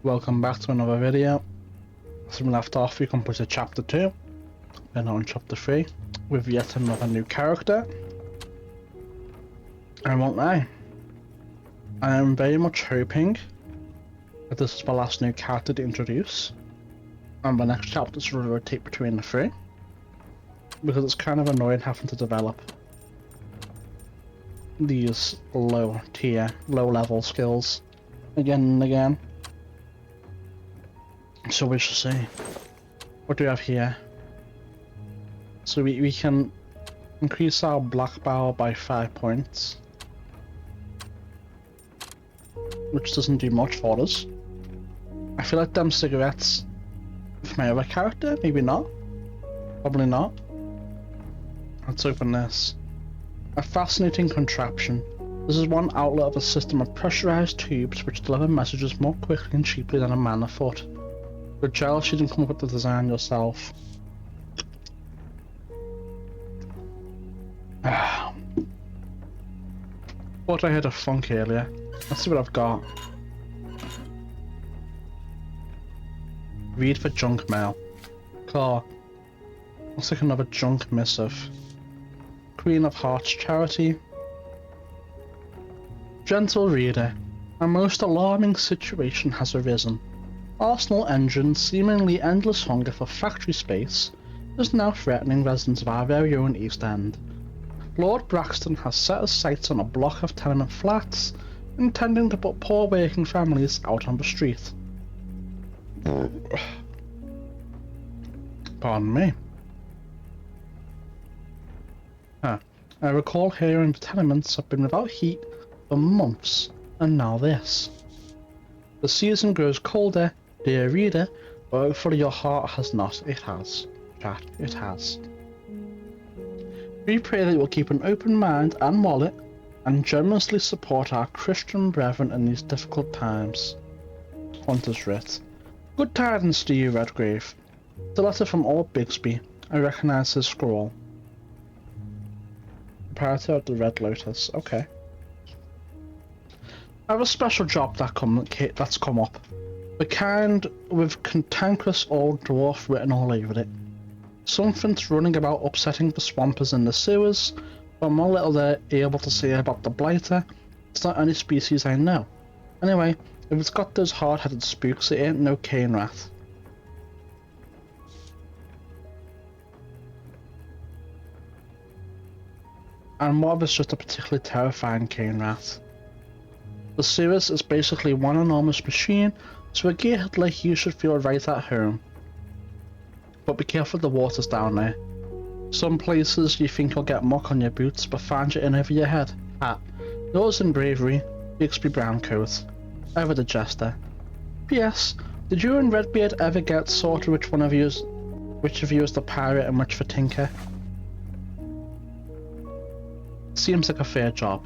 Welcome back to another video. As we left off, we completed chapter 2. We're now on chapter 3 with yet another new character. I won't lie, I am very much hoping that this is my last new character to introduce, and the next chapters will rotate between the three, because it's kind of annoying having to develop these low tier, low level skills again and again. So we shall see. What do we have here? So we can increase our black barrel by 5 points, which doesn't do much for us. I feel like them cigarettes with my other character, maybe not. Probably not. Let's open this. A fascinating contraption. This is one outlet of a system of pressurized tubes which deliver messages more quickly and cheaply than a man afoot. You're jealous you didn't come up with the design yourself. Thought I heard a funk earlier. Let's see what I've got. Read for junk mail. Car. Looks like another junk missive. Queen of Hearts Charity. Gentle reader, a most alarming situation has arisen. Arsenal Engine's seemingly endless hunger for factory space is now threatening residents of our very own East End. Lord Braxton has set his sights on a block of tenement flats, intending to put poor working families out on the street. Pardon me. I recall hearing the tenements have been without heat for months, and now this. The season grows colder, dear reader, but hopefully your heart has not. It has. Chat, it has. We pray that you will keep an open mind and wallet, and generously support our Christian brethren in these difficult times. Hunter's writ. Good tidings to you, Redgrave. The letter from old Bigsby. I recognise his scrawl. Preparator of the Red Lotus. Okay. I have a special job that's come up. The kind with cantankerous old dwarf written all over it. Something's running about upsetting the swampers in the sewers, but what little they're able to say about the blighter, it's not any species I know. Anyway, if it's got those hard-headed spooks, it ain't no cane rat. And what if it's just a particularly terrifying cane rat? The sewers is basically one enormous machine, so a gearhead like you should feel right at home. But be careful of the waters down there. Some places you think you'll get muck on your boots, but find you in over your head. Yours in bravery, Bixby Browncoat. Ever the Jester. P.S. Did you and Redbeard ever get sorted which of you is the pirate and which the tinker? Seems like a fair job.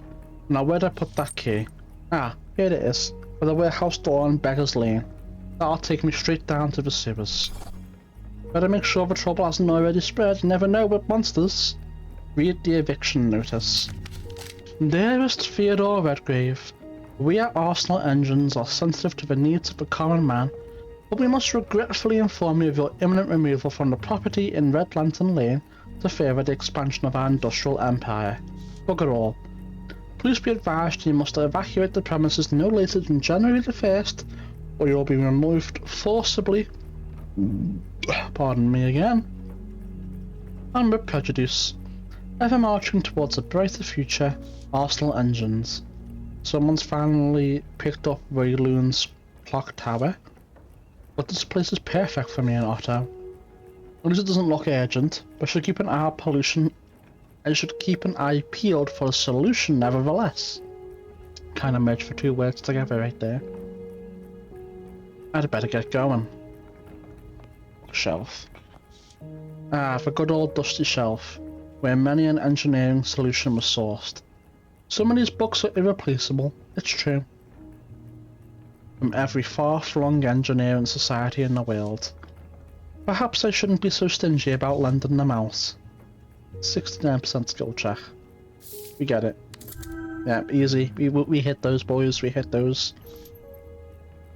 Now where'd I put that key? Here it is. By the warehouse door on Beggar's Lane. That'll take me straight down to the sewers. Better make sure the trouble hasn't already spread. You never know with monsters. Read the eviction notice. Dearest Theodore Redgrave, we at Arsenal Engines are sensitive to the needs of the common man, but we must regretfully inform you of your imminent removal from the property in Red Lantern Lane to favour the expansion of our industrial empire. Bugger all. Please be advised you must evacuate the premises no later than January the 1st, or you'll be removed forcibly. Pardon me again. And with prejudice. Ever marching towards a brighter future, Arsenal Engines. Someone's finally picked up Rayloon's clock tower. But this place is perfect for me and Otto. At least it doesn't look urgent, but I should keep an eye on pollution. I should keep an eye peeled for a solution nevertheless. Kind of merged for two words together right there. I'd better get going. Shelf. The good old dusty shelf, where many an engineering solution was sourced. Some of these books are irreplaceable, it's true. From every far-flung engineering society in the world. Perhaps I shouldn't be so stingy about lending them out. 69% skill check. We get it. Yeah, easy. We hit those, boys. We hit those.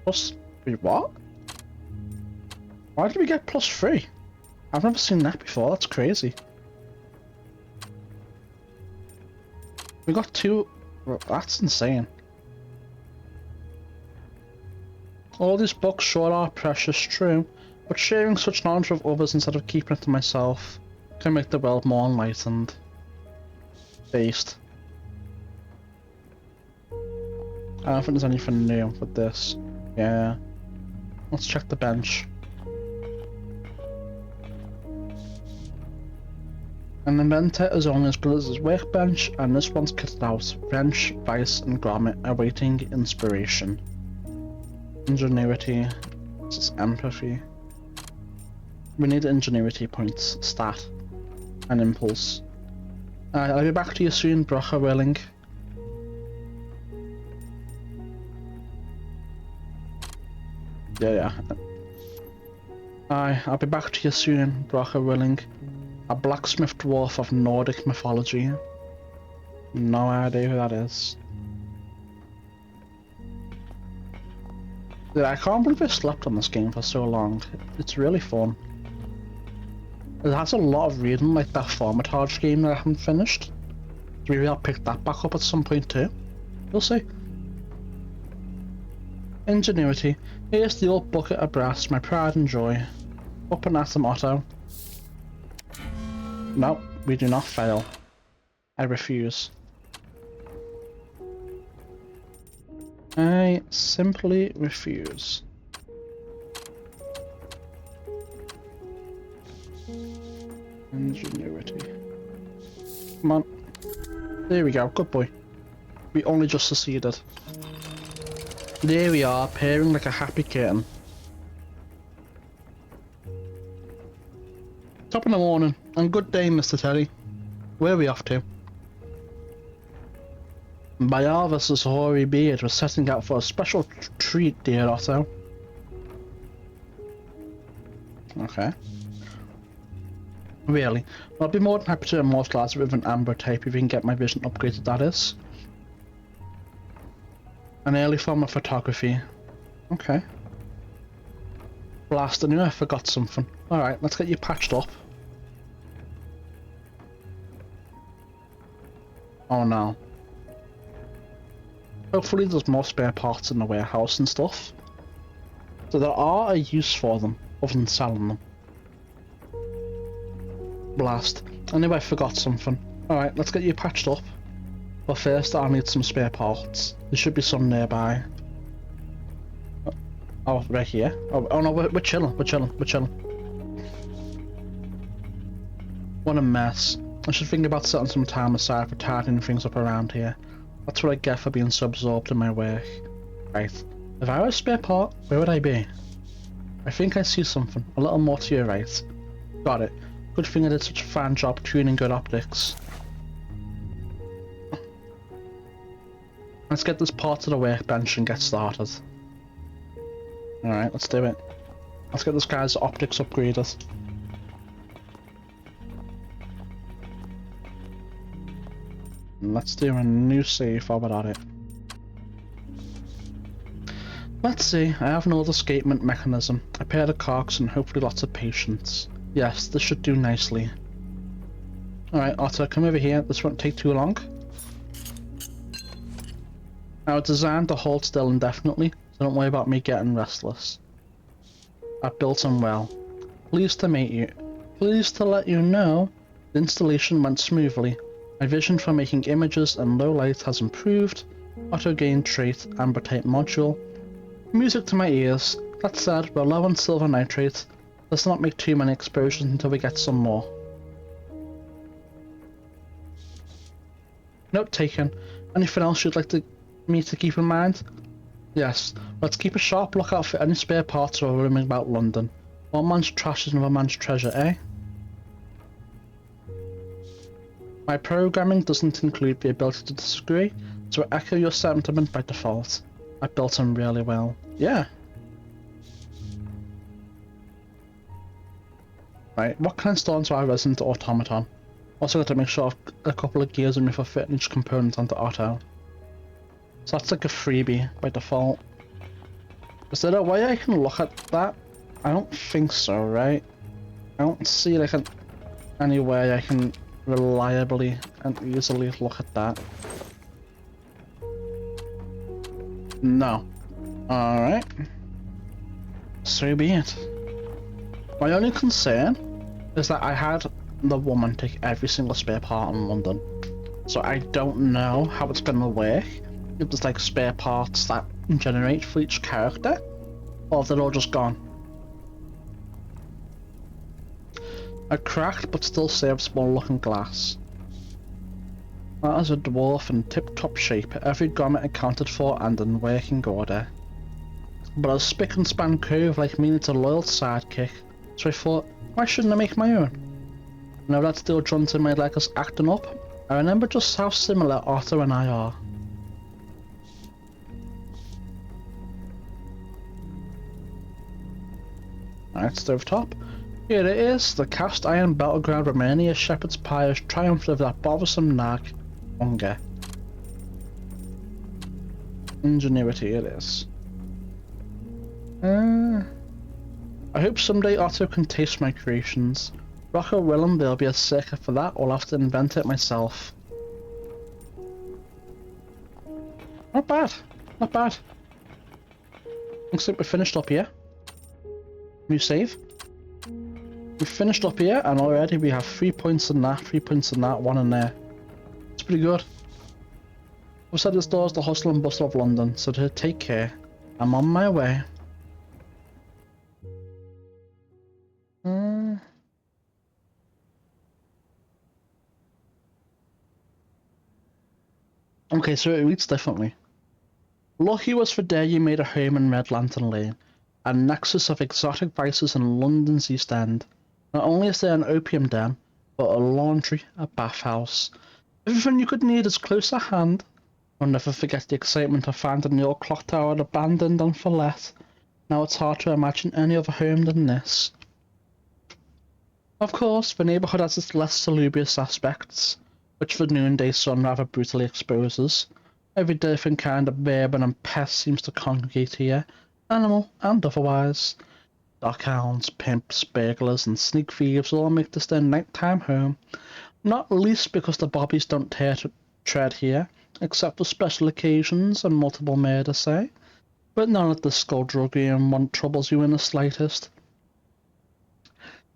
Plus Wait, what? Why did we get +3? I've never seen that before, that's crazy. We got 2... Well, that's insane. All these books sure are precious, true, but sharing such knowledge with others instead of keeping it to myself can make the world more enlightened. Based. I don't think there's anything new with this. Yeah. Let's check the bench. An inventor is only as good as his workbench, and this one's kitted out. Wrench, vice, and grommet awaiting inspiration. Ingenuity. This is empathy. We need ingenuity points. Stat. And impulse. I'll be back to you soon, Brocha willing. Yeah. I'll be back to you soon, Brocha willing. A blacksmith dwarf of Nordic mythology. No idea who that is. Dude, I can't believe I slept on this game for so long. It's really fun. It has a lot of reading, like that Formatage game that I haven't finished. So maybe I'll pick that back up at some point too. We'll see. Ingenuity. Here's the old bucket of brass, my pride and joy. Up and at them, Otto. No, we do not fail. I refuse. I simply refuse. Ingenuity. Come on. There we go, good boy. We only just succeeded. There we are, purring like a happy kitten. Top of the morning, and good day, Mr. Teddy. Where are we off to? Bayarvis's hoary beard was setting out for a special treat, dear Otto. Okay. Really? Well, I'd be more than happy to immortalize it with an amber tape if you can get my vision upgraded, that is. An early form of photography. Okay. Blast, I knew I forgot something. Alright, let's get you patched up. Oh no. Hopefully there's more spare parts in the warehouse and stuff. So there are a use for them, other than selling them. Blast. I knew I forgot something. Alright, let's get you patched up. But first I'll need some spare parts. There should be some nearby. Oh, right here. Oh no, we're chilling, we're chilling. What a mess. I should think about setting some time aside for tidying things up around here. That's what I get for being so absorbed in my work. Right. If I were a spare part, where would I be? I think I see something. A little more to your right. Got it. Good thing I did such a fine job tuning good optics. Let's get this part to the workbench and get started. Alright, let's do it. Let's get this guy's optics upgraded. Let's do a new save while we're at it. Let's see, I have an old escapement mechanism, a pair of cogs and hopefully lots of patience. Yes, this should do nicely. Alright, Otto, come over here, this won't take too long. I was designed to hold still indefinitely, so don't worry about me getting restless. I've built them well. Pleased to meet you. Pleased to let you know the installation went smoothly. My vision for making images in low light has improved. Auto gain trait, amber type module. Music to my ears. That said, we're low on silver nitrate. Let's not make too many explosions until we get some more. Note taken. Anything else you'd like me to keep in mind? Yes, let's keep a sharp lookout for any spare parts while roaming about London. One man's trash is another man's treasure, eh? My programming doesn't include the ability to disagree, so I echo your sentiment by default. I built him really well. Yeah. Right, what can I install into our resident automaton? Also got to make sure I've a couple of gears in me for fitting each component onto Otto. So that's like a freebie by default. Is there a way I can look at that? I don't think so, right? I don't see like any way I can reliably and easily look at that. No. Alright. So be it. My only concern is that I had the woman take every single spare part in London. So I don't know how it's gonna work. If there's like spare parts that generate for each character, or if they're all just gone. A cracked but still serviceable looking glass. That is a dwarf in tip-top shape, every garment accounted for and in working order. But a spick and span curve like me needs a loyal sidekick, so I thought, why shouldn't I make my own? Now that still runs in my leg us acting up, I remember just how similar Otto and I are. Alright, stovetop. Here it is, the cast iron battleground Romania shepherd's pie has triumphed over that bothersome nag, hunger. Ingenuity it is. I hope someday Otto can taste my creations. Rocco Willem will be a sucker for that, I'll have to invent it myself. Not bad, not bad. Looks like we're finished up here. New save. We finished up here and already we have 3 points in that, 3 points in that, 1 in there. It's pretty good. I've said this door's the hustle and bustle of London, so to take care. I'm on my way. Okay, so it reads differently. Lucky was the day you made a home in Red Lantern Lane, a nexus of exotic vices in London's East End. Not only is there an opium den, but a laundry, a bathhouse. Everything you could need is close at hand. I'll never forget the excitement of finding the old clock tower abandoned and for let. Now it's hard to imagine any other home than this. Of course, the neighbourhood has its less salubrious aspects, which the noonday sun rather brutally exposes. Every different kind of vermin and pest seems to congregate here, animal and otherwise. Darkhounds, pimps, burglars and sneak thieves all make this their nighttime home, not least because the bobbies don't dare to tread here, except for special occasions and multiple murders, say. But none of the skullduggery and want troubles you in the slightest.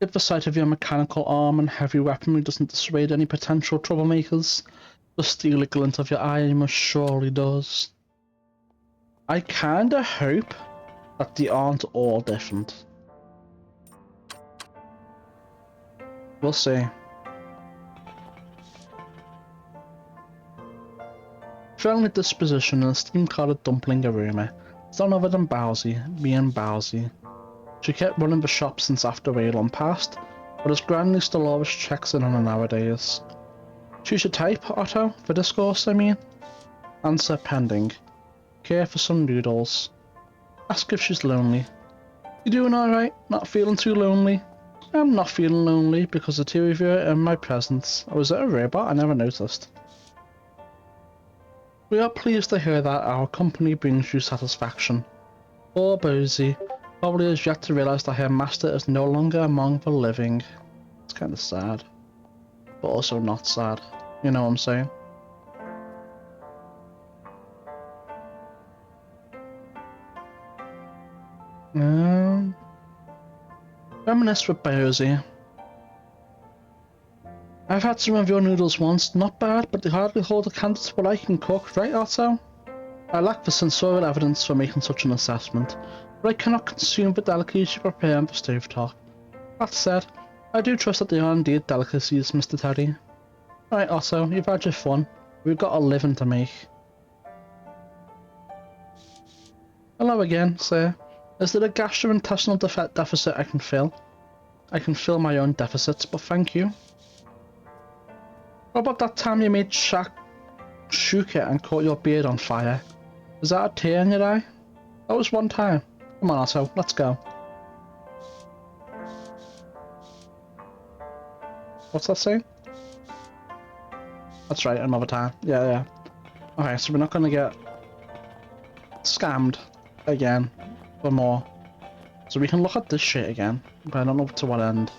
If the sight of your mechanical arm and heavy weaponry doesn't dissuade any potential troublemakers, the steely glint of your eye most surely does. I kinda hope that they aren't all different. We'll see. Friendly disposition and steam-colored dumpling aroma. It's none other than Bowsy, being Bowsy. She kept running the shop since after Waylon passed, but his granny still always checks in on her nowadays. Choose your type, Otto, for discourse, I mean. Answer pending. Care for some noodles. Ask if she's lonely. You doing alright? Not feeling too lonely? I'm not feeling lonely because the two of you are in my presence. Oh, is it a robot? I never noticed. We are pleased to hear that our company brings you satisfaction. Poor Bosie probably has yet to realise that her master is no longer among the living. It's kind of sad, but also not sad. You know what I'm saying? Reminisce with Bosie. I've had some of your noodles once, not bad, but they hardly hold a candle to what I can cook, right, Otto? I lack the sensorial evidence for making such an assessment, but I cannot consume the delicacies you prepare on the stovetop. That said, I do trust that they are indeed delicacies, Mr. Teddy. Right, Otto, you've had your fun. We've got a living to make. Hello again, sir. Is there a gastrointestinal deficit I can fill? I can fill my own deficits, but thank you. What about that time you made Shaq shook it and caught your beard on fire? Is that a tear in your eye? That was one time. Come on, Otto, let's go. What's that saying? That's right, another time. Yeah. Okay, so we're not gonna get scammed again. for more. So we can look at this shit again, but I don't know to what end.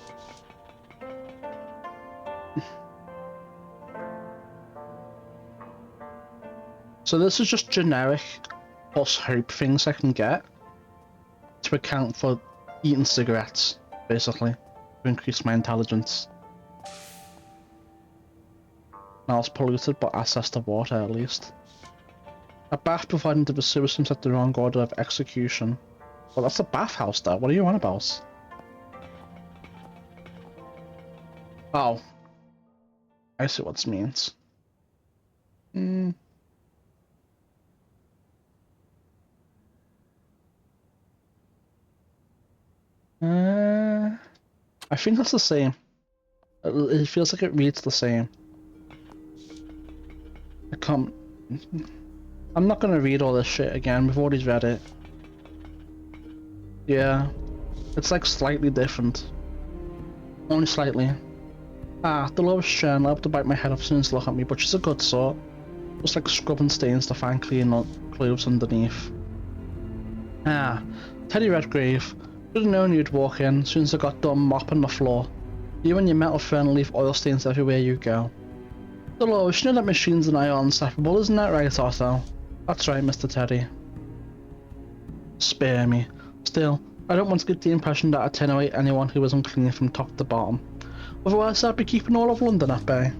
So this is just generic plus hope things I can get to account for eating cigarettes, basically, to increase my intelligence. Now it's polluted, but access to water at least. A bath provided to the sewer seems at the wrong order of execution. Well, that's a bathhouse though, what are you on about? Oh. I see what this means. I think that's the same. It feels like it reads the same. I'm not gonna read all this shit again, we've already read it. Yeah. It's like slightly different. Only slightly. Ah, the lowest Sharon loved to bite my head off as soon as to look at me, but she's a good sort. Just like scrubbing stains to find clean clothes underneath. Ah, Teddy Redgrave. Should've known you'd walk in as soon as I got done mopping the floor. You and your metal friend leave oil stains everywhere you go. Dolores, you know that machines and I are unstoppable, isn't that right, Otto? That's right, Mr. Teddy. Spare me. Still, I don't want to give the impression that I attenuate anyone who isn't clean from top to bottom. Otherwise, I'd be keeping all of London at bay.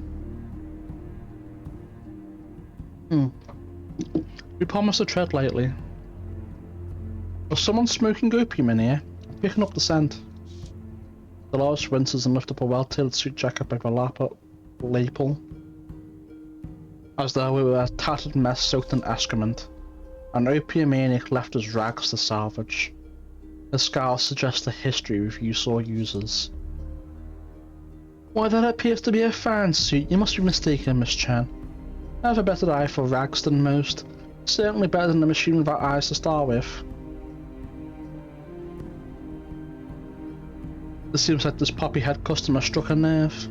We promise to tread lightly. Was someone smoking opium in here? Picking up the scent. Dolores rinses and lifts up a well-tailored suit jacket by the lapel, as though we were a tattered mess soaked in excrement. An opium maniac left us rags to salvage. His scowl suggests a history with use or users. Why, that appears to be a fine suit. You must be mistaken, Miss Chen. I have a better eye for rags than most. Certainly better than the machine without eyes to start with. It seems like this poppy-head customer struck a nerve.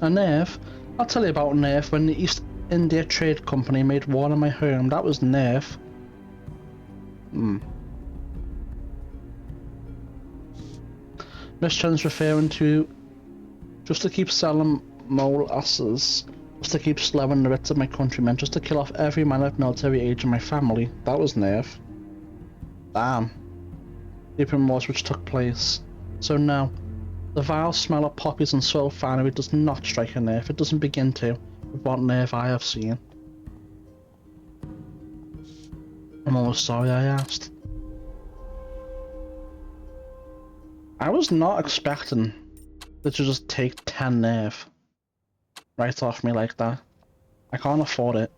A nerve? I'll tell you about nerve. When the East India Trade Company made war on my home, that was nerve. Miss Chen's referring to just to keep selling molasses, just to keep slowing the wits of my countrymen, just to kill off every man of military age in my family. That was nerve. Damn. Opium wars which took place. So no, the vile smell of poppies and soil finery does not strike a nerve. It doesn't begin to, with what nerve I have seen. I'm almost sorry I asked. I was not expecting that you just take 10 nerve right off me like that. I can't afford it.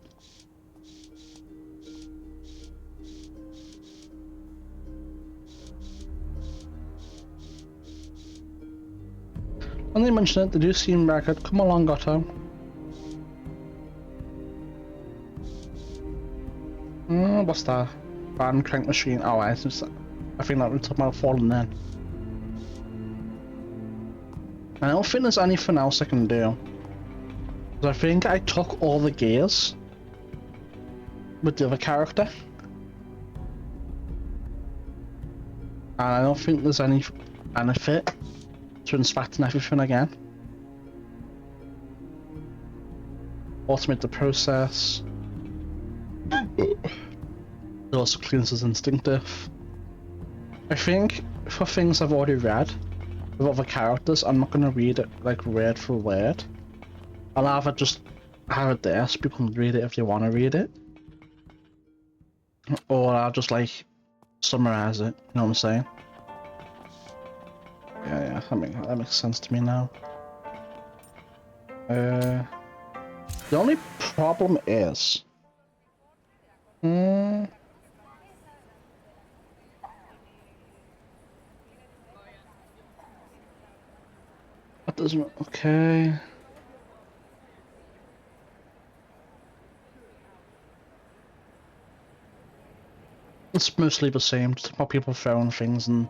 When they mention it, they do seem ragged. Come along, Otto. What's that? Fan crank machine. Oh, I think that we're talking about falling in. I don't think there's anything else I can do. Because I think I took all the gears with the other character. And I don't think there's any benefit to inspecting everything again. Automate the process. It also cleans as instinctive. I think for things I've already read with other characters, I'm not gonna read it like word for word. I'll either just have it there so people can read it if they want to read it, or I'll just like summarize it. You know what I'm saying? Yeah, that makes sense to me now. The only problem is, that doesn't. Okay. It's mostly the same, just about people throwing things and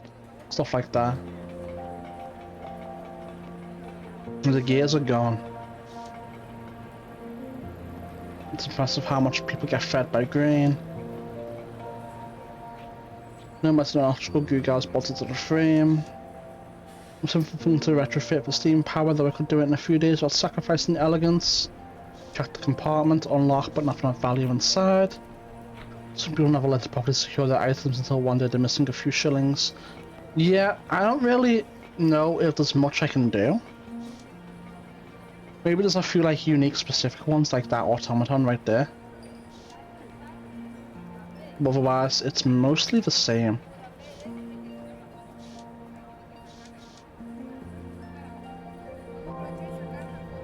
stuff like that. The gears are gone. It's impressive how much people get fed by grain. No matter electrical goo guys bolted to the frame. Something to retrofit for steam power, though I could do it in a few days without sacrificing elegance. Check the compartment, unlock but nothing of value inside. Some people never let to properly secure their items until one day they're missing a few shillings. Yeah, I don't really know if there's much I can do. Maybe there's a few like unique specific ones like that automaton right there. But otherwise, it's mostly the same.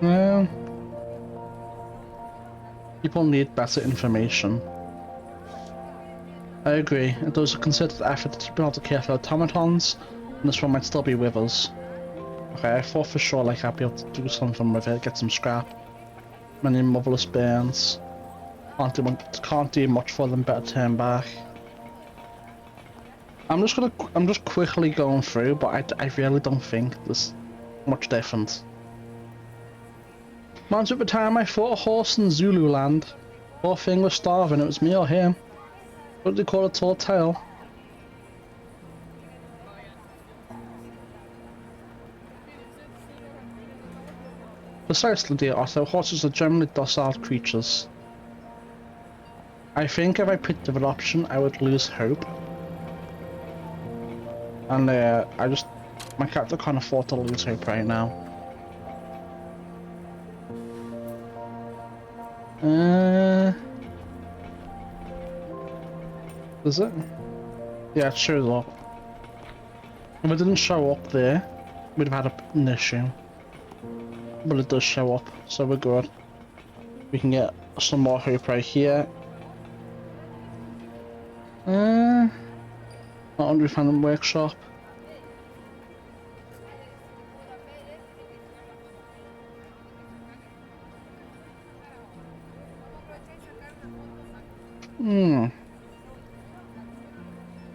Well, people need better information. I agree, it was a concerted effort to be able to care for automatons, and this one might still be with us. Okay, I thought for sure like I'd be able to do something with it, get some scrap. Many motherless burns. Can't do much for them, better turn back. I'm just quickly going through, but I really don't think there's much different. Once at the time I fought a horse in Zululand. Poor thing was starving, it was me or him. What do they call a tall tale? Precisely, dear Otto, horses are generally docile creatures. I think if I picked the option, I would lose hope. And my character can't afford to lose hope right now. Is it? Yeah, it shows up. If it didn't show up there, we'd have had an issue. But it does show up, so we're good. We can get some more hope right here. Not under Random Workshop.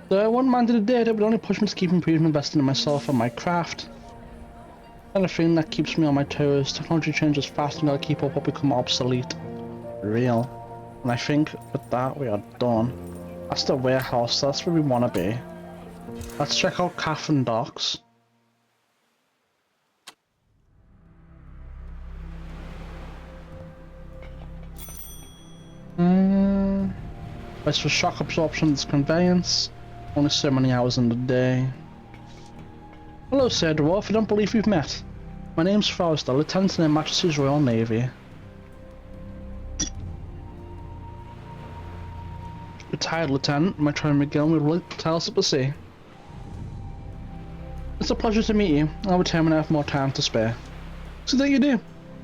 So I wouldn't mind it a day, it would only push me to keep improving, investing in myself and my craft. Kind of thing that keeps me on my toes. Technology changes fast and gotta keep up or become obsolete. Real. And I think with that we are done. That's the warehouse, that's where we want to be. Let's check out Catherine Docks. As for shock absorption, there's conveyance. Only so many hours in the day. Hello, Sir Dwarf. I don't believe we've met. My name's Forrester, Lieutenant in Her Majesty's Royal Navy. Retired Lieutenant, my trying McGill will like to tell us at the sea. It's a pleasure to meet you. I'll return when I have more time to spare. So that you do.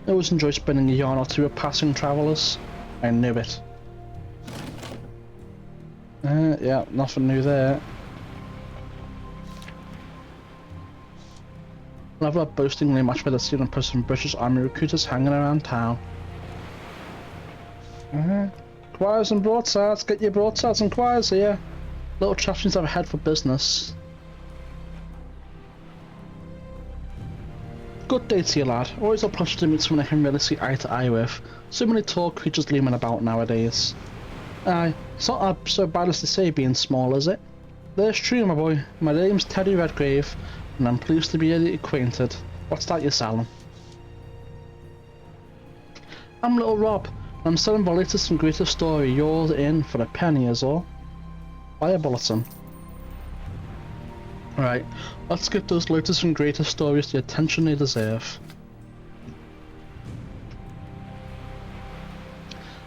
I always enjoy spending a yarn or two with passing travellers. I knew it. Yeah, nothing new there. Level up boastingly matched by the steel and person British Army recruiters hanging around town. Choirs and broadsides, get your broadsides and choirs here. Little chaplains have a head for business. Good day to you, lad. Always a pleasure to meet someone I can really see eye to eye with. So many tall creatures looming about nowadays. Aye, it's not so bad as to say being small, is it? That's true, my boy. My name's Teddy Redgrave, and I'm pleased to be acquainted. What's that you're selling? I'm Little Rob, and I'm selling the latest and greatest story yours in for a penny is all. Buy a bulletin. Right, let's get those latest and greatest stories the attention they deserve.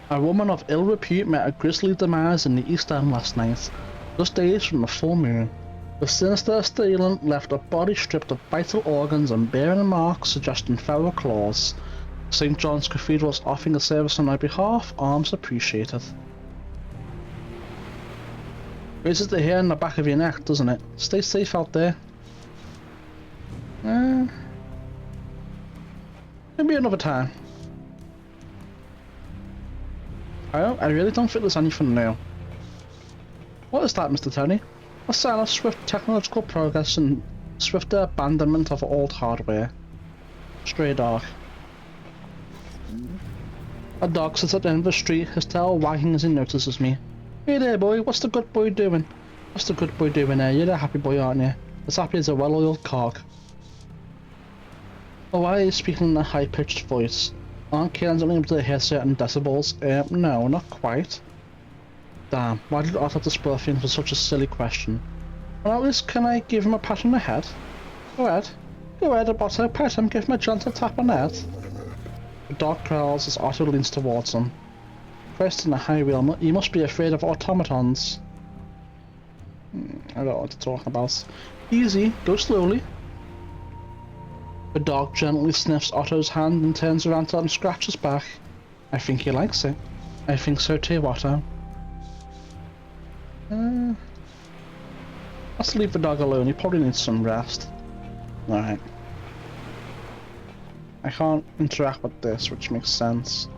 A woman of ill repute met a grisly demise in the East End last night, just days from the full moon. The sinister assailant left a body stripped of vital organs and bearing marks suggesting feral claws. St. John's Cathedral is offering a service on my behalf, arms appreciated. Raises the hair in the back of your neck, doesn't it? Stay safe out there. Maybe another time. I really don't think there's anything new. What is that, Mr. Tony? A sign of swift technological progress and swifter abandonment of old hardware. Stray dog. A dog sits at the end of the street, his tail wagging as he notices me. Hey there, boy, what's the good boy doing? What's the good boy doing there? You're a happy boy, aren't you? As happy as a well-oiled cog. Oh, why are you speaking in a high-pitched voice? Aren't kids only able to hear certain decibels? No, not quite. Damn, why did Otto have to spoil things for such a silly question? Well, at least can I give him a pat on the head? Go ahead. Go ahead, Otto, pet him, give him a gentle tap on the head. The dog growls as Otto leans towards him. Christ in the high wheel, you must be afraid of automatons. I don't know what to talk about. Easy, go slowly. The dog gently sniffs Otto's hand and turns around to let him scratch his back. I think he likes it. I think so too, Otto. Let's leave the dog alone, he probably needs some rest. Alright. I can't interact with this, which makes sense.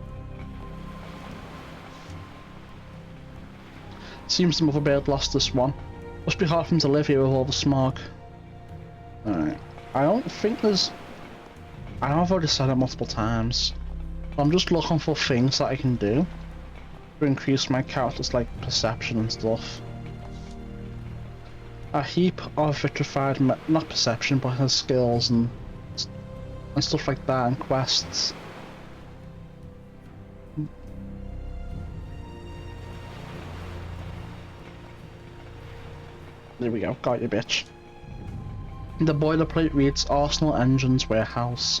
Seems the mother bird lost this one. Must be hard for him to live here with all the smog. Alright. I don't think there's... I know I've already said it multiple times. But I'm just looking for things that I can do to increase my character's like perception and stuff. A heap of vitrified, not perception, but his skills and stuff like that, and quests. There we go, got you, bitch. The boilerplate reads Arsenal Engines Warehouse.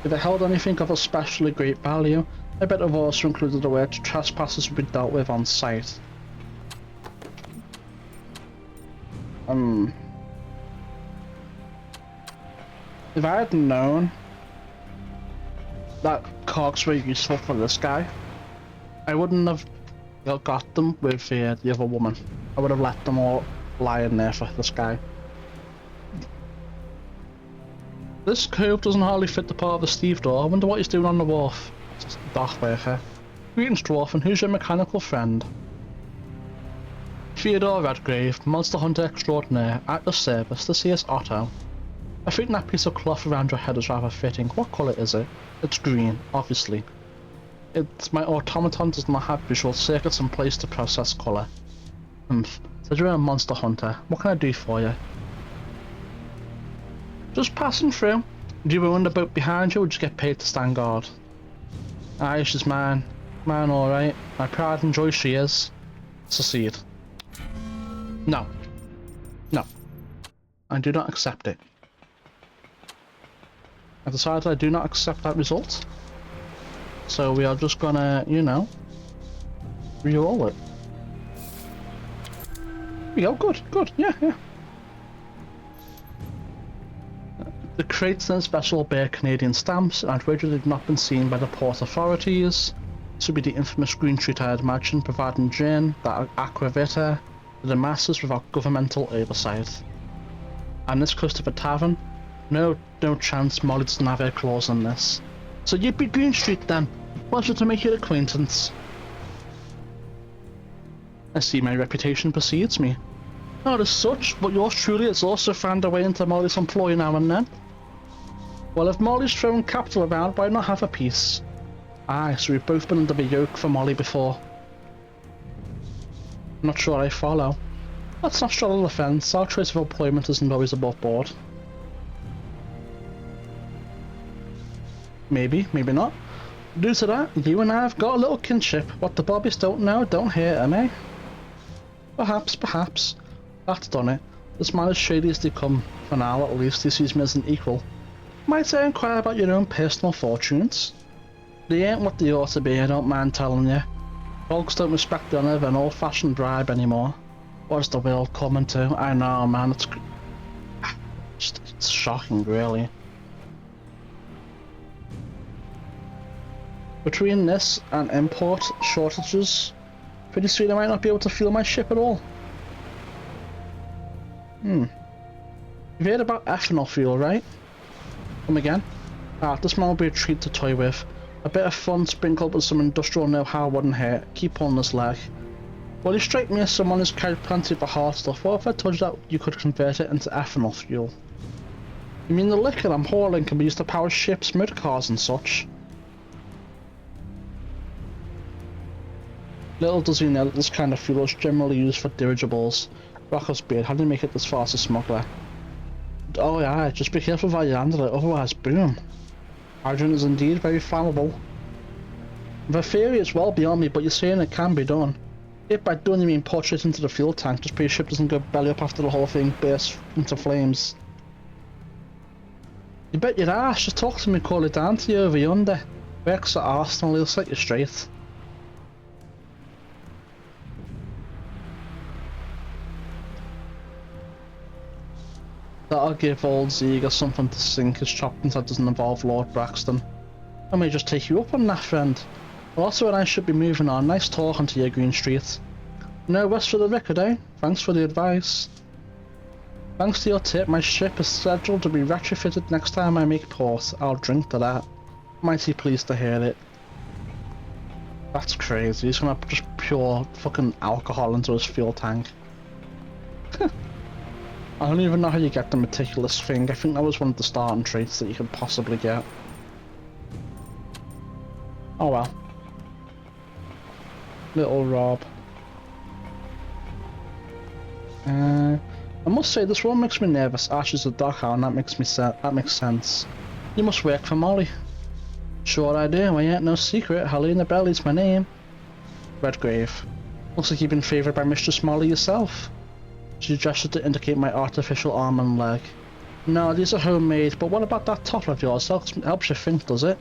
If it held anything of especially great value, I bet it also included the word trespassers would be dealt with on site. If I had known that cogs were useful for this guy, I wouldn't have got them with the other woman. I would have let them all lie in there for this guy. This cove doesn't hardly fit the part of the Steve door. I wonder what he's doing on the wharf. It's a dock worker. Greetings, dwarf, and who's your mechanical friend? Theodore Redgrave, monster hunter extraordinaire, at your service. This here's Otto. I think that piece of cloth around your head is rather fitting. What colour is it? It's green, obviously. My automaton does not have visual circuits in place to process colour. So you're a monster hunter. What can I do for you? Just passing through. Do you own the boat behind you or would you get paid to stand guard? Aye, she's mine. Mine, alright. My pride and joy she is. Succeed. No. No. I do not accept it. I decided I do not accept that result. So we are just gonna, you know, re-roll it. Here we go, good, good, yeah. The crates and special bear Canadian stamps and outrageous had not been seen by the port authorities. This would be the infamous Green Street, I'd imagine, providing gin, that aqua vita, to the masses without governmental oversight. And this close to the tavern? No chance Molly doesn't have her claws in this. So you'd be Green Street then. Pleasure to make your acquaintance. I see my reputation precedes me. Not as such, but yours truly has also found a way into Molly's employ now and then. Well, if Molly's thrown capital around, why not have a piece? Aye, so we've both been under the yoke for Molly before. Not sure I follow. Let's not straddle the fence. Our choice of employment isn't always above board. Maybe, maybe not. Due to that, you and I have got a little kinship. What the bobbies don't know, don't hurt them, eh? Perhaps. That's done it. This man is shady as they come. For now, at least, he sees me as an equal. Might I inquire about your own personal fortunes? They ain't what they ought to be, I don't mind telling you. Folks don't respect the honour of an old-fashioned bribe anymore. What is the world coming to? I know, man, it's shocking, really. Between this and import shortages, pretty soon I might not be able to fuel my ship at all. You've heard about ethanol fuel, right? Come again? This man will be a treat to toy with. A bit of fun sprinkled with some industrial know-how wouldn't hurt. Keep pulling this leg. Well, you strike me as someone who's carried plenty of the hard stuff. What if I told you that you could convert it into ethanol fuel? You mean the liquor I'm hauling can be used to power ships, motor cars and such? Little does he know that this kind of fuel is generally used for dirigibles. Rocco's beard, how did you make it this far as a smuggler? Oh yeah, just be careful while you handle it, otherwise boom. Hydrogen is indeed very flammable. The theory is well beyond me, but you're saying it can be done. If by done you mean pour shit into the fuel tank, just pray your ship doesn't go belly up after the whole thing bursts into flames. You bet your ass, just talk to me, call it down to you over yonder. Works at Arsenal, he'll set you straight. That'll give old Ziegler something to sink his choppings that doesn't involve Lord Braxton. I may just take you up on that, friend. Well, also when I should be moving on, nice talking to you, Green Street. No rest for the record, eh? Thanks for the advice. Thanks to your tip, my ship is scheduled to be retrofitted next time I make port. I'll drink to that. Mighty pleased to hear it. That's crazy, he's gonna just pour fucking alcohol into his fuel tank. I don't even know how you get the meticulous thing. I think that was one of the starting traits that you could possibly get. Oh well. Little Rob. I must say this one makes me nervous. Ashes of Dockhound, that makes sense. You must work for Molly. Sure I do, I ain't no secret. Helena Belly's my name. Redgrave. Looks like you've been favoured by Mistress Molly yourself. She gestured to indicate my artificial arm and leg. No, these are homemade, but what about that top of yours? Helps you think, does it?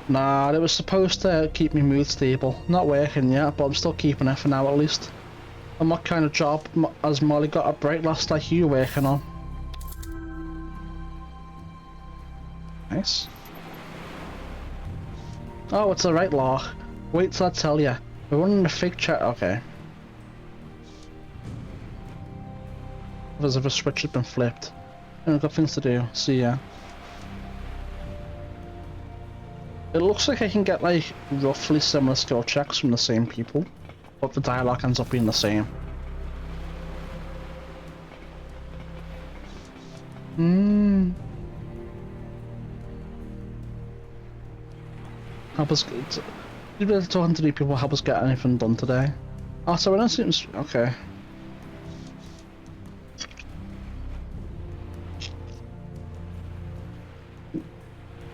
Nah, it was supposed to keep me mood stable. Not working yet, but I'm still keeping it for now at least. And what kind of job has Molly got a break last like you working on? Nice. Oh, it's a right lock. Wait till I tell you. We're running a fake chat. Okay. As if a switch had been flipped. I've got things to do. See ya. It looks like I can get like roughly similar skill checks from the same people, but the dialogue ends up being the same. Help us get... You'd be talking to the people, help us get anything done today. Oh, so I don't seem... Okay.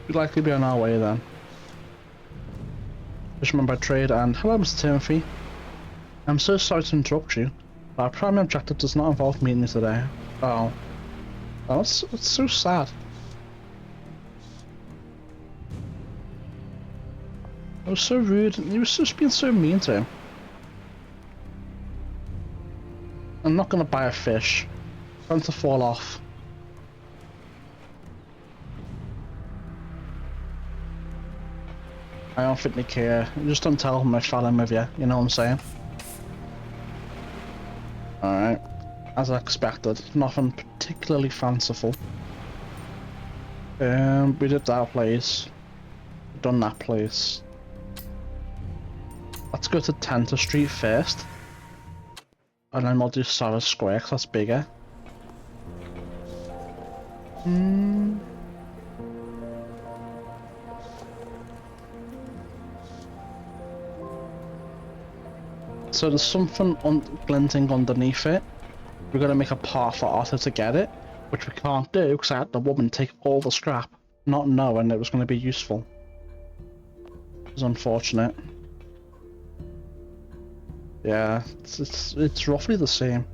We'd likely be on our way then. Fisherman by trade and... Hello, Mr. Timothy. I'm so sorry to interrupt you, but our primary objective does not involve meeting you today. Oh. Oh, it's so sad. I was so rude, and he was just being so mean to him. I'm not gonna buy a fish. Time to fall off. I don't think they care. Just don't tell them I fell in with you, you know what I'm saying? Alright. As I expected. Nothing particularly fanciful. We did that place. We've done that place. Let's go to Tenter Street first. And then we'll do Sarah Square, cause that's bigger. So there's something glinting underneath it. We're gonna make a path for Arthur to get it, which we can't do because I had the woman take all the scrap, not knowing it was going to be useful. It's unfortunate. Yeah, it's roughly the same.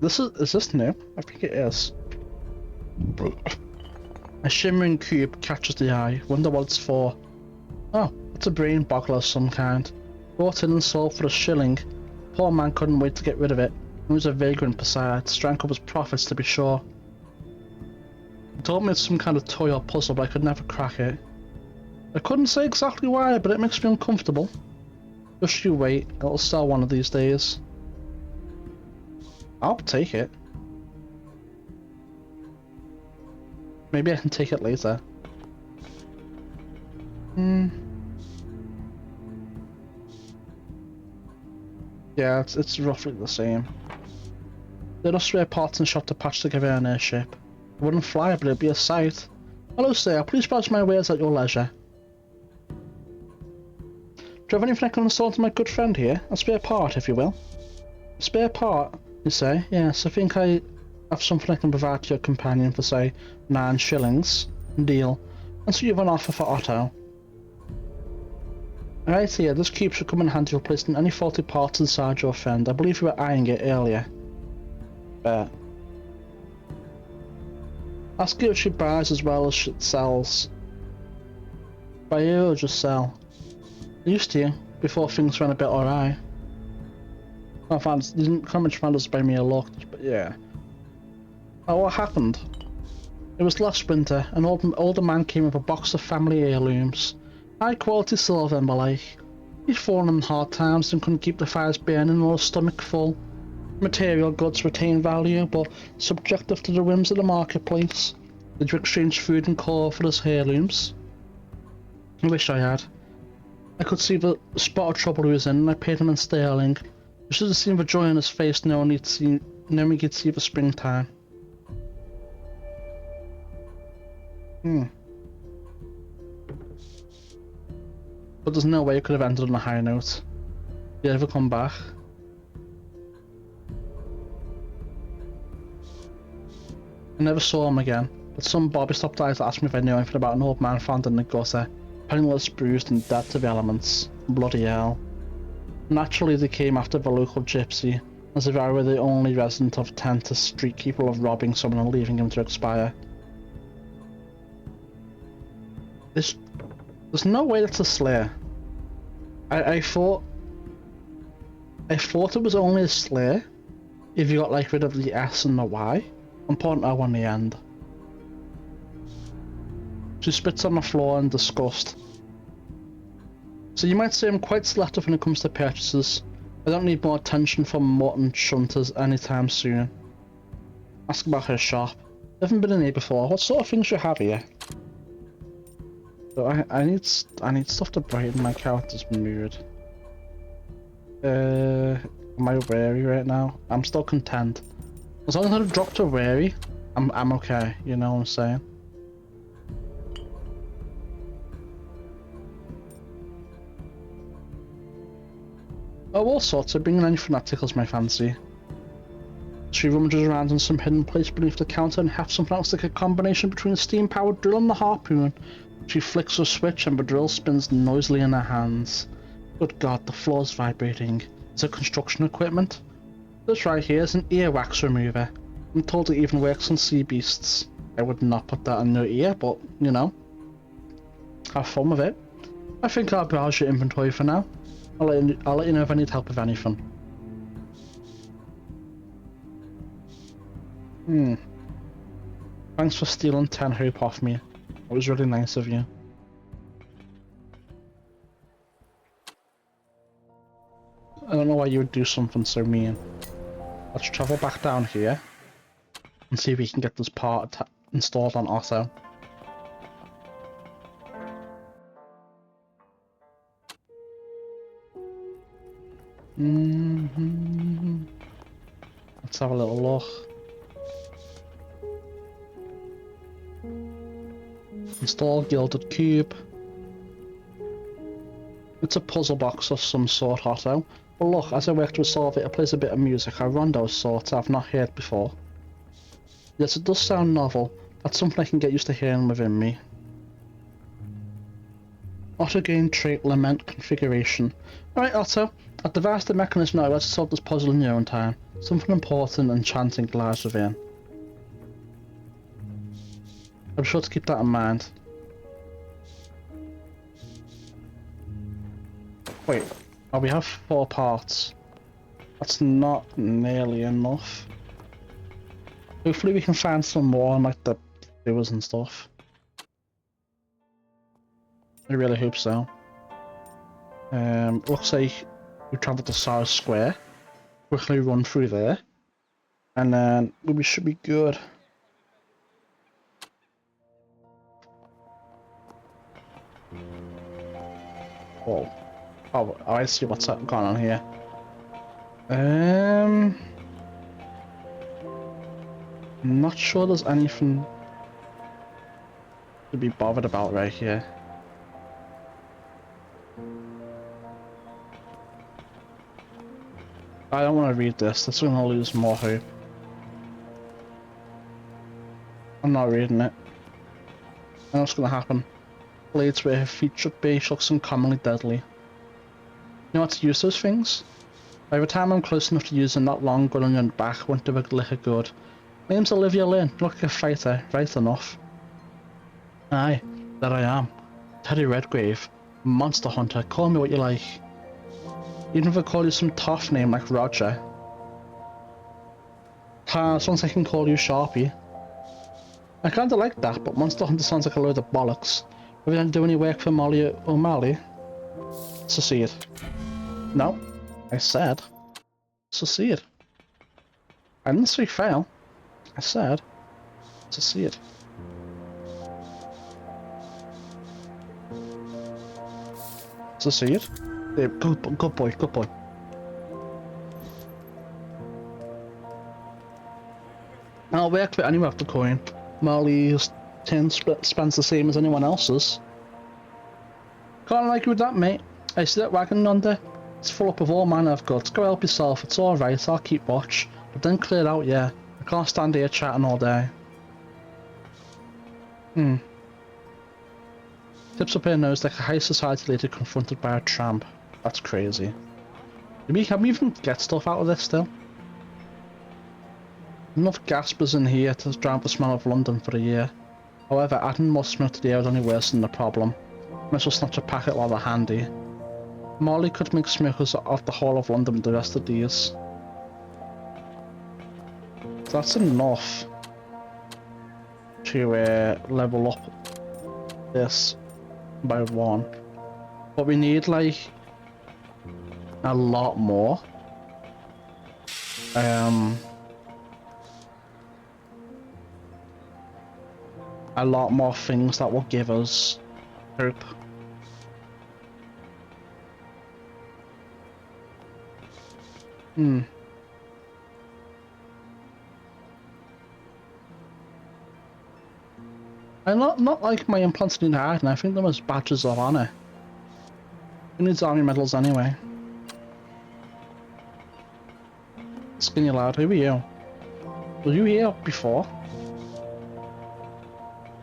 Is this new? I think it is. A shimmering cube catches the eye. Wonder what it's for. Oh, it's a brain boggler of some kind. Brought in and sold for $1. Poor man couldn't wait to get rid of it. He was a vagrant besides, drank up his profits to be sure. He told me it's some kind of toy or puzzle, but I could never crack it. I couldn't say exactly why, but it makes me uncomfortable. Just you wait, it'll sell one of these days. I'll take it. Maybe I can take it later. Yeah, it's roughly the same. There are spare parts and shop to patch together an airship. It wouldn't fly, but it'd be a sight. Hello, sir. Please vouch my wares at your leisure. Do you have anything I can install to my good friend here? A spare part, if you will. A spare part? You say? Yes, I think I have something I can provide to your companion for, say, 9 shillings. Deal. And so you have an offer for Otto. Right here, this cube should come in handy for replacing any faulty parts inside your friend. I believe you were eyeing it earlier. But ask her if she buys as well as she sells. Buy you or just sell? Used to, before things went a bit awry. I found didn't come and find us by me a lot, but yeah. Oh, what happened? It was last winter. An older man came with a box of family heirlooms. High quality silver and the like. He'd fallen in hard times and couldn't keep the fires burning or his stomach full. Material goods retain value, but subjective to the whims of the marketplace. Did you exchange food and call for his heirlooms? I wish I had. I could see the spot of trouble he was in, and I paid him in sterling. You should have seen the joy on his face knowing he'd see the springtime. But there's no way it could have ended on a high note. Did he ever come back? I never saw him again, but some Bobby stopped by to ask me if I knew anything about an old man found in the gutter, penniless, bruised, and dead to the elements. Bloody hell. Naturally, they came after the local gypsy, as if I were the only resident of 10 to street capable of robbing someone and leaving him to expire. There's no way that's a slayer. I thought it was only a slayer if you got like rid of the S and the Y and put an O on the end. She spits on the floor in disgust. So you might say I'm quite selective when it comes to purchases. I don't need more attention from mutton shunters anytime soon. Ask about her shop. I haven't been in here before. What sort of things you have here? So I need stuff to brighten my character's mood. Am I wary right now? I'm still content. As long as I don't drop to wary, I'm okay. You know what I'm saying? Oh, all sorts of bringing anything that tickles my fancy. She rummages around in some hidden place beneath the counter and has something else like a combination between a steam-powered drill and the harpoon. She flicks a switch and the drill spins noisily in her hands. Good God, the floor's vibrating. Is it construction equipment? This right here is an earwax remover. I'm told it even works on sea beasts. I would not put that in your ear, but, you know. Have fun with it. I think I'll browse your inventory for now. I'll let you know if I need help with anything. Thanks for stealing 10 hope off me. It was really nice of you. I don't know why you would do something so mean. Let's travel back down here and see if we can get this part installed on Otto. Let's have a little look. Install Gilded Cube. It's a puzzle box of some sort, Otto. But look, as I work to resolve it, it plays a bit of music, a rondo sort I've not heard before. Yes, it does sound novel. That's something I can get used to hearing within me. Otto gain trait lament configuration. Alright, Otto, I've devised the mechanism now. Let's solve this puzzle in your own time. Something important and enchanting lies within. I'm sure to keep that in mind. Wait, oh, we have 4 parts. That's not nearly enough. Hopefully we can find some more on like the doers and stuff. I really hope so. Looks like we travelled to Sars Square. Quickly run through there. And then we should be good. Whoa. Oh, I see what's going on here. Not sure there's anything to be bothered about right here. I don't want to read this. This is going to lose more hope. I'm not reading it. I know what's going to happen. Blades where her featured base looks uncommonly deadly. You know how to use those things? By the time I'm close enough to using that long gun on your back, won't do a lick of good. Name's Olivia Lynn. You look like a fighter, right enough. Aye, there I am. Teddy Redgrave. Monster Hunter, call me what you like. Even if I call you some tough name like Roger. As long as I can call you Sharpie. I kinda like that, but Monster Hunter sounds like a load of bollocks. Have you done do any work for Molly O'Malley? Succeed. No, I said succeed. I didn't say fail. I said succeed. Succeed. There, good boy, good boy. I'll work for anyone with the coin. Molly's tin spends the same as anyone else's. Can't like you with that, mate. I see that wagon yonder. It's full up of all manner of goods. Go help yourself, it's alright, I'll keep watch. But then clear it out, yeah. I can't stand here chatting all day. Tips up her nose like a high society lady confronted by a tramp. That's crazy. Can we even get stuff out of this still? Enough gaspers in here to drown the smell of London for a year. However, adding more smoke to the air would only worsen the problem. Might as well snatch a packet while they're handy. Molly could make smokers of the whole of London with the rest of these. That's enough to level up this by 1. But we need like a lot more. A lot more things that will give us hope. I'm not like my implants need hardening. I think them as badges of honor. Who needs army medals anyway? Skinny lad, who are you? Were you here before?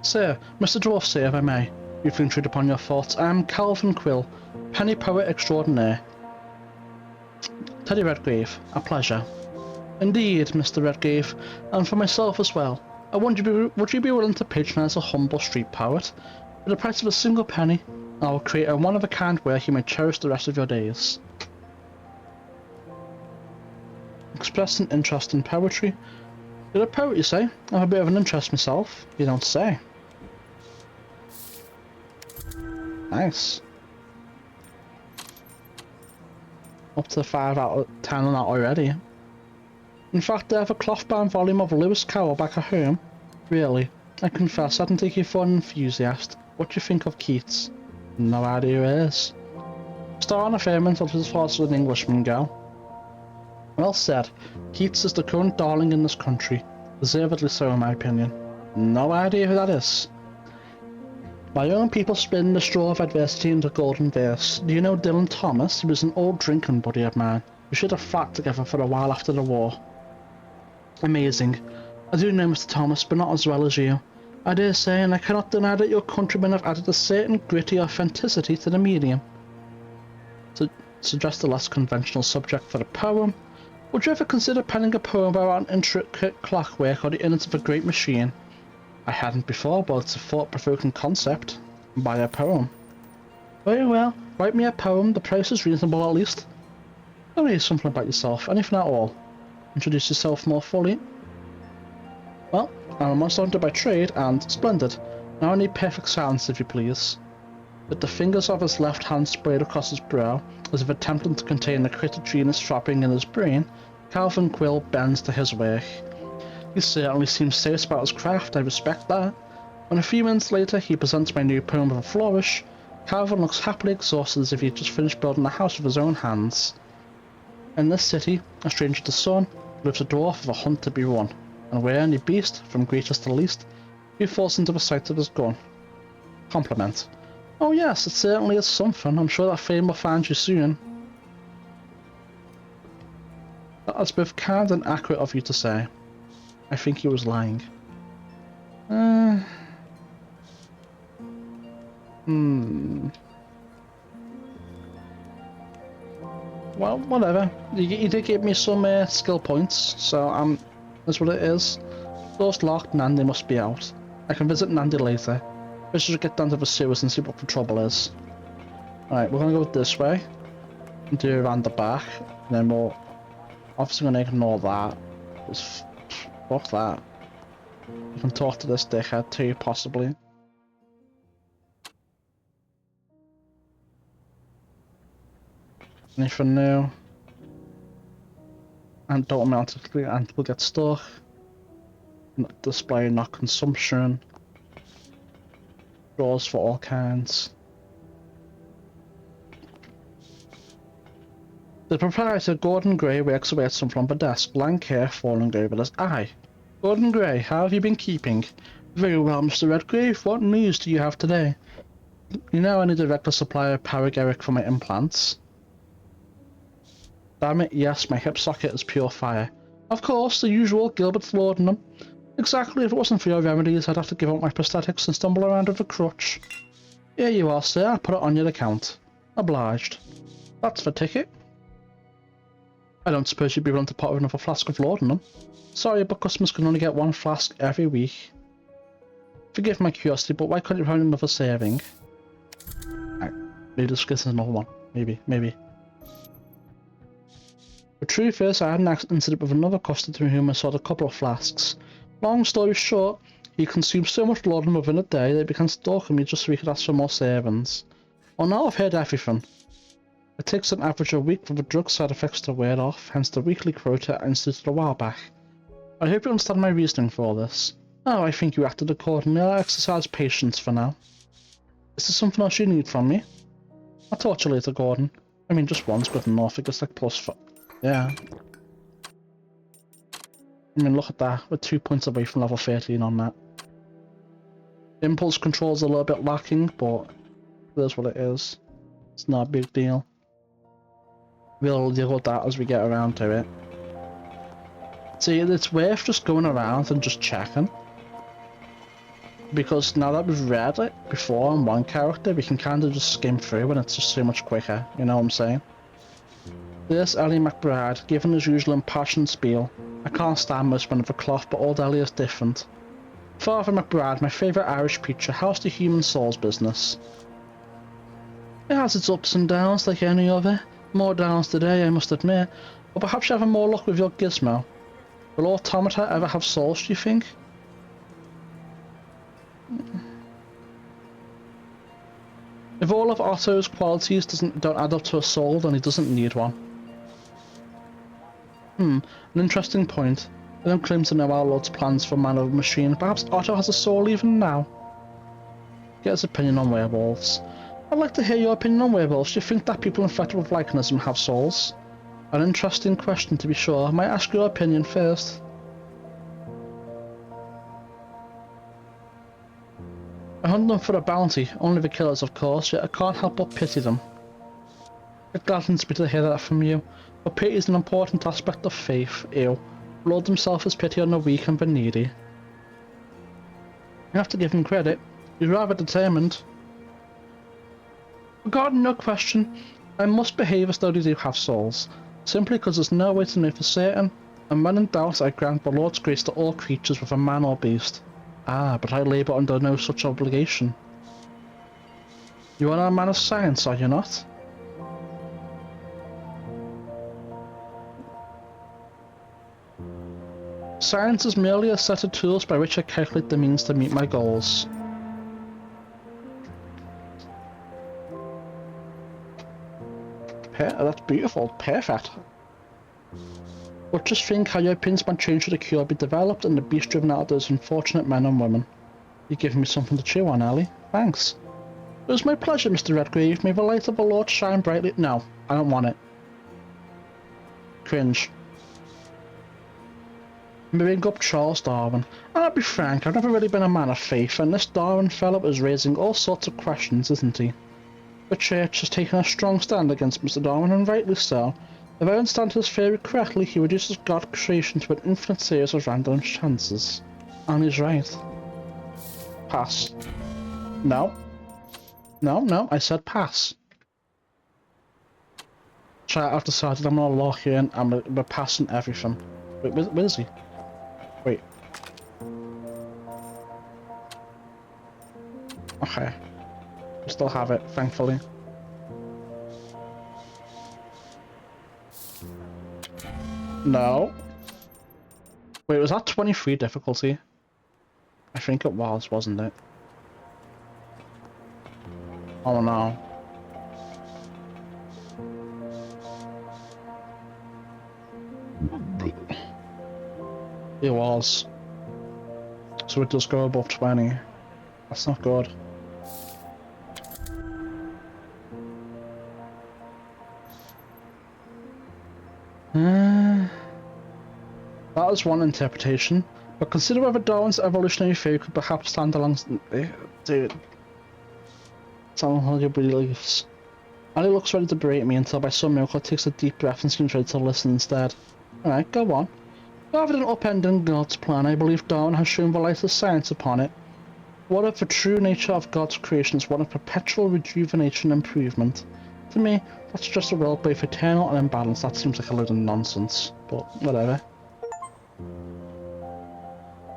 Sir, Mr. Dwarf, sir, if I may. You've intruded upon your thoughts. I am Calvin Quill, penny poet extraordinaire. Teddy Redgrave, a pleasure. Indeed, Mr. Redgrave, and for myself as well. I wonder, would you be willing to patronise a humble street poet? For the price of a single penny, I will create a one-of-a-kind work you may cherish the rest of your days. Express an interest in poetry. You're a poet, you say? I have a bit of an interest myself. You don't say. Nice. Up to 5 out of 10 on that already. In fact, I have a cloth-bound volume of Lewis Carroll back at home. Really, I confess I didn't take you for an enthusiast. What do you think of Keats? No idea who it is. Star on a firmament as far as an Englishman go. Well said. Keats is the current darling in this country. Deservedly so, in my opinion. No idea who that is. My own people spin the straw of adversity into golden verse. Do you know Dylan Thomas? He was an old drinking buddy of mine. We should have fought together for a while after the war. Amazing. I do know Mr. Thomas, but not as well as you. I dare say, and I cannot deny that your countrymen have added a certain gritty authenticity to the medium. To suggest a less conventional subject for a poem, would you ever consider penning a poem about an intricate clockwork or the innards of a great machine? I hadn't before, but it's a thought-provoking concept. Buy a poem. Very well, write me a poem, the price is reasonable at least. Tell me something about yourself, anything at all. Introduce yourself more fully. Well, I'm a monster hunter by trade, and splendid. Now I need perfect silence, if you please. With the fingers of his left hand sprayed across his brow, as if attempting to contain the critter genius throbbing in his brain, Calvin Quill bends to his work. He certainly seems serious about his craft, I respect that. When a few minutes later he presents my new poem with a flourish, Calvin looks happily exhausted as if he had just finished building a house with his own hands. In this city, a stranger to the sun, lives a dwarf with a hunt to be run, and where any beast, from greatest to least, he falls into the sight of his gun. Compliment. Oh yes, it certainly is something. I'm sure that fame will find you soon. That's both kind and accurate of you to say. I think he was lying. Well, whatever. You did give me some skill points, so that's what it is. Door's locked, Nandy must be out. I can visit Nandy later. Let's just get down to the sewers and see what the trouble is. Alright, we're gonna go this way. And do around the back. And then we're obviously gonna ignore that. Just fuck that. You can talk to this dickhead too, possibly. Anything new? And don't automatically and we'll get stuck. Not display, not consumption. Drawers for all kinds. The proprietor, Gordon Gray, works away at some from the desk, lank hair falling over his eye. Gordon Gray, how have you been keeping? Very well, Mr. Redgrave. What news do you have today? You know I need a regular supply of parageric for my implants. Damn it, yes, my hip socket is pure fire. Of course, the usual Gilbert's laudanum. Exactly, if it wasn't for your remedies, I'd have to give up my prosthetics and stumble around with a crutch. Here you are, sir. I'll put it on your account. Obliged. That's the ticket. I don't suppose you'd be willing to pot with another flask of laudanum. Sorry, but customers can only get one flask every week. Forgive my curiosity, but why couldn't you have another serving? Maybe this is another one. Maybe. The truth is, I had an incident with another customer to whom I sold a couple of flasks. Long story short, he consumed so much laudanum within a day that he began stalking me just so he could ask for more servings. Well, now I've heard everything. It takes an average a week for the drug side effects to wear off, hence the weekly quota I instituted a while back. I hope you understand my reasoning for all this. Oh, I think you acted accordingly. I'll exercise patience for now. Is there something else you need from me? I'll talk to you later, Gordon. I mean, just on's good enough. It gets like +5. Yeah. I mean, look at that. We're 2 points away from level 13 on that. Impulse control's a little bit lacking, but that's what it is. It's not a big deal. We'll deal with that as we get around to it. See, it's worth just going around and just checking. Because now that we've read it before on one character, we can kind of just skim through and it's just so much quicker, you know what I'm saying? There's Ellie McBride, given his usual impassioned spiel. I can't stand most men of the cloth, but old Ellie is different. Father McBride, my favourite Irish preacher, how's the human souls business? It has its ups and downs like any other. More downs today, I must admit. But perhaps you're having more luck with your gizmo. Will automata ever have souls, do you think? If all of Otto's qualities don't add up to a soul, then he doesn't need one. An interesting point. I don't claim to know our Lord's plans for man of machine. Perhaps Otto has a soul even now. Get his opinion on werewolves. I'd like to hear your opinion on werewolves. Do you think that people infected with lycanism have souls? An interesting question, to be sure. I might ask your opinion first. I hunt them for a bounty, only the killers of course, yet I can't help but pity them. It gladdens me to hear that from you, but pity is an important aspect of faith. Ew. Lord himself has pity on the weak and the needy. You have to give him credit. He's rather determined. Regarding no question, I must behave as though they do have souls, simply because there's no way to know for certain, and when in doubt I grant the Lord's grace to all creatures, whether man or beast. Ah, but I labour under no such obligation. You are a man of science, are you not? Science is merely a set of tools by which I calculate the means to meet my goals. That's beautiful. Perfect. But just think how your opinions might change should a cure be developed and the beast driven out of those unfortunate men and women. You're giving me something to chew on, Ellie. Thanks. It was my pleasure, Mr. Redgrave. May the light of the Lord shine brightly. No, I don't want it. Cringe. Bring up Charles Darwin. I'll be frank, I've never really been a man of faith, and this Darwin fellow is raising all sorts of questions, isn't he? The church has taken a strong stand against Mr. Darwin, and rightly so. If I understand his theory correctly, he reduces God's creation to an infinite series of random chances. And he's right. Pass. No. No, no, I said pass. So I've decided I'm gonna lock in and we're passing everything. Wait, where is he? Wait. Okay. We still have it, thankfully. No. Wait, was that 23 difficulty? I think it was, wasn't it? Oh no. It was. So it does go above 20. That's not good. That is one interpretation, but consider whether Darwin's evolutionary theory could perhaps stand alongside... Dude. Someone hold your beliefs. And he looks ready to berate me until by some miracle takes a deep breath and seems ready to listen instead. Alright, go on. Rather than upending God's plan, I believe Darwin has shown the light of science upon it. What if the true nature of God's creation is one of perpetual rejuvenation and improvement? To me, that's just a world both eternal and imbalanced. That seems like a load of nonsense, but whatever.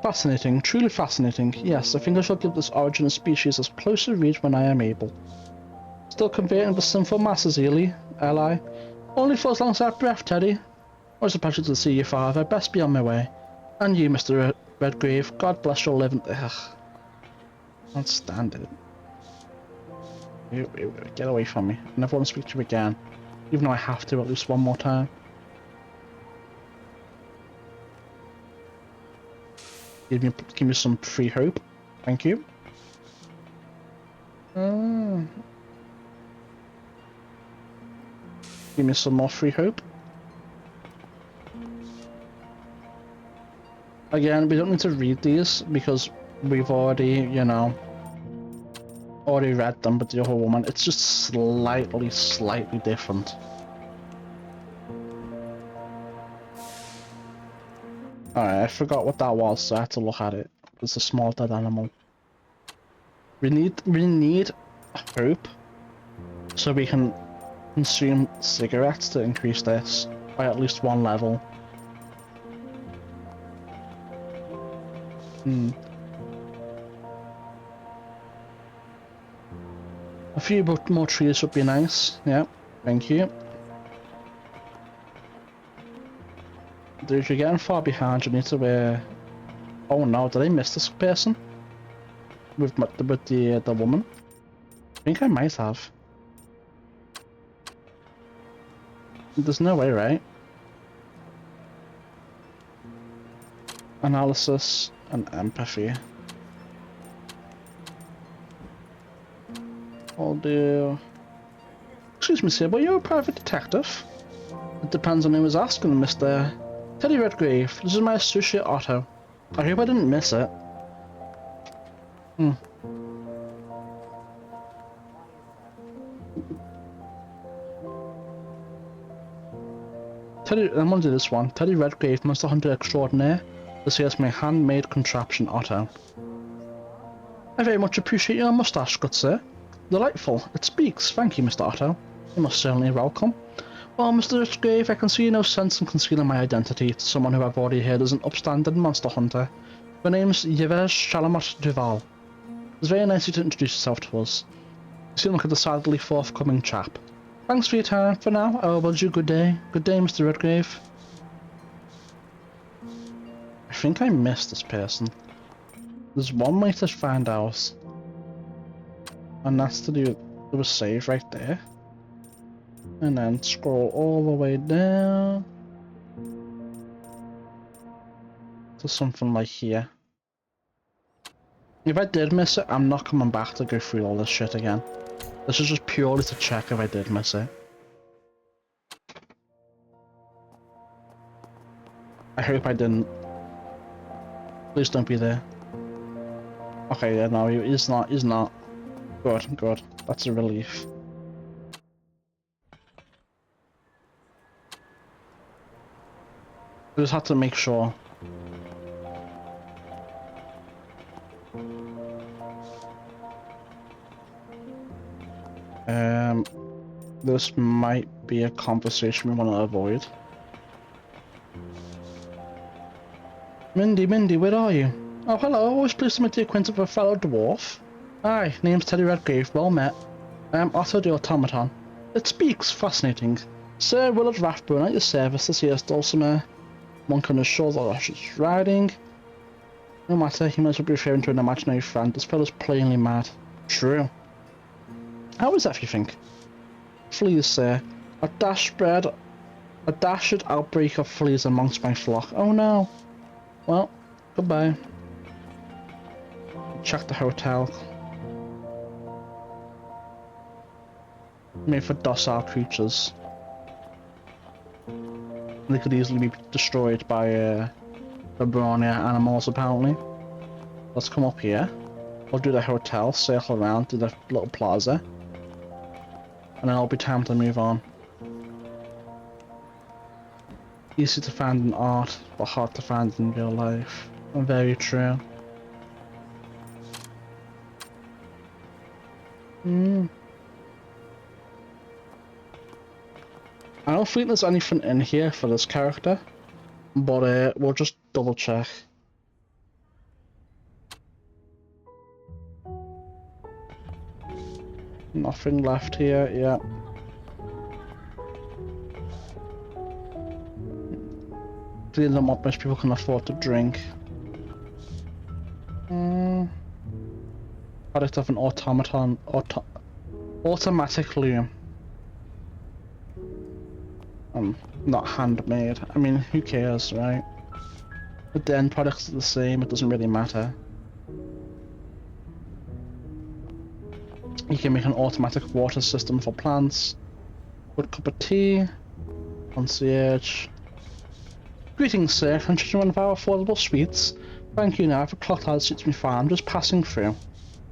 Fascinating, truly fascinating. Yes, I think I shall give this origin of species as close a read when I am able. Still converting the sinful masses, Ely, Eli. Only for as long as I have breath, Teddy. Always a pleasure to see you, Father. Best be on my way. And you, Mr. Redgrave. God bless your living... Ugh. Can't stand it. Get away from me. I never want to speak to you again. Even though I have to at least one more time. Give me some free hope. Thank you. Give me some more free hope. Again, we don't need to read these because we've already, you know, already read them with the other woman. It's just slightly different. Alright, I forgot what that was, so I had to look at it. It's a small dead animal. We need hope so we can consume cigarettes to increase this by at least one level. A few more trees would be nice. Yeah, thank you. Dude, you're getting far behind. You need to Oh no, did I miss this person? With the woman? I think I might have. There's no way, right? Analysis and empathy. I'll do... Excuse me, sir, but you're a private detective? It depends on who was asking, Mr. Teddy Redgrave. This is my associate Otto. I hope I didn't miss it. I'm gonna do this one. Teddy Redgrave, Monster Hunter Extraordinaire. This is my handmade contraption, Otto. I very much appreciate your moustache, good sir. Delightful. It speaks. Thank you, Mr. Otto. You're most certainly welcome. Well, Mr. Redgrave, I can see no sense in concealing my identity to someone who I've already heard is an upstanding monster hunter. My name's Yves Chalamot Duval. It's very nice of you to introduce yourself to us. You seem like a decidedly forthcoming chap. Thanks for your time. For now, I will bid you good day. Good day, Mr. Redgrave. I think I missed this person. There's one way to find out. And that's to do a save right there. And then scroll all the way down to something like here. If I did miss it, I'm not coming back to go through all this shit again. This is just purely to check if I did miss it. I hope I didn't. Please don't be there. Okay, yeah, no, he's not. Good, good. That's a relief. I just had to make sure. This might be a conversation we want to avoid. Mindy, where are you? Oh, hello, always pleased to make the acquaintance of a fellow dwarf. Hi, name's Teddy Redgrave, well met. I am Otto the Automaton. It speaks, fascinating. Sir Willard Rathbone at your service to see us dulcimer. Monk on his shoulder as she's riding. No matter, he must be referring to an imaginary friend. This fellow's plainly mad. True. How is that, you think? Fleas, sir. A dashed outbreak of fleas amongst my flock. Oh no. Well, goodbye. Check the hotel. Made for docile creatures. They could easily be destroyed by the brawnier animals, apparently. Let's come up here. We'll do the hotel, circle around, do the little plaza. And then it'll be time to move on. Easy to find in art, but hard to find in real life. Very true. I don't think there's anything in here for this character, but we'll just double check. Nothing left here, yeah. Clearly not much people can afford to drink. Product of an automatic loom. Not handmade. I mean, who cares, right? But the end products are the same, it doesn't really matter. You can make an automatic water system for plants. Good cup of tea. Concierge. Greetings, sir. Can you one of our affordable suites? Thank you now. If a clock tower suits me fine, I'm just passing through.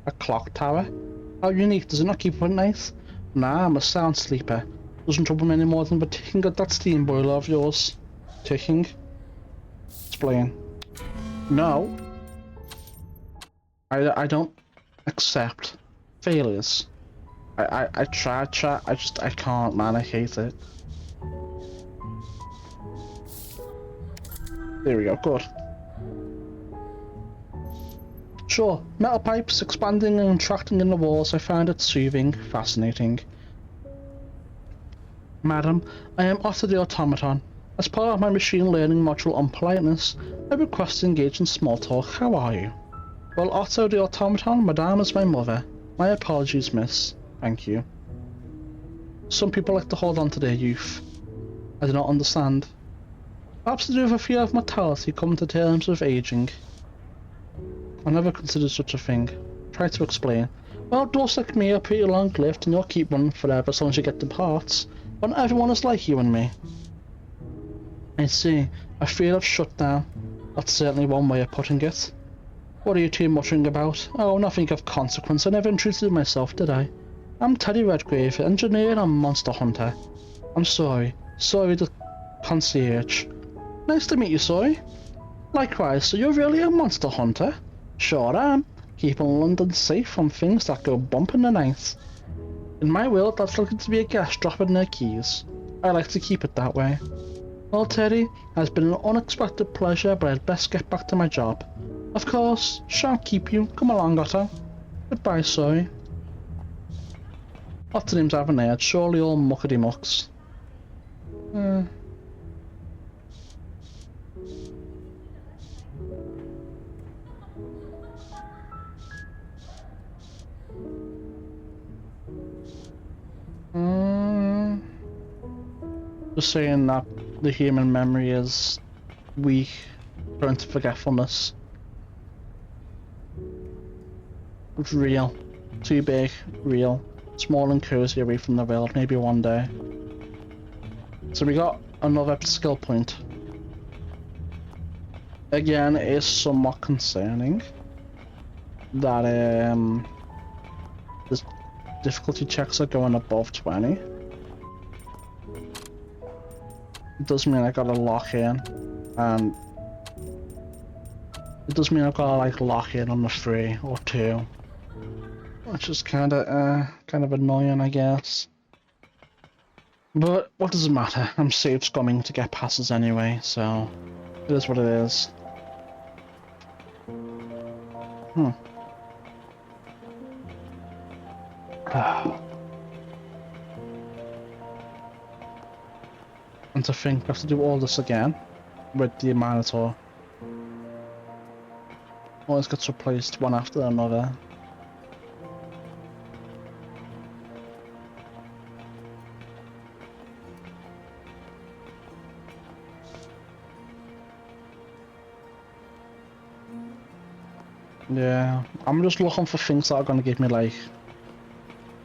A clock tower? How unique. Does it not keep up at night? Nah, I'm a sound sleeper. Doesn't trouble me any more than the ticking of that steam boiler of yours. Ticking? Explain. No. I don't accept failures. I tried, I can't, man, I hate it. There we go, good. Sure, metal pipes expanding and contracting in the walls, I find it soothing, fascinating. Madam, I am Otto the Automaton. As part of my machine learning module on politeness, I request to engage in small talk. How are you? Well, Otto the Automaton, Madame is my mother. My apologies, miss. Thank you. Some people like to hold on to their youth. I do not understand. Perhaps to do with a fear of mortality, coming to terms with aging. I never considered such a thing. Try to explain. Well, dwarfs like me are pretty long-lived and you'll keep running forever as long as you get the parts. But not everyone is like you and me. I see. A fear of shutdown. That's certainly one way of putting it. What are you two muttering about? Oh, nothing of consequence. I never introduced myself, did I? I'm Teddy Redgrave, engineer and monster hunter. I'm sorry. Sorry, the concierge. Nice to meet you, sorry. Likewise, so you're really a monster hunter? Sure am. Keeping London safe from things that go bump in the night. In my world, that's looking to be a guest dropping their keys. I like to keep it that way. Well, Teddy, it has been an unexpected pleasure, but I'd best get back to my job. Of course, shan't keep you. Come along, Otto. Goodbye, sorry. What's the names I haven't heard? Surely all muckety mucks. Just saying that the human memory is weak, prone to forgetfulness. It's real. Too big, real. Small and cozy away from the world, maybe one day. So we got another skill point. Again, it is somewhat concerning that the difficulty checks are going above 20. It does mean I gotta lock in. and it does mean I've got to like lock in on the 3 or 2, which is kind of annoying, I guess. But what does it matter? I'm safe scumming to get passes anyway, so it is what it is. And to think I have to do all this again with the Minotaur. Always gets replaced one after another. Yeah, I'm just looking for things that are going to give me like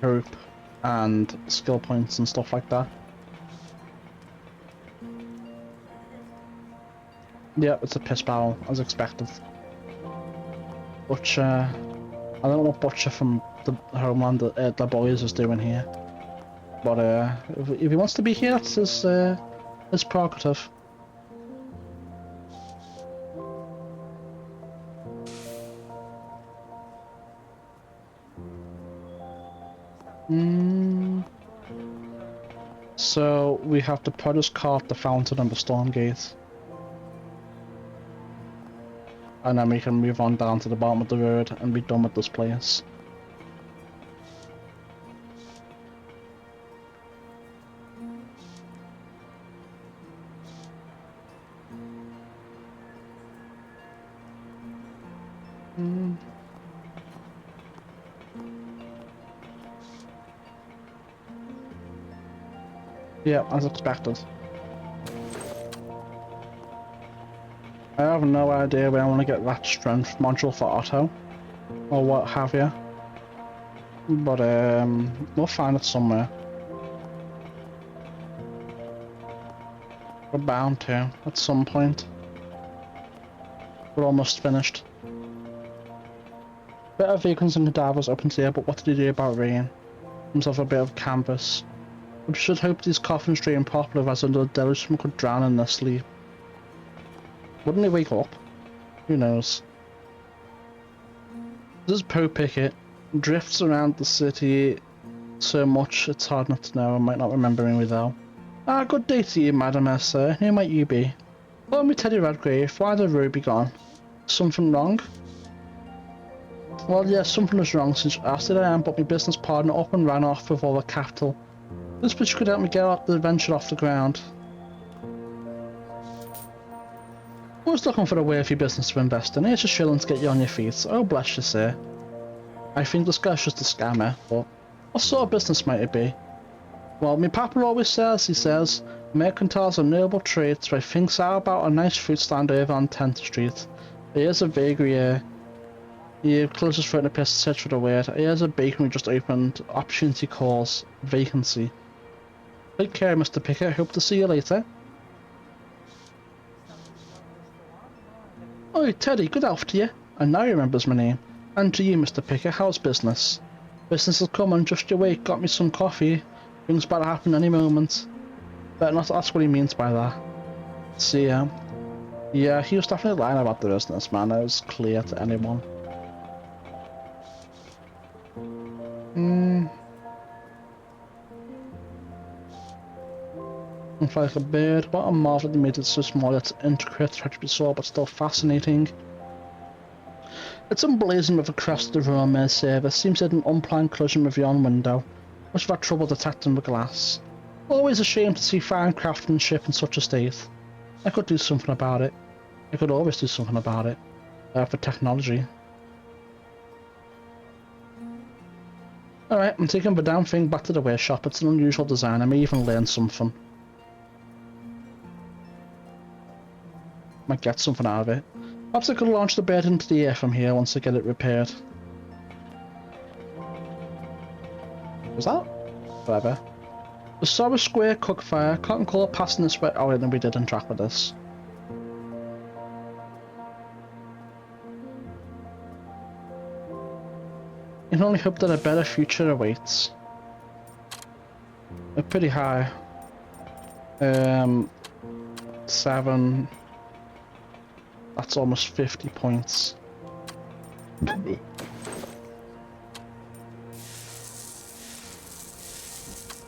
hope and skill points and stuff like that. Yeah, it's a piss barrel, as expected. Butcher. I don't know what Butcher from the Homeland, the boys, is doing here. But if he wants to be here, that's his prerogative. So we have the produce cart, the fountain, and the storm gate. And then we can move on down to the bottom of the road and be done with this place. Yeah, as expected. I have no idea where I want to get that strength module for Otto, or what have you. But we'll find it somewhere. We're bound to, at some point. We're almost finished. Bit of vehicles and cadavers up into here, but what did he do about rain? Himself a bit of canvas. We should hope these coffins drain properly, as under the deluge someone could drown in their sleep. Wouldn't they wake up? Who knows? This Poe Pickett drifts around the city so much it's hard not to know. I might not remember me though. Ah, good day to you, Madam sir. Who might you be? Call me Teddy Redgrave. Why the road be gone? Something wrong? Well, yes, something is wrong since you asked it. I am, but my business partner up and ran off with all the capital. This bitch could help me get the venture off the ground. Always looking for a way for your business to invest in. Here's a shilling to get you on your feet. Oh, bless you, sir. I think this guy's just a scammer, but what sort of business might it be? Well, my papa always says, he says, mercantiles are noble trades, but I think so about a nice fruit stand over on 10th Street. Here's a bakery, your closest friend to piss search for the word. Here's a bakery just opened. Opportunity calls. Vacancy. Take care, Mr. Pickett. Hope to see you later. Oi, Teddy, good after to you. And now he remembers my name. And to you, Mr. Pickett, how's business? Business has come on just your way. Got me some coffee. Things about to happen any moment. Better not ask what he means by that. See ya. Yeah, he was definitely lying about the business, man. It was clear to anyone. Looks like a bird. What a marvel they made it so small it's intricate, hard to be saw, but still fascinating. It's emblazoned with a crest of Royal Mail service. Seems to have an unplanned collision with yon window. Must have had trouble detecting the glass. Always a shame to see fine craftsmanship in such a state. I could do something about it. I could always do something about it. For technology. Alright, I'm taking the damn thing back to the workshop. It's an unusual design. I may even learn something. Might get something out of it. Perhaps I could launch the bird into the air from here once I get it repaired. Was that? Whatever. The Sorrow Square cookfire. Cotton colour passing this way. Oh, no, we didn't track with this. You can only hope that a better future awaits. They're pretty high. 7. That's almost 50 points.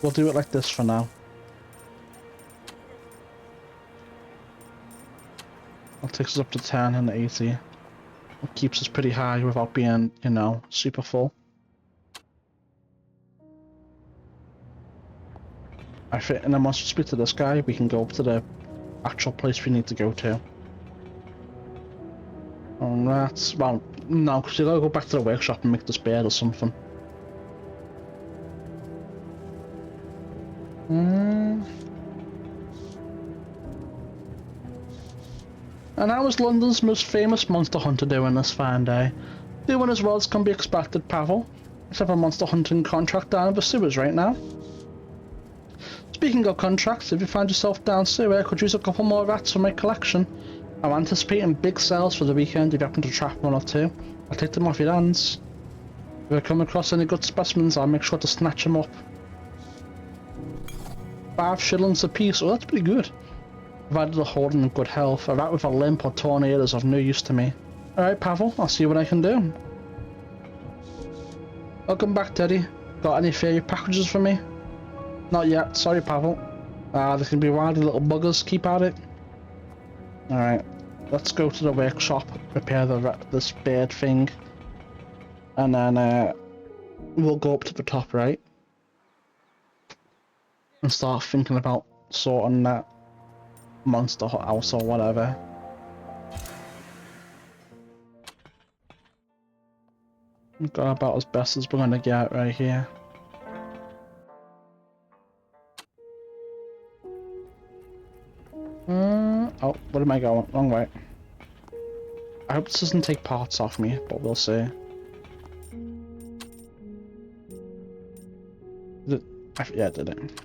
We'll do it like this for now. That takes us up to 10 and 80. It keeps us pretty high without being, you know, super full. I think, and then once we speak to this guy, we can go up to the actual place we need to go to. And that's, well, no, because you gotta go back to the workshop and make this bed or something. And how is London's most famous monster hunter doing this fine day? Doing as well as can be expected, Pavel. Let's have a monster hunting contract down in the sewers right now. Speaking of contracts, if you find yourself down sewer, I could use a couple more rats for my collection. I'm anticipating big sales for the weekend if you happen to trap one or two. I'll take them off your hands. If I come across any good specimens, I'll make sure to snatch them up. 5 shillings a piece, oh that's pretty good. Provided they're holding in good health, a rat with a limp or torn ear is of no use to me. Alright Pavel, I'll see what I can do. Welcome back Teddy. Got any fairy packages for me? Not yet, sorry Pavel. They can be wildy little buggers, keep at it. Alright, let's go to the workshop, repair this bird thing. And then we'll go up to the top right. And start thinking about sorting that monster house or whatever. We've got about as best as we're gonna get right here. Oh, where am I going? Wrong way. I hope this doesn't take parts off me, but we'll see. Yeah, it did it.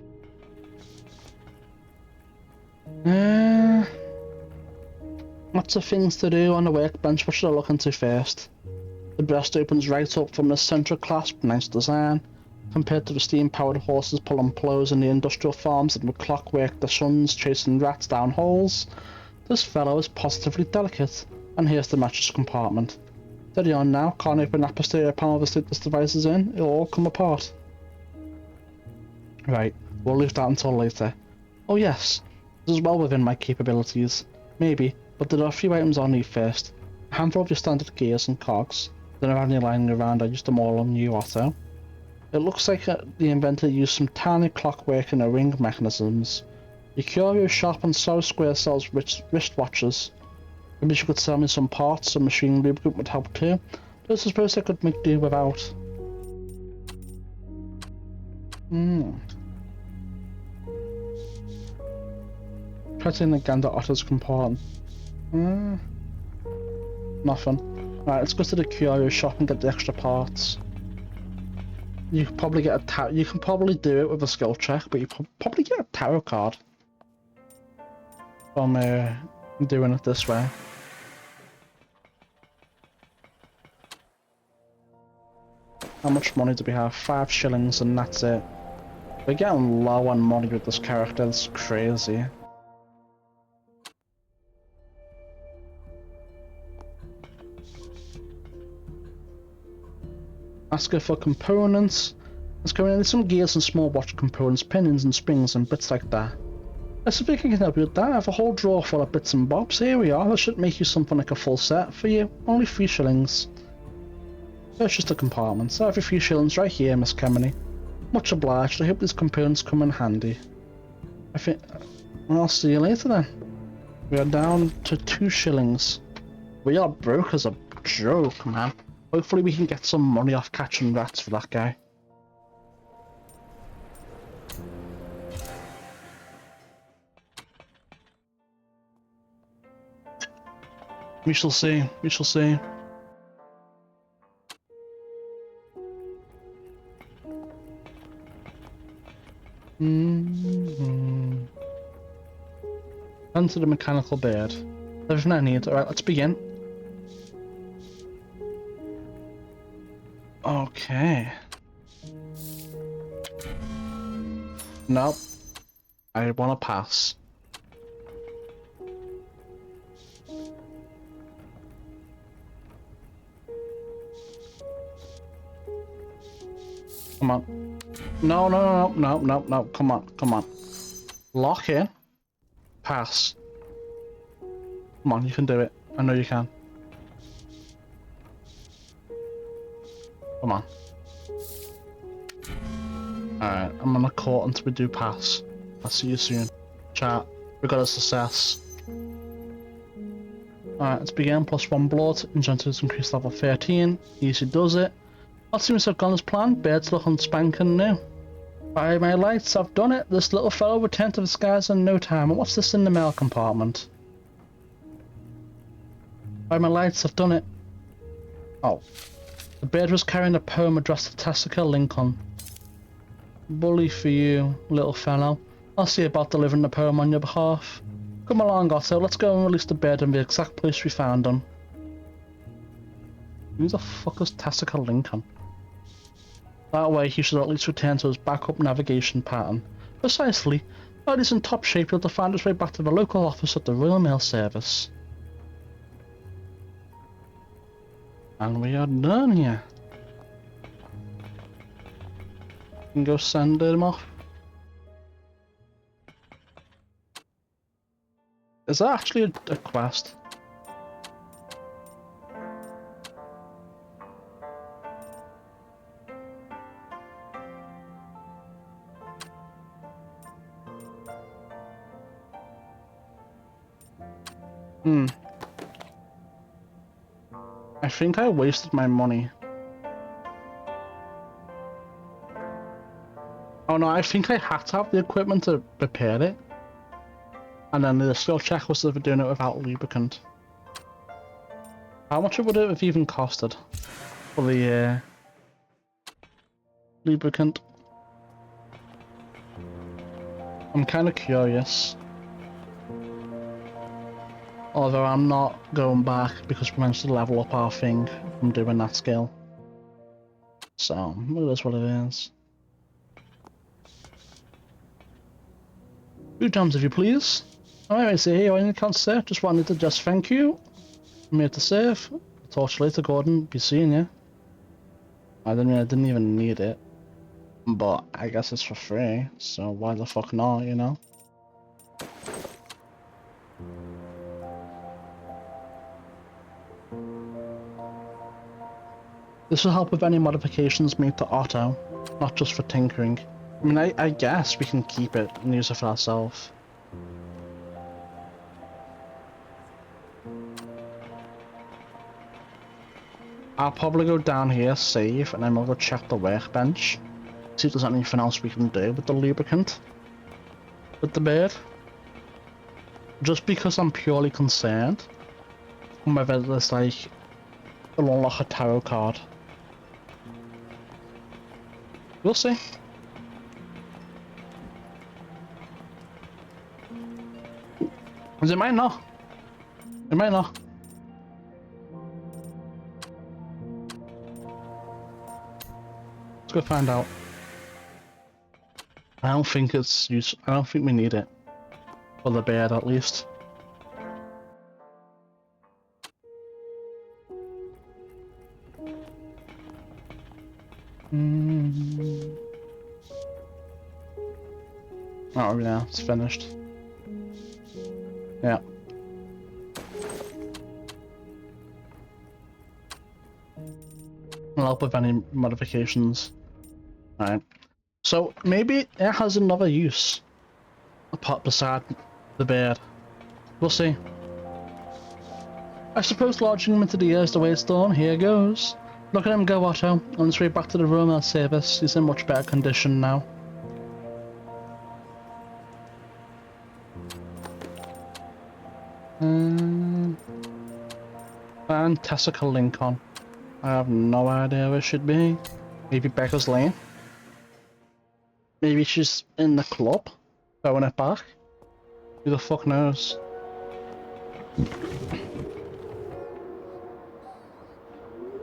Lots of things to do on the workbench. What should I look into first? The breast opens right up from the central clasp, nice design. Compared to the steam-powered horses pulling plows in the industrial farms and with clockwork the sons chasing rats down holes, this fellow is positively delicate. And here's the mattress compartment. Steady on now, can't open that posterior panel to stick this device is in, it'll all come apart. Right, we'll leave that until later. Oh yes, this is well within my capabilities. Maybe, but there are a few items I'll need first. A handful of your standard gears and cogs. Don't have any lying around, I used them all on new Otto. It looks like the inventor used some tiny clockwork and ring mechanisms. Your curio shop and Sorrow Square sells wristwatches. Maybe you could sell me some parts, some machine lubricant would help too. But I suppose I could make do without. Pressing the gander Otto's compartment. Nothing. Right, let's go to the curio shop and get the extra parts. You can probably get a you can probably do it with a skill check, but you probably get a tarot card from doing it this way. How much money do we have? 5 shillings and that's it. We're getting low on money with this character, it's crazy. Asking for components. Let's go in some gears and small watch components, pinions and springs and bits like that. I think I can help you with that. I have a whole drawer full of bits and bobs. Here we are. That should make you something like a full set for you. Only 3 shillings. That's just a compartment. So I have a few shillings right here, Miss Kemeny. Much obliged. I hope these components come in handy. I think I'll see you later then. We are down to 2 shillings. We are broke as a joke, man. Hopefully we can get some money off catching rats for that guy. We shall see, we shall see. Enter the mechanical bird. Everything I need. Alright, let's begin. Okay. Nope. I wanna pass. Come on. No, no, no, no, no, no, come on, come on. Lock in. Pass. Come on, you can do it. I know you can. Come on. Alright, I'm gonna call until we do pass. I'll see you soon. Chat. We got a success. Alright, let's begin. +1 blood. Enchanters increase level 13. Easy does it. All seems to have gone as planned. Birds looking spanking new. By my lights, I've done it. This little fellow returned to the skies in no time. And what's this in the mail compartment? By my lights, I've done it. Oh. The bird was carrying a poem addressed to Tessica Lincoln. Bully for you, little fellow. I'll see about delivering the poem on your behalf. Come along, Otto. Let's go and release the bird in the exact place we found him. Who the fuck is Tessica Lincoln? That way, he should at least return to his backup navigation pattern. Precisely. While he's in top shape, he'll find his way back to the local office of the Royal Mail Service. And we are done here. We can go send him off. Is that actually a quest? I think I wasted my money. Oh no, I think I had to have the equipment to repair it. And then the skill check was for doing it without lubricant. How much would it have even costed for the lubricant? I'm kind of curious. Although I'm not going back because we managed to level up our thing from doing that skill. So, it is what it is. 2 times if you please. Alright, I say here, I can't say. Just wanted to just thank you. I'm here to save. Talk to you later, Gordon. Be seeing you. I didn't even need it. But I guess it's for free, so why the fuck not, you know? This will help with any modifications made to Otto, not just for tinkering. I mean, I guess we can keep it and use it for ourselves. I'll probably go down here, save, and then we'll go check the workbench. See if there's anything else we can do with the lubricant. With the bird. Just because I'm purely concerned whether there's like, it'll unlock a tarot card. We'll see. Because it might not. It might not. Let's go find out. I don't think it's useful. I don't think we need it. For the bird, at least. Oh yeah, it's finished. Yeah. I'll help with any modifications. Alright. So maybe it has another use apart beside the bird. We'll see. I suppose lodging him into the air is the way it's done. Here goes. Look at him go, Otto. On his way back to the Royal Service. He's in much better condition now. And Tessica Lincoln. I have no idea where it should be. Maybe Becca's Lane. Maybe she's in the club, throwing it back. Who the fuck knows?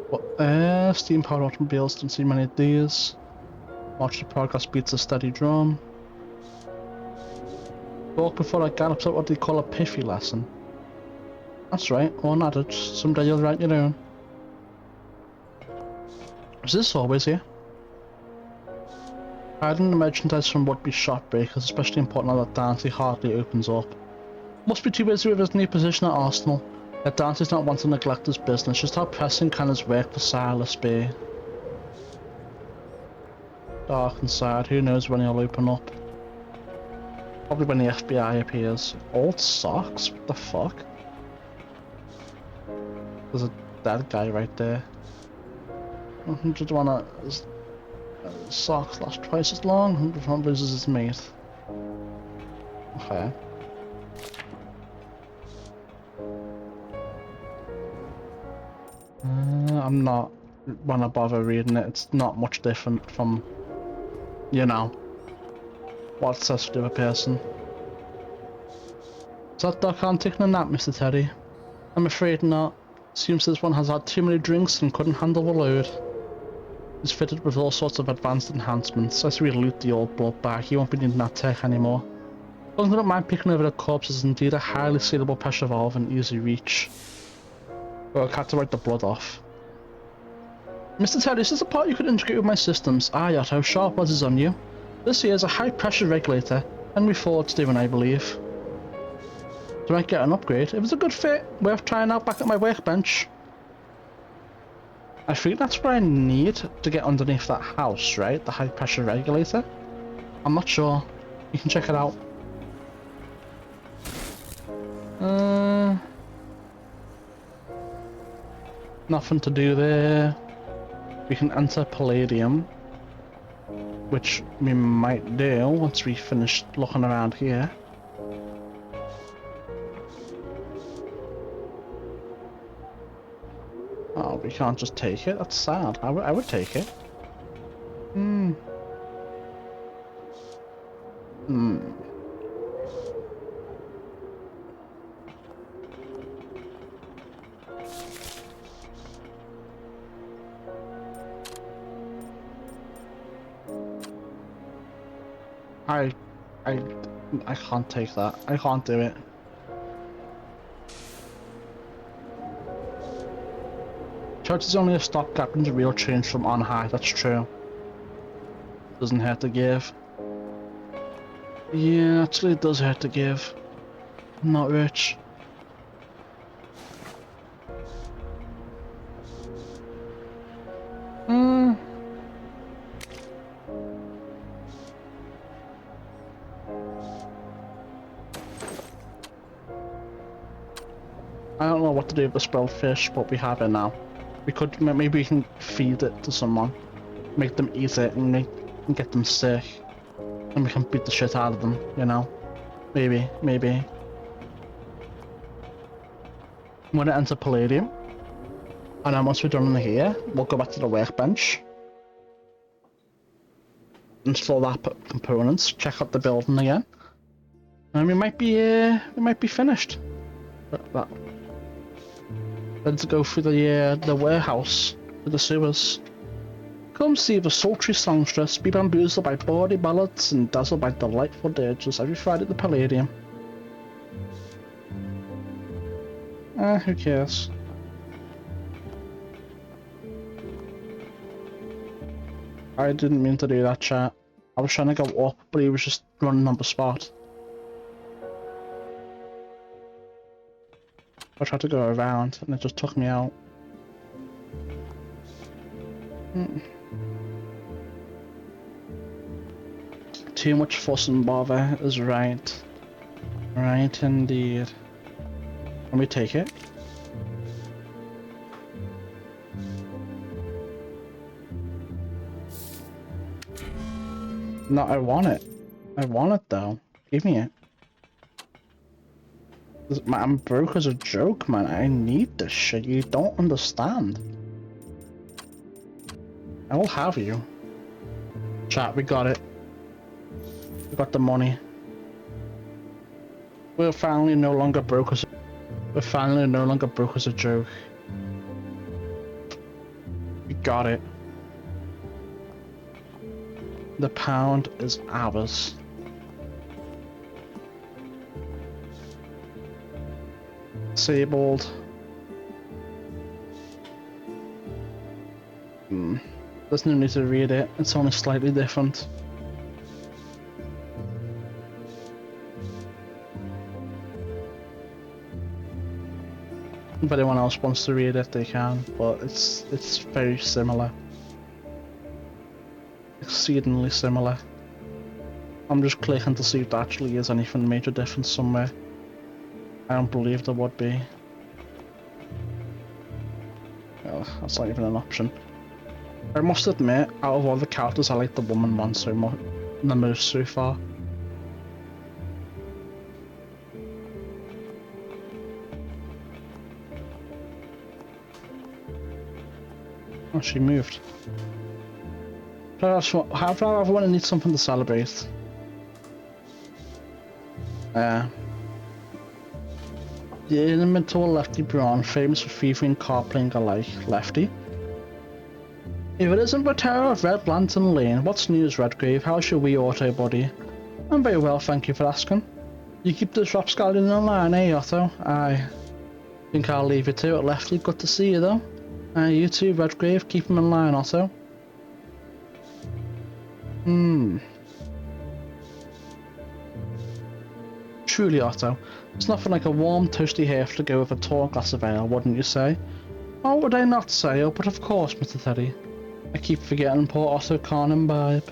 What? Steam-powered automobiles, don't see many of these. Watch the progress beats a steady drum. Talk before I gallops out what they call a piffy lesson. That's right, or not adage. Someday you'll write your own. Is this always here? I didn't imagine that some would be shot breakers, especially important now that Dante hardly opens up. Must be too busy with his new position at Arsenal. Yet Dante's not one to neglect his business, just how pressing can his work for Silas be? Dark inside, who knows when he'll open up. Probably when the FBI appears. Old socks? What the fuck? There's a dead guy right there. 101 socks last twice as long, 101 loses his mate. Okay. I'm not wanna bother reading it. It's not much different from, you know, what it says for the other person. Is that Doc Ann taking a nap, Mr. Teddy? I'm afraid not. Seems this one has had too many drinks and couldn't handle the load. He's fitted with all sorts of advanced enhancements. As we loot the old blood bag, he won't be needing that tech anymore. As long as I don't mind picking over the corpses, indeed a highly sealable pressure valve and easy reach. Well, I had to wipe the blood off. Mr. Teddy, is this a part you could integrate with my systems? Ah, yacht, how sharp was on you? This here is a high pressure regulator. Henry Ford's doing, I believe. Do I get an upgrade? If it's a good fit, worth trying out back at my workbench. I think that's what I need to get underneath that house, right? The high pressure regulator? I'm not sure. You can check it out. Nothing to do there. We can enter Palladium, which we might do once we finish looking around here. Oh, we can't just take it? That's sad. I would take it. I can't take that. I can't do it. Church is only a stopgap and a real change from on high, that's true. Doesn't hurt to give. Yeah, actually it does hurt to give. I'm not rich. I don't know what to do with the spelled fish, but we have it now. We could, maybe we can feed it to someone. Make them eat it and get them sick. And we can beat the shit out of them, you know? Maybe. I'm gonna enter Palladium. And then once we're done in here, we'll go back to the workbench. Install that components, check out the building again. And we might be finished. But let's go through the warehouse, to the sewers. Come see the sultry songstress be bamboozled by bawdy ballads and dazzled by delightful dirges every Friday at the Palladium. Who cares? I didn't mean to do that, chat. I was trying to go up, but he was just running on the spot. I tried to go around, and it just took me out. Too much fuss and bother is right. Right indeed. Can we take it? No, I want it. I want it though. Give me it. I'm broke as a joke, man. I need this shit. You don't understand. I will have you. Chat, we got it. We got the money. We're finally no longer broke as a joke. We got it. The pound is ours. Disabled. There's no need to read it. It's only slightly different. If anyone else wants to read it, they can, but it's very similar. Exceedingly similar. I'm just clicking to see if there actually is anything major difference somewhere. I don't believe there would be. Well, that's not even an option. I must admit, out of all the characters, I like the woman one so much the most so far. Oh, she moved. How do everyone needs something to celebrate? The inimitable Lefty Braun, famous for thieving car playing alike. Lefty? If it isn't the terror of Red Lantern Lane, what's news, Redgrave? How's your wee auto body? I'm very well, thank you for asking. You keep the rapscallion online, eh, Otto? Aye. Think I'll leave you to it, Lefty. Good to see you, though. You too, Redgrave. Keep him in line, Otto. Truly, Otto. It's nothing like a warm, toasty hearth to go with a tall glass of ale, wouldn't you say? Oh, would I not say? Oh, but of course, Mr. Teddy. I keep forgetting poor Otto can't imbibe.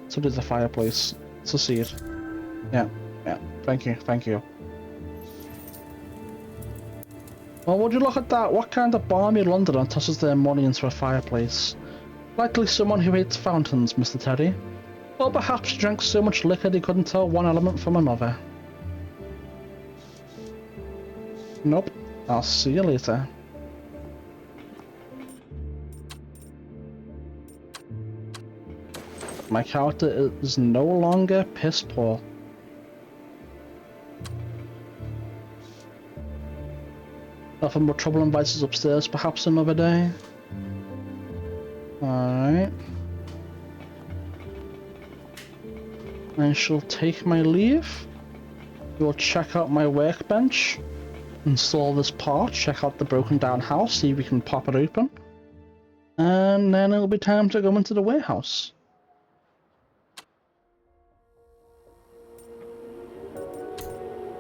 So does the fireplace. Succeed. Yeah, thank you. Well, would you look at that? What kind of balmy Londoner tosses their money into a fireplace? Likely someone who hates fountains, Mr. Teddy. Or perhaps he drank so much liquor he couldn't tell one element from another. Nope. I'll see you later. My character is no longer piss poor. Nothing but trouble and vices upstairs, perhaps another day. Alright. I shall take my leave. We'll check out my workbench. Install this part, check out the broken down house, see if we can pop it open. And then it'll be time to go into the warehouse.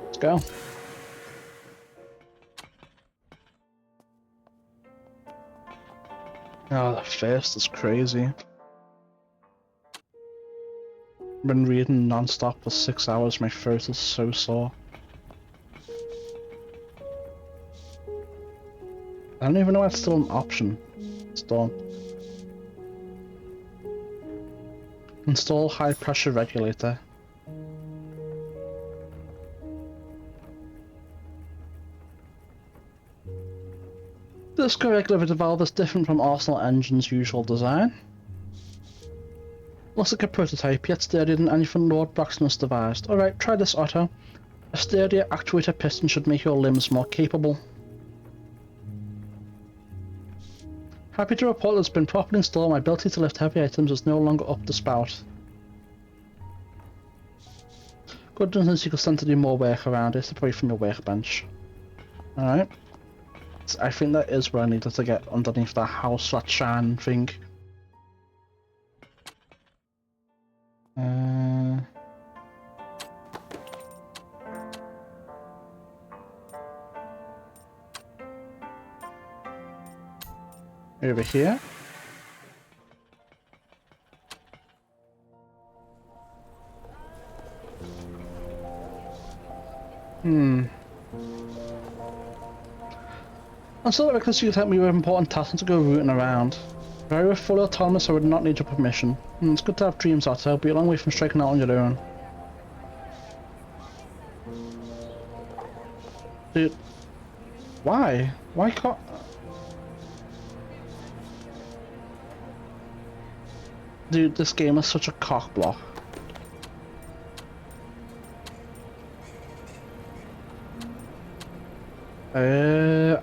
Let's go. Oh, the first is crazy. I've been reading non-stop for 6 hours, my throat is so sore. I don't even know if it's still an option. Install. Install high pressure regulator. This co-regulator valve is different from Arsenal Engine's usual design. Looks like a prototype, yet sturdier than anything Lord Braxton has devised. Alright, try this, Otto. A sturdier actuator piston should make your limbs more capable. Happy to report that it's been properly installed. My ability to lift heavy items is no longer up the spout. Good news, you can stand to do more work around it, away from your workbench. Alright. I think that is where I needed to get underneath that house, that shine thing. Over here. I'm still because you could help me with important tasks and to go rooting around. If I were fully autonomous, I would not need your permission. It's good to have dreams, Otto, but you're a long way from striking out on your own. Dude, why? Why can't... Dude, this game is such a cock block.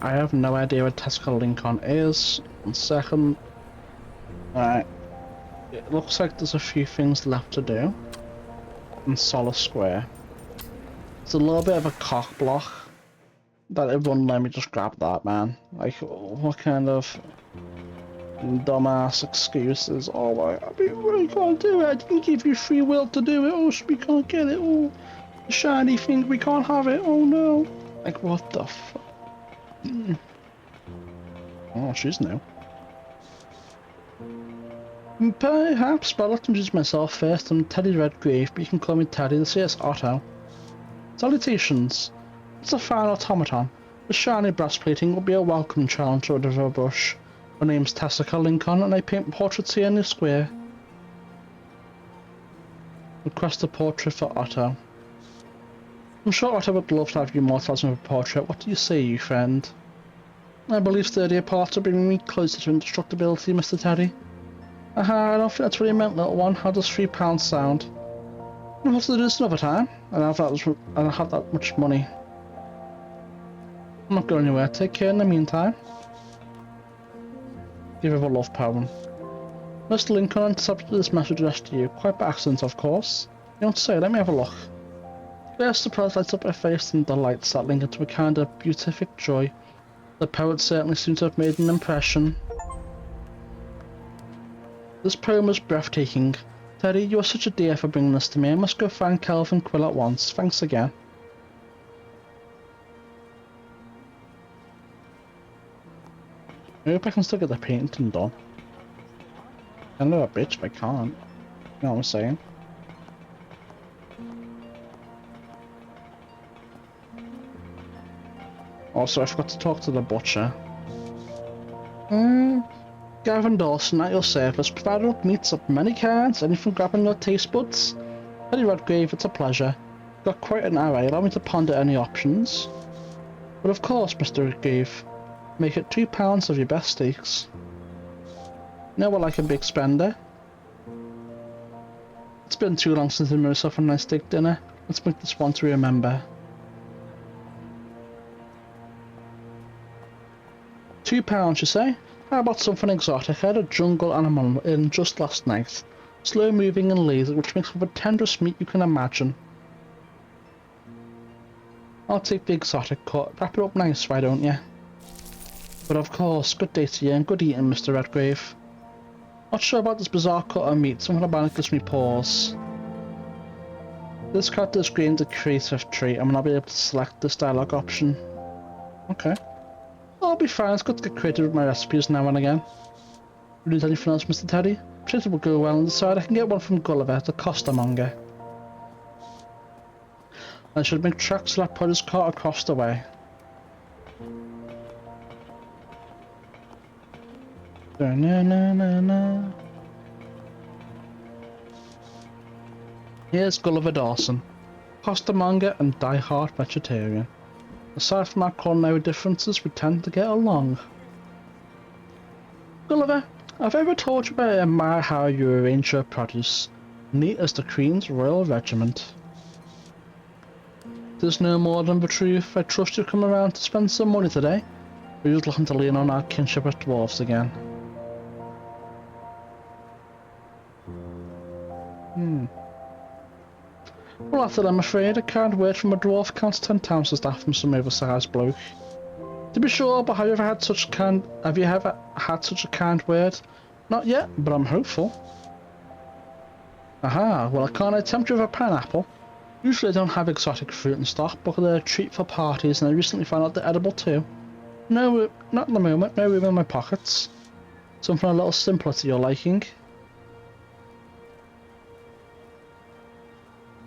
I have no idea what Tesco Lincoln is. 1 second. Alright. It looks like there's a few things left to do. In Solid Square. It's a little bit of a cock block. That it wouldn't let me just grab that, man. Like, what kind of dumbass excuses? Oh, I can't do it. I didn't give you free will to do it. Oh, we can't get it. Oh, the shiny thing, we can't have it. Oh no. Like, what the fuck? Oh, she's new. Perhaps, but I'd like to introduce myself first. I'm Teddy Redgrave, but you can call me Teddy. This is Otto. Salutations. It's a fine automaton. The shiny brass plating will be a welcome challenge to a river brush. My name's Tessica Lincoln, and I paint portraits here in the square. Request a portrait for Otto. I'm sure Otto would love to have you immortalised with a portrait. What do you say, you friend? I believe 30 parts are bringing me closer to indestructibility, Mr. Teddy. Aha, I don't think that's what you meant, little one. How does £3 sound? We'll have to do this another time. I don't have that much money. I'm not going anywhere. Take care in the meantime. Give her a love poem. Mr. Lincoln intercepted this message addressed to you. Quite by accident, of course. You don't say. Let me have a look. Clear surprise lights up her face and delight, settling into a kind of beatific joy. The poet certainly seems to have made an impression. This poem was breathtaking. Teddy, you are such a dear for bringing this to me. I must go find Calvin Quill at once. Thanks again. I hope I can still get the painting done. I'm a bitch if I can't. You know what I'm saying? Also, I forgot to talk to the butcher. Gavin Dawson at your service, provided with meats of many kinds, anything grabbing your taste buds? Teddy Redgrave, it's a pleasure. Got quite an array, allow me to ponder any options. But of course, Mr. Redgrave, make it £2 of your best steaks. You know what, like a big spender? It's been too long since I made myself a nice steak dinner. Let's make this one to remember. £2, you say? How about something exotic? I had a jungle animal in just last night. Slow moving and lazy, which makes for the tenderest meat you can imagine. I'll take the exotic cut. Wrap it up nice, why don't you? But of course, good day to you and good eating, Mr. Redgrave. Not sure about this bizarre cut of meat, something about it gives me pause. This character is gained a creative trait and I'll be able to select this dialogue option. Okay. I'll be fine, it's good to get creative with my recipes now and again. You need anything else, Mr. Teddy? Potato will go well on the side. I can get one from Gulliver, the costermonger. I should make tracks so that put his cart across the way. Na. Here's Gulliver Dawson, costermonger and die-hard vegetarian. Aside from our culinary differences, we tend to get along. Gulliver, have I ever told you I admire how you arrange your produce, neat as the Queen's Royal Regiment? There's no more than the truth. I trust you've come around to spend some money today, or you're looking to lean on our kinship with dwarves again. Well, after that, I'm afraid a kind word from a dwarf counts 10 times as that from some oversized bloke. To be sure, but have you ever had such a kind word? Not yet, but I'm hopeful. Aha, well, I can't tempt you with a pineapple. Usually I don't have exotic fruit in stock, but they're a treat for parties, and I recently found out they're edible too. No, not in the moment, no room in my pockets. Something a little simpler to your liking.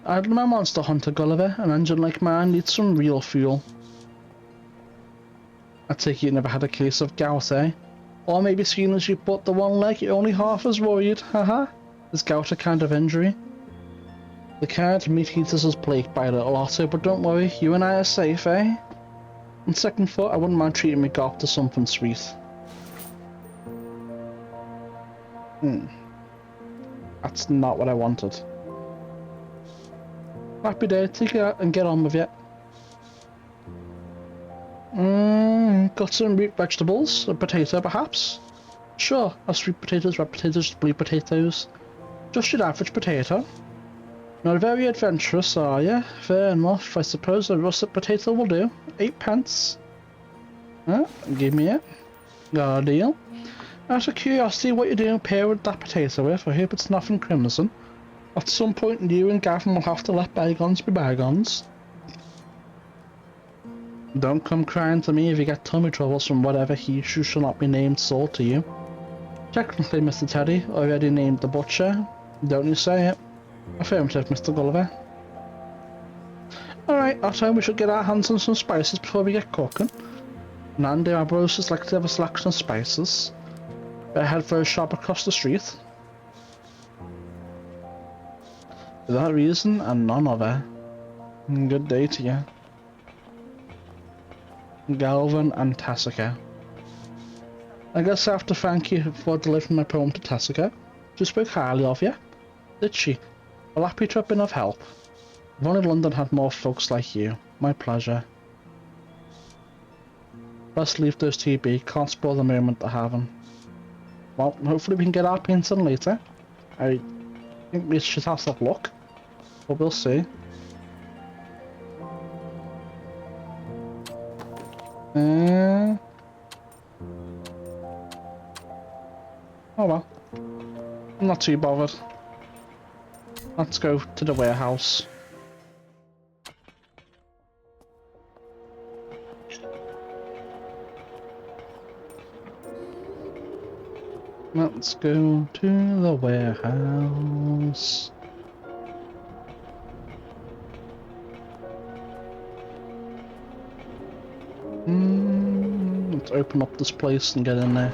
I'd my monster hunter, Gulliver. An engine like mine needs some real fuel. I take it you never had a case of gout, eh? Or maybe seeing as you put the one leg, you're only half as worried, haha? Is gout a kind of injury? The kind meat eaters is plagued by little Otto, but don't worry, you and I are safe, eh? On second thought, I wouldn't mind treating me gout to something sweet. That's not what I wanted. Happy day, take it out and get on with it. Got some root vegetables, a potato perhaps? Sure, are sweet potatoes, red potatoes, blue potatoes. Just your average potato. Not very adventurous, are you? Fair enough, I suppose a russet potato will do. 8p. Give me it. Got a deal. Out of curiosity, what you doing pair with that potato with? I hope it's nothing crimson. At some point you and Gavin will have to let bygones be bygones. Don't come crying to me if you get tummy troubles from whatever he who shall not be named sold to you. Technically, Mr. Teddy, already named the butcher. Don't you say it? Affirmative, Mr. Gulliver. Alright, I think we should get our hands on some spices before we get cooking. Nandy, our roasters like to have a selection of spices. Better head for a shop across the street. For that reason and none other. Good day to you. Galvin and Tessica. I guess I have to thank you for delivering my poem to Tessica. She spoke highly of you, did she? Well, happy to have been of help. If only London had more folks like you. My pleasure. Best leave those two be, can't spoil the moment they're having. Well, hopefully we can get our painting later. I think we should have some luck, but we'll see. Oh well. I'm not too bothered. Let's go to the warehouse. Let's go to the warehouse. Let's open up this place and get in there.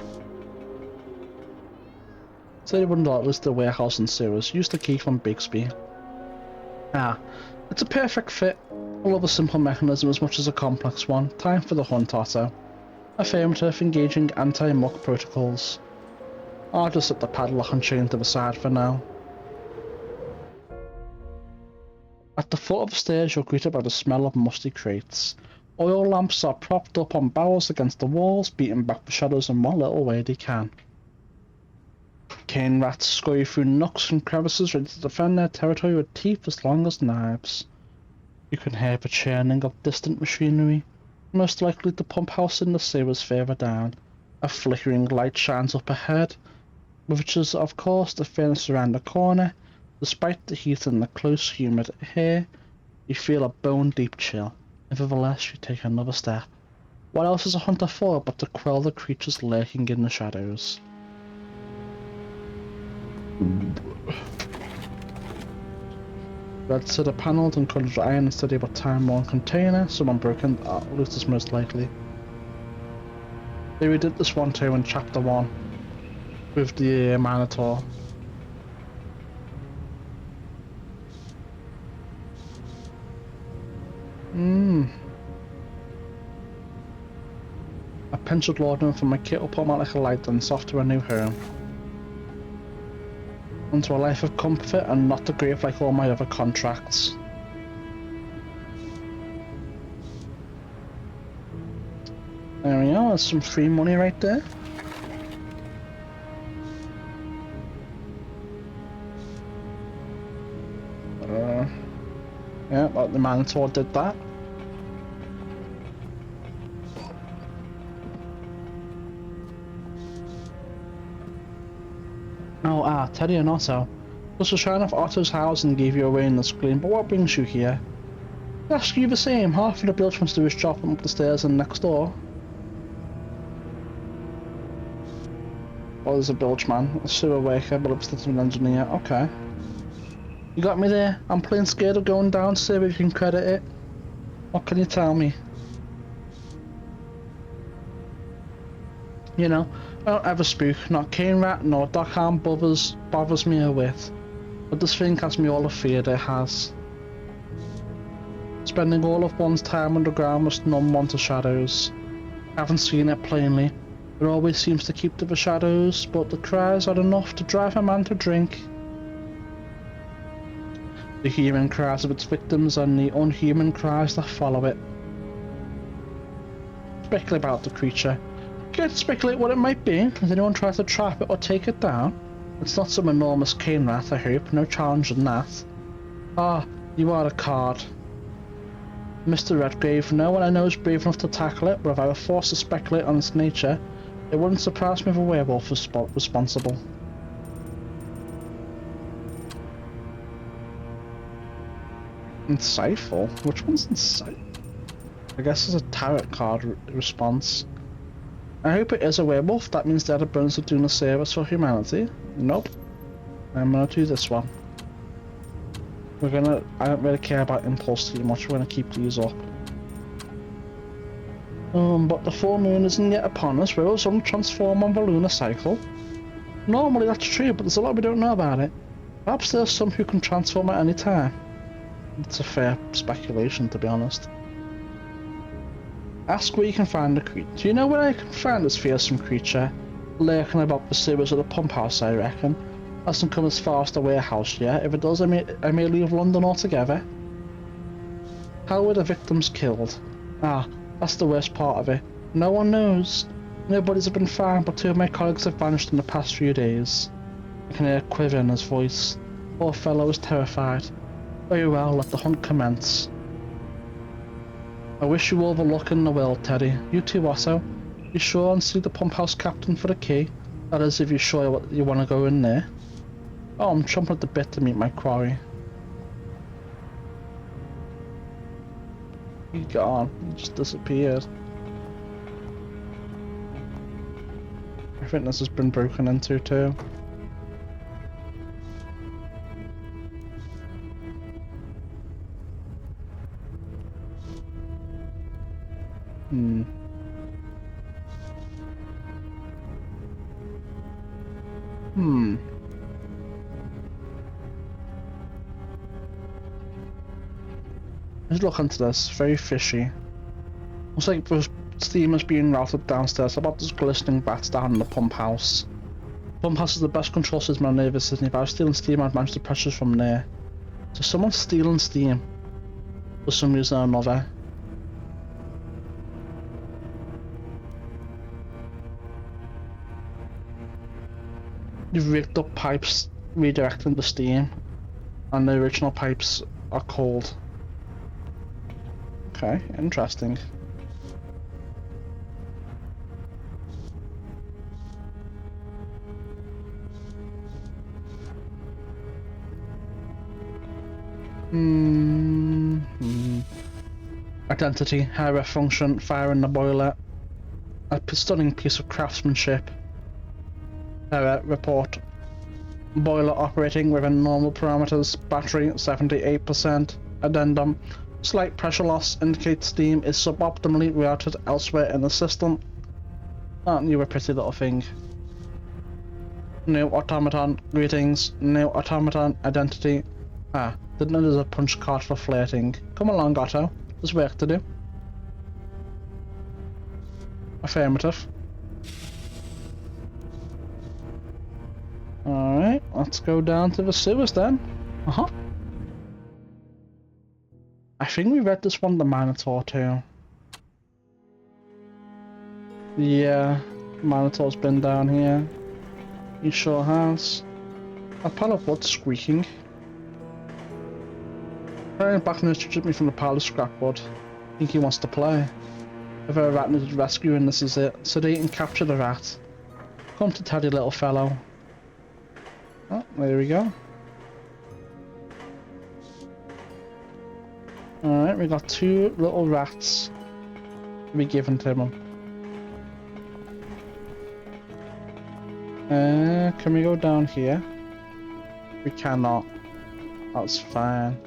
So you wouldn't know it was the warehouse in sewers. Use the key from Bixby. Ah, it's a perfect fit. I love a simple mechanism as much as a complex one. Time for the hunt, Otto. Affirmative, engaging anti-muck protocols. I'll just set the padlock and chain to the side for now. At the foot of the stairs, you're greeted by the smell of musty crates. Oil lamps are propped up on barrels against the walls, beating back the shadows in what little way they can. Cane rats scurry through nooks and crevices, ready to defend their territory with teeth as long as knives. You can hear the churning of distant machinery, most likely the pump house in the sewers further down. A flickering light shines up ahead, which is of course the furnace around the corner. Despite the heat and the close, humid air, you feel a bone-deep chill. Nevertheless, you take another step. What else is a hunter for but to quell the creatures lurking in the shadows? Red cedar panelled and coloured iron and steady but time-worn container. Someone broken. Loot is most likely. We did this one too in chapter 1 with the Minotaur. A penciled laudanum from my kit will put my little light and soft to a new home. Into a life of comfort and not the grave like all my other contracts. There we go, there's some free money right there. Yeah, like the Minotaur did that. Oh, Teddy and Otto. Just was showing off Otto's house and gave you away in the screen, but what brings you here? I ask you the same. Half of the bilge wants to do is drop him up the stairs and next door. Oh, there's a bilge man, a sewer worker, but upstairs an engineer. Okay. You got me there. I'm plain scared of going down to see if you can credit it. What can you tell me? You know, I don't ever spook. Not cane rat nor dockhand bothers me a whit. But this thing has me all afeard it has. Spending all of one's time underground must numb one to shadows. I haven't seen it plainly. It always seems to keep to the shadows, but the cries are enough to drive a man to drink. The human cries of its victims and the unhuman cries that follow it. Speculate about the creature. Can't speculate what it might be. Has anyone tried to trap it or take it down? It's not some enormous cane rat, I hope. No challenge in that. Ah, you are a card. Mr. Redgrave, no one I know is brave enough to tackle it, but if I were forced to speculate on its nature, it wouldn't surprise me if a werewolf was responsible. Insightful? Which one's insightful? I guess it's a tarot card response. I hope it is a werewolf. That means the other bones are doing a service for humanity. Nope. I'm gonna do this one. I don't really care about impulse too much. We're gonna keep these up. But the full moon isn't yet upon us. We'll some transform on the lunar cycle. Normally that's true, but there's a lot we don't know about it. Perhaps there's some who can transform at any time. It's a fair speculation, to be honest. Ask where you can find the creature. Do you know where I can find this fearsome creature? Lurking about the sewers of the pump house, I reckon. Hasn't come as far as the warehouse yet. If it does, I may leave London altogether. How were the victims killed? Ah, that's the worst part of it. No one knows. Nobody's been found, but two of my colleagues have vanished in the past few days. I can hear a quiver in his voice. Poor fellow is terrified. Very well, let the hunt commence. I wish you all the luck in the world, Teddy. You too, Otto. Be sure and see the pump house captain for the key. That is, if you're sure you want to go in there. Oh, I'm chomping at the bit to meet my quarry. He's gone. He just disappeared. I think this has been broken into too. Let's look into this. Very fishy. Looks like the steam is being routed downstairs. How about those glistening bats down in the pump house? Pump house is the best control system in Navy Sydney. If I was stealing steam, I'd manage the pressures from there. So someone's stealing steam for some reason or another. You've rigged up pipes redirecting the steam, and the original pipes are cold. Okay, interesting. Identity, higher function, fire in the boiler. A stunning piece of craftsmanship. Error report. Boiler operating within normal parameters. Battery 78%. Addendum. Slight pressure loss indicates steam is suboptimally routed elsewhere in the system. Aren't you a pretty little thing? New automaton. Greetings. New automaton. Identity. Ah, didn't know there's a punch card for flirting. Come along, Otto. There's work to do. Affirmative. Alright, let's go down to the sewers then. I think we read this one, the Minotaur too. Yeah, Minotaur's been down here. He sure has. A pile of wood squeaking. Carrying back news to me from the pile of scrapwood. I think he wants to play. If a rat needed rescuing, this is it. Sedate and capture the rat. Come to Teddy, little fellow. Oh, there we go. Alright, we got two little rats to be given to him. Can we go down here? We cannot. That's fine.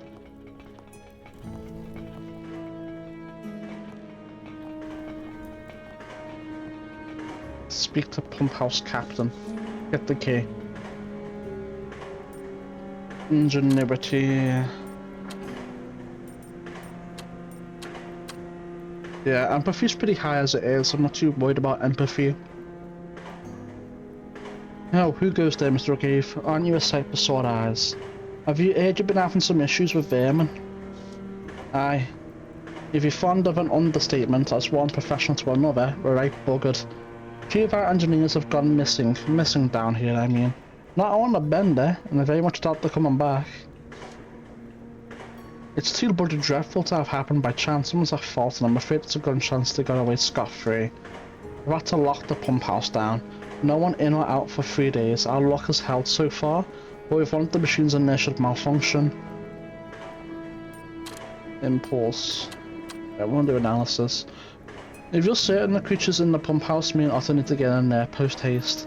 Speak to pump house captain. Get the key. Ingenuity. Yeah, empathy's pretty high as it is. I'm not too worried about empathy. Oh, who goes there, Mr. O'Keefe? Aren't you a sight for sore eyes? Have you heard you've been having some issues with vermin? Aye. If you're fond of an understatement, as one professional to another, we're right buggered. A few of our engineers have gone missing. Missing down here, I mean. Not on a bender, and I very much doubt they're coming back. It's too bloody dreadful to have happened by chance. Someone's at fault, and I'm afraid it's a good chance they got away scot-free. We've had to lock the pump house down. No one in or out for 3 days. Our lock has held so far, but if one of the machines in there should malfunction. Impulse. I won't do analysis. If you're certain the creatures in the pump house mean Otto need to get in there post haste.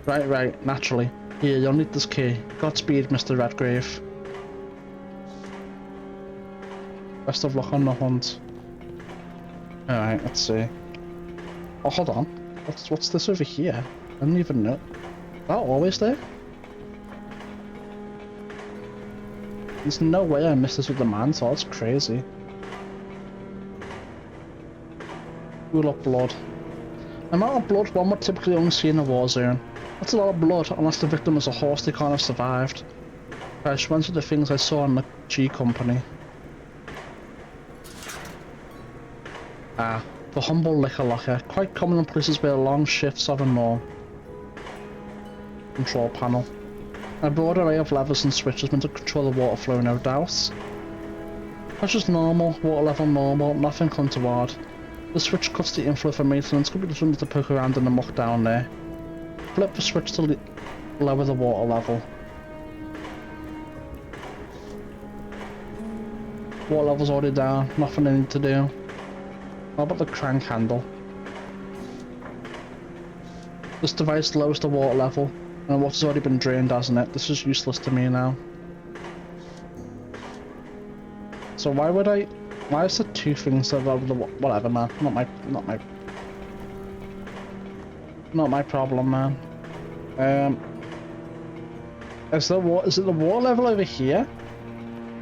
Right, naturally. Here, you'll need this key. Godspeed, Mr. Redgrave. Best of luck on the hunt. Alright, let's see. Oh, hold on. What's this over here? I didn't even know. Is that always there? There's no way I missed this with the mantle, that's crazy. Rule of blood. The amount of blood one would typically only see in a war zone. That's a lot of blood, unless the victim was a horse they can't have survived. I just went through the things I saw in the G Company. Ah, the humble liquor locker, quite common in places where long shifts are the norm. Control panel. A broad array of levers and switches meant to control the water flow, no doubt. That's just normal, water level normal, nothing untoward. The switch cuts the inflow for maintenance, could be just wanted to poke around in the muck down there. Flip the switch to lower the water level. Water level's already down, nothing I need to do. How about the crank handle? This device lowers the water level, and water's already been drained, hasn't it? This is useless to me now. So why is there two things that are whatever, man? Not my problem, man. Is it the water level over here?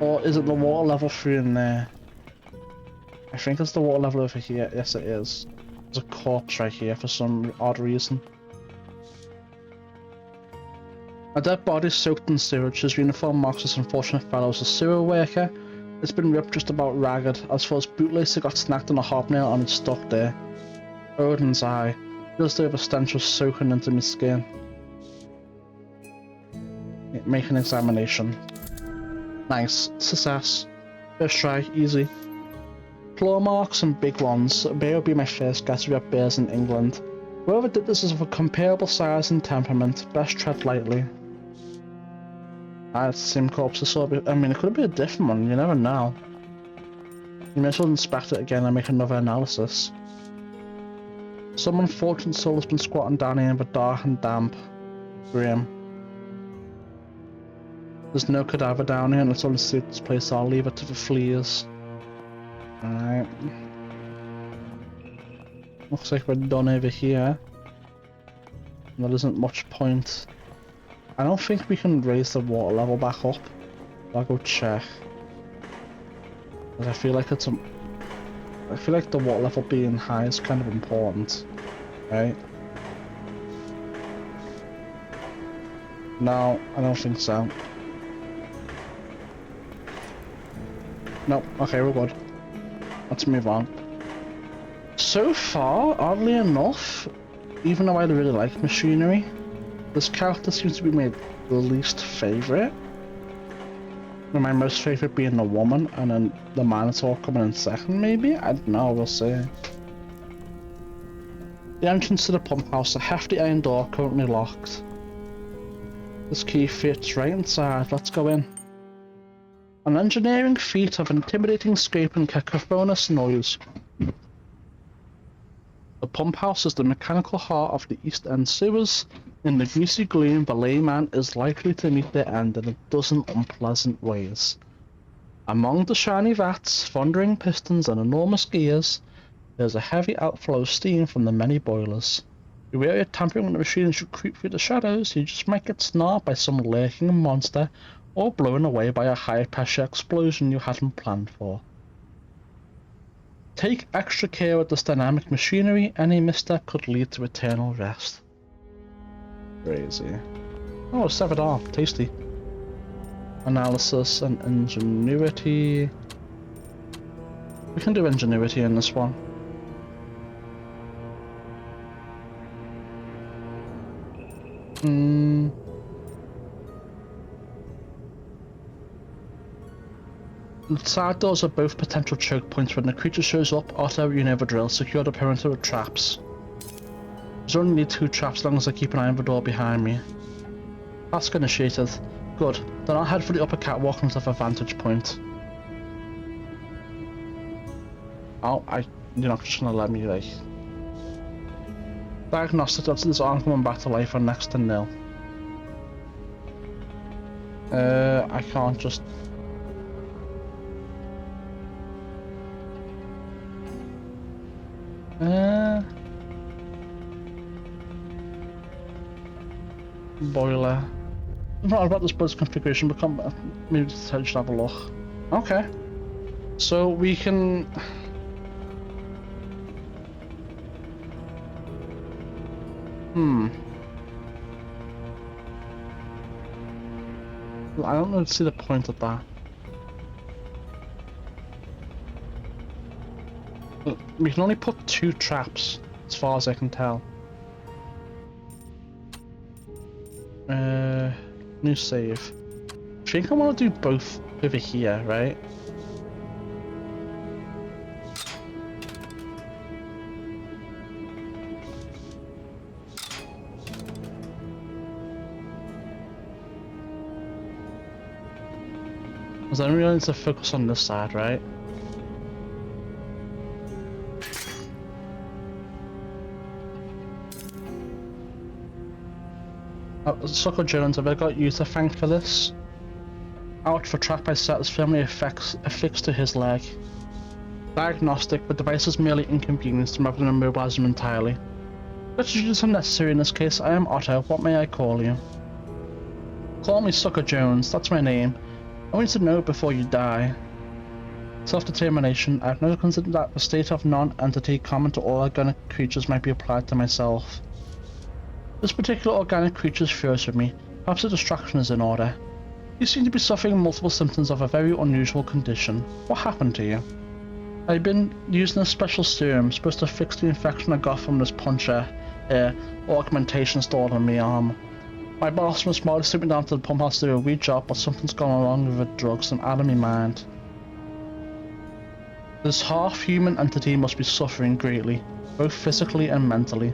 Or is it the water level through in there? I think it's the water level over here. Yes, it is. There's a corpse right here for some odd reason. A dead body soaked in sewage. His uniform marks this unfortunate fellow as a sewer worker. It's been ripped just about ragged. As for his bootlace, it got snagged on a hobnail and it's stuck there. Odin's eye. Feels there a stench was soaking into my skin. Make an examination. Nice. Success. First try. Easy. Claw marks and big ones. Bear would be my first guess if we have bears in England. Whoever did this is of a comparable size and temperament. Best tread lightly. It's the same corpse I saw. I mean, it could be a different one. You never know. You may as well inspect it again and make another analysis. Some unfortunate soul has been squatting down here in the dark and damp. Grim. There's no cadaver down here and it's only suit this place, so I'll leave it to the fleas. Alright. Looks like we're done over here. There isn't much point. I don't think we can raise the water level back up. I'll go check. Because I feel like I feel like the water level being high is kind of important. Right? No, I don't think so. Nope, okay, we're good. Let's move on. So far, oddly enough, even though I really like machinery, this character seems to be my least favourite. With my most favourite being the woman, and then the Minotaur coming in second, maybe? I don't know, we'll see. The entrance to the pump house, a hefty iron door currently locked. This key fits right inside, let's go in. An engineering feat of intimidating scope and cacophonous noise. The pump house is the mechanical heart of the East End sewers. In the greasy gloom, the layman is likely to meet their end in a dozen unpleasant ways. Among the shiny vats, thundering pistons, and enormous gears, there's a heavy outflow of steam from the many boilers. Beware of tampering when the machine should creep through the shadows, you just might get snared by some lurking monster, or blown away by a high-pressure explosion you hadn't planned for. Take extra care with this dynamic machinery, any misstep could lead to eternal rest. Crazy. Oh, severed arm, tasty. Analysis and ingenuity. We can do ingenuity in this one. The side doors are both potential choke points. When the creature shows up, Otto, you know the drill. Secure the perimeter with traps. There's only need 2 traps as long as I keep an eye on the door behind me. Task initiated. Good. Then I'll head for the upper catwalk into the vantage point. Oh, you're not just gonna let me, like... Diagnostic, that's this arm coming back to life or next to nil. I can't just... Boiler. I'm not about this build's configuration, but maybe just have a look. Okay. So we can... I don't really see the point of that. We can only put 2 traps, as far as I can tell. New save. I think I want to do both over here, right? Because I really need to focus on this side, right? Sucker Jones, have I got you to thank for this? Out for trap I set is firmly affixed to his leg. Diagnostic, the device is merely inconvenienced rather than immobilize him entirely. Such is unnecessary in this case. I am Otto, what may I call you? Call me Sucker Jones, that's my name. I want you to know before you die. Self-determination, I've never considered that the state of non-entity common to all organic creatures might be applied to myself. This particular organic creature is furious with me. Perhaps a distraction is in order. You seem to be suffering multiple symptoms of a very unusual condition. What happened to you? I've been using a special serum supposed to fix the infection I got from this puncture augmentation stored on my arm. My boss must smartly sent me down to the pump house to do a wee job, but something's gone wrong with the drugs and out of my mind. This half-human entity must be suffering greatly, both physically and mentally.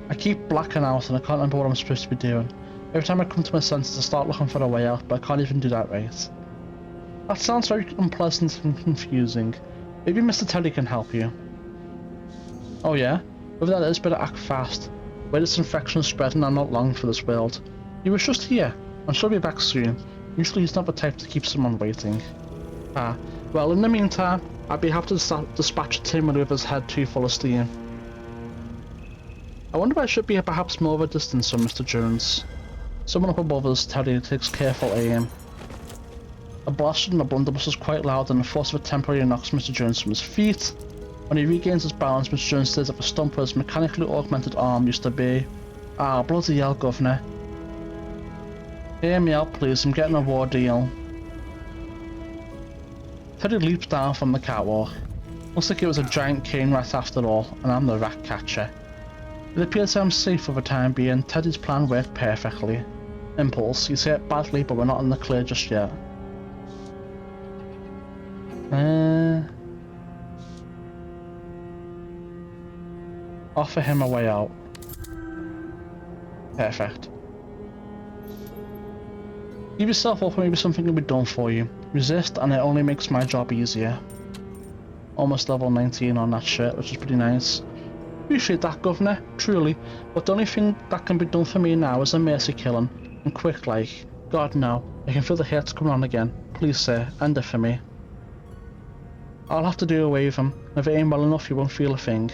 I keep blacking out and I can't remember what I'm supposed to be doing. Every time I come to my senses I start looking for a way out, but I can't even do that right. That sounds very unpleasant and confusing. Maybe Mr. Teddy can help you. Oh yeah? Whoever that is better act fast. Where this infection is spreading, I'm not long for this world. He was just here. I'm sure he'll be back soon. Usually he's not the type to keep someone waiting. Well in the meantime, I'd be happy to dispatch a Timber with his head too full of steam. I wonder if I should be perhaps more of a distance from Mr. Jones. Someone up above us, Teddy, takes careful aim. A blast from the blunderbuss is quite loud and the force of it temporarily knocks Mr. Jones from his feet. When he regains his balance, Mr. Jones stares at the stump where his mechanically augmented arm used to be. Ah, bloody hell, Governor. Hear me out, please, I'm getting a raw deal. Teddy leaps down from the catwalk. Looks like it was a giant cane rat after all, and I'm the rat catcher. It appears I'm safe for the time being. Teddy's plan worked perfectly. Impulse, he's hit badly, but we're not in the clear just yet. Offer him a way out. Perfect. Give yourself up and maybe something will be done for you. Resist and it only makes my job easier. Almost level 19 on that shit, which is pretty nice. Appreciate that, Governor, truly, but the only thing that can be done for me now is a mercy killing, and quick like. God no, I can feel the hurts coming on again. Please sir, end it for me. I'll have to do away with him. If it ain't well enough you won't feel a thing.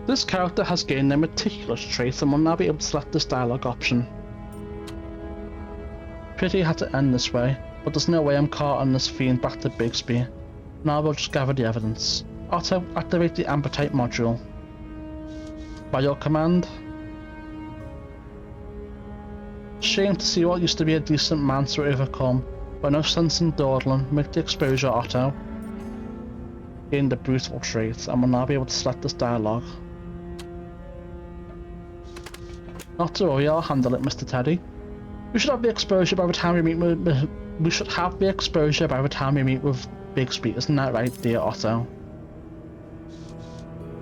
This character has gained a meticulous trait and will now be able to select this dialogue option. Pity it had to end this way, but there's no way I'm carting this fiend back to Bigsby. Now we'll just gather the evidence. Otto, activate the Amber-type module. By your command. Shame to see what used to be a decent man to overcome, but no sense in dawdling. Make the exposure, Otto. Gain the brutal trait, and will now be able to select this dialogue. Not to worry, I'll handle it, Mr. Teddy. We should have the exposure by the time we meet with Bigsby, isn't that right, dear Otto?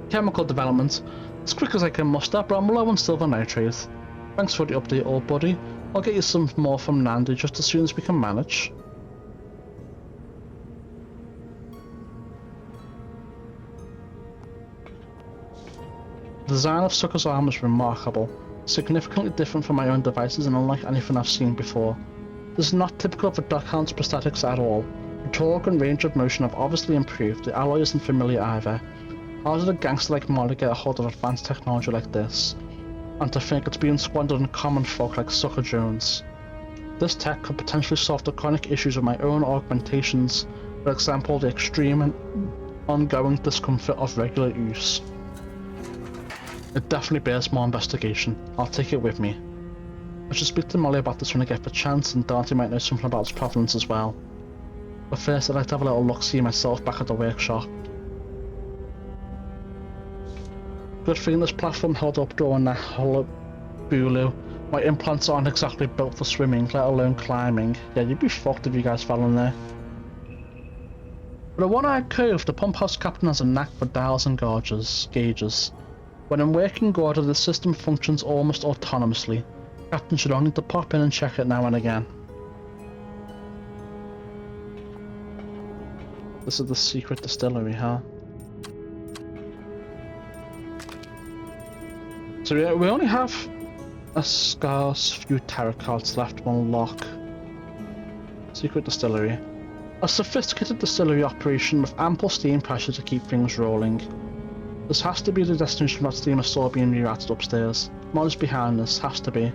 Chemical development. As quick as I can muster, but I'm low on silver nitrate. Thanks for the update, old buddy. I'll get you some more from Nandy just as soon as we can manage. The design of Sucker's arm is remarkable, significantly different from my own devices and unlike anything I've seen before. This is not typical of the Duckhound's prosthetics at all. The torque and range of motion have obviously improved, the alloy isn't familiar either. How did a gangster like Molly get a hold of advanced technology like this? And to think it's being squandered on common folk like Sucker Jones. This tech could potentially solve the chronic issues of my own augmentations, for example the extreme and ongoing discomfort of regular use. It definitely bears more investigation. I'll take it with me. I should speak to Molly about this when I get the chance, and Dante might know something about its provenance as well. But first I'd like to have a little look-see myself back at the workshop. Good thing this platform held up during that hullabaloo. My implants aren't exactly built for swimming, let alone climbing. Yeah, you'd be fucked if you guys fell in there. But a one-eyed curve, the pump house captain has a knack for dials and gauges. When in working order, the system functions almost autonomously. Captain should only need to pop in and check it now and again. This is the secret distillery, huh? So we only have a scarce few tarot cards left to unlock. Secret distillery. A sophisticated distillery operation with ample steam pressure to keep things rolling. This has to be the destination that steam is still being rerouted upstairs. Molly's behind this, has to be.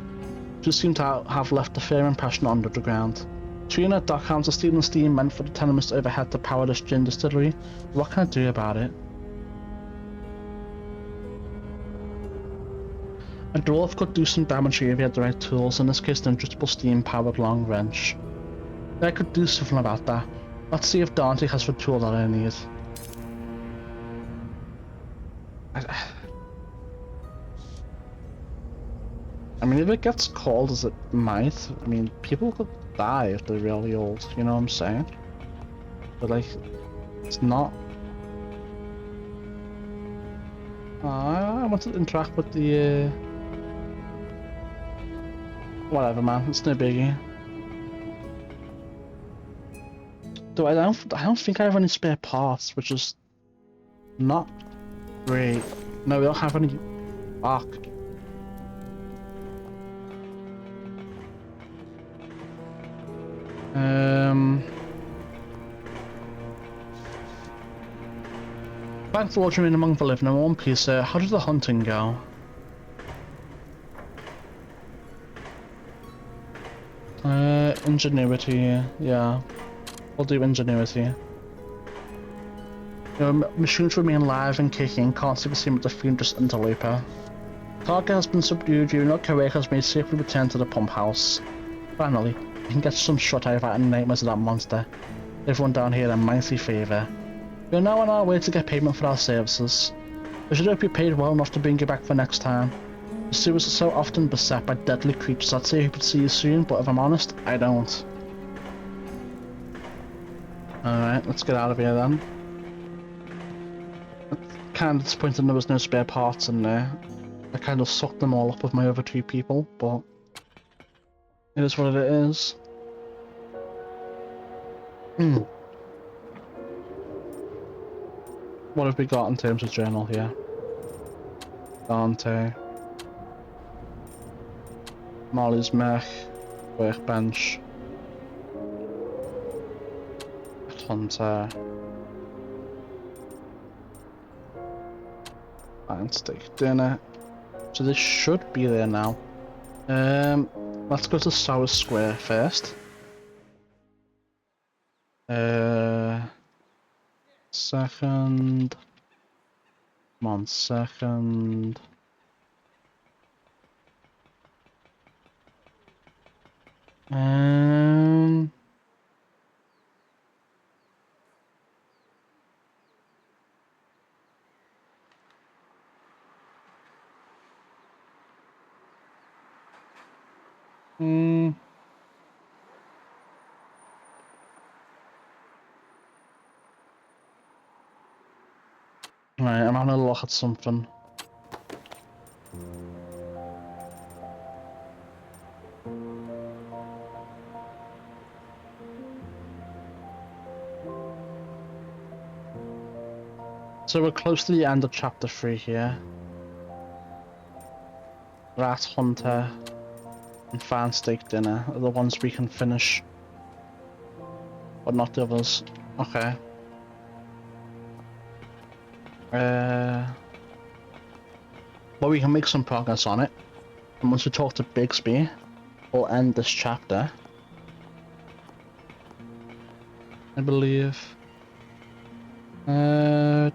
She seemed to have left a fair impression under the ground. Trina Dockhounds are stealing steam meant for the tenements overhead to power this gin distillery. What can I do about it? A dwarf could do some damage here if he had the right tools, in this case an adjustable steam powered long wrench. I could do something about that. Let's see if Dante has the tool that I need. I mean, if it gets cold as it might, I mean, people could die if they're really old, you know what I'm saying? But like, it's not... I want to interact with the... Whatever, man, it's no biggie. Though I don't think I have any spare parts, which is not great. No, we don't have any. Fuck. Thanks for watching me among the living in one piece. How did the hunting go? Ingenuity, yeah. We'll do ingenuity. You know, machines remain live and kicking, can't see the same with the fiendless interloper. Target has been subdued, you know, Korea has made safely returned to the pump house. Finally, we can get some shot out of that nightmares of that monster. Everyone down here in a mighty favour. We are now on our way to get payment for our services. I should hope you paid well enough to bring you back for next time. The sewers are so often beset by deadly creatures, I'd say I could see you soon, but if I'm honest, I don't. Alright, let's get out of here then. Kind of disappointed there was no spare parts in there. I kind of sucked them all up with my other two people, but it is what it is. What have we got in terms of journal here? Dante. Molly's mech. Workbench. Hunter. And steak dinner. So this should be there now. Let's go to Sour Square first. Second. Come on, second. Right, I'm having a look at something. So we're close to the end of chapter 3 here. Rat Hunter, and Fan Steak Dinner are the ones we can finish, but not the others. Okay. But we can make some progress on it. And once we talk to Bigsby, we'll end this chapter. I believe. Hmm.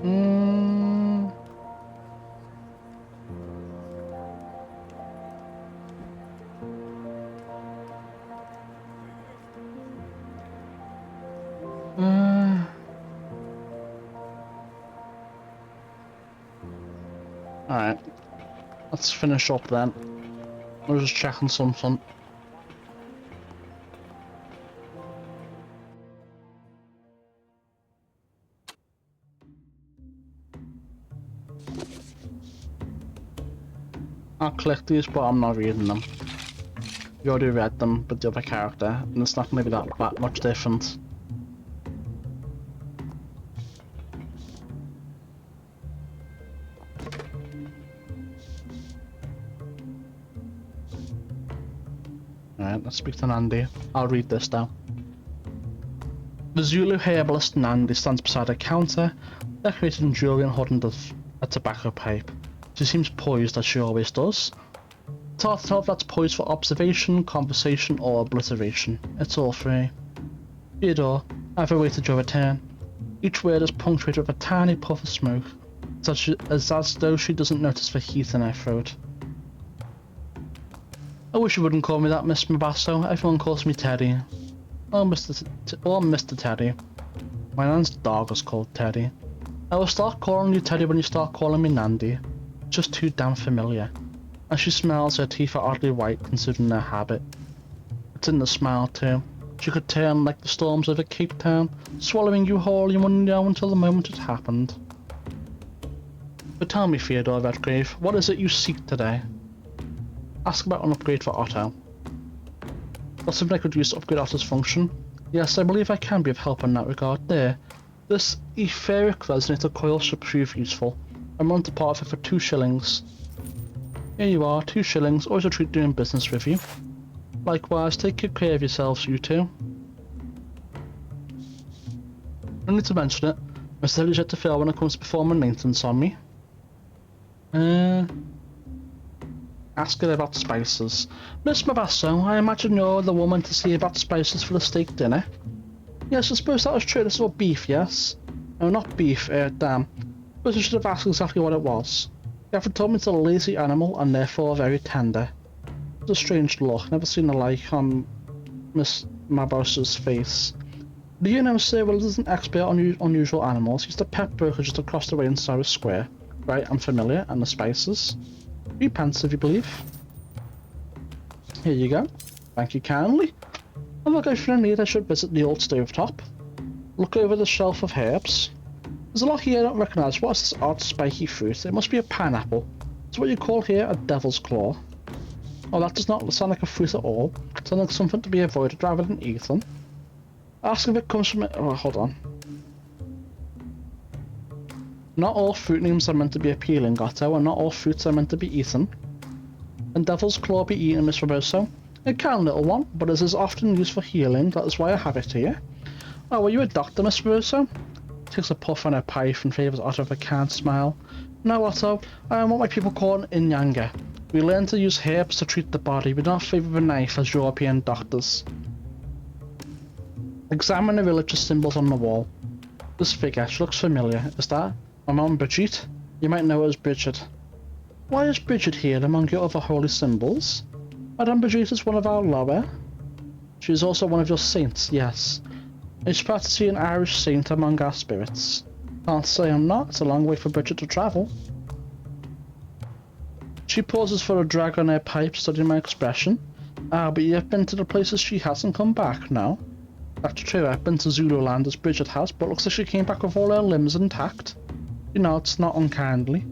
Hmm. Alright. Let's finish up then. We're just checking something. I'll click these, but I'm not reading them. You already read them with the other character, and it's not going to be that much different. Alright, let's speak to Nandi. I'll read this now. The Zulu herbalist Nandi stands beside a counter, decorated in jewelry and holding a tobacco pipe. She seems poised, as she always does. It's hard to tell if that's poised for observation, conversation, or obliteration. It's all three. Theodore, I've awaited your return. Each word is punctuated with a tiny puff of smoke, as though she doesn't notice the heat in her throat. I wish you wouldn't call me that, Miss Mabasso. Everyone calls me Teddy. Oh, Mr. Teddy. My nan's dog is called Teddy. I will start calling you Teddy when you start calling me Nandi. It's just too damn familiar. As she smiles, her teeth are oddly white considering their habit. It's in the smile too. She could turn like the storms over Cape Town, swallowing you whole. You wouldn't know until the moment it happened. But tell me, Theodore Redgrave, what is it you seek today? Ask about an upgrade for Otto. Got something I could use to upgrade Otto's function? Yes, I believe I can be of help in that regard. There. This etheric resonator coil should prove useful. I'm willing to part of it for 2 shillings. Here you are, 2 shillings. Always a treat doing business with you. Likewise, take good care of yourselves, you two. I need to mention it. My still is yet to fail when it comes to performing maintenance on me. Ask her about spices. Miss Mabasso, I imagine you're the woman to see about spices for the steak dinner. Yes, I suppose that was true. This was beef, yes? No, not beef, damn. I suppose I should have asked exactly what it was. You haven't told me it's a lazy animal and therefore very tender. It's a strange look. Never seen the like on Miss Mabasso's face. Do you know, sir, well, is an expert on unusual animals. He's the pet broker just across the way in Cyrus Square. Right, I'm familiar, and the spices. 3 pence, if you believe. Here you go. Thank you kindly. And look, if you're in need, I should visit the old stovetop. Look over the shelf of herbs. There's a lot here I don't recognise. What's this odd spiky fruit? It must be a pineapple. It's what you call here a devil's claw. Oh, that does not sound like a fruit at all. It sounds like something to be avoided rather than eaten. Ask if it comes from it. Oh, hold on. Not all fruit names are meant to be appealing, Otto, and not all fruits are meant to be eaten. Can devil's claw be eaten, Miss Roberto? It can, little one, but it is often used for healing. That is why I have it here. Oh, were you a doctor, Miss Roberto? Takes a puff on her pipe and favours Otto with a kind smile. No, Otto, I am what my people call an Inyanga. We learn to use herbs to treat the body. We do not favour a knife as European doctors. Examine the religious symbols on the wall. This figure, she looks familiar. Is that my mum Brigitte? You might know her as Bridget. Why is Bridget here among your other holy symbols? Madame Brigitte is one of our lower. She is also one of your saints, yes. It's proud to see an Irish saint among our spirits. Can't say I'm not. It's a long way for Bridget to travel. She pauses for a drag on her pipe, studying my expression. Ah, but you've been to the places she hasn't come back, no? That's true, I've been to Zululand as Bridget has, but looks like she came back with all her limbs intact. You know, it's not unkindly.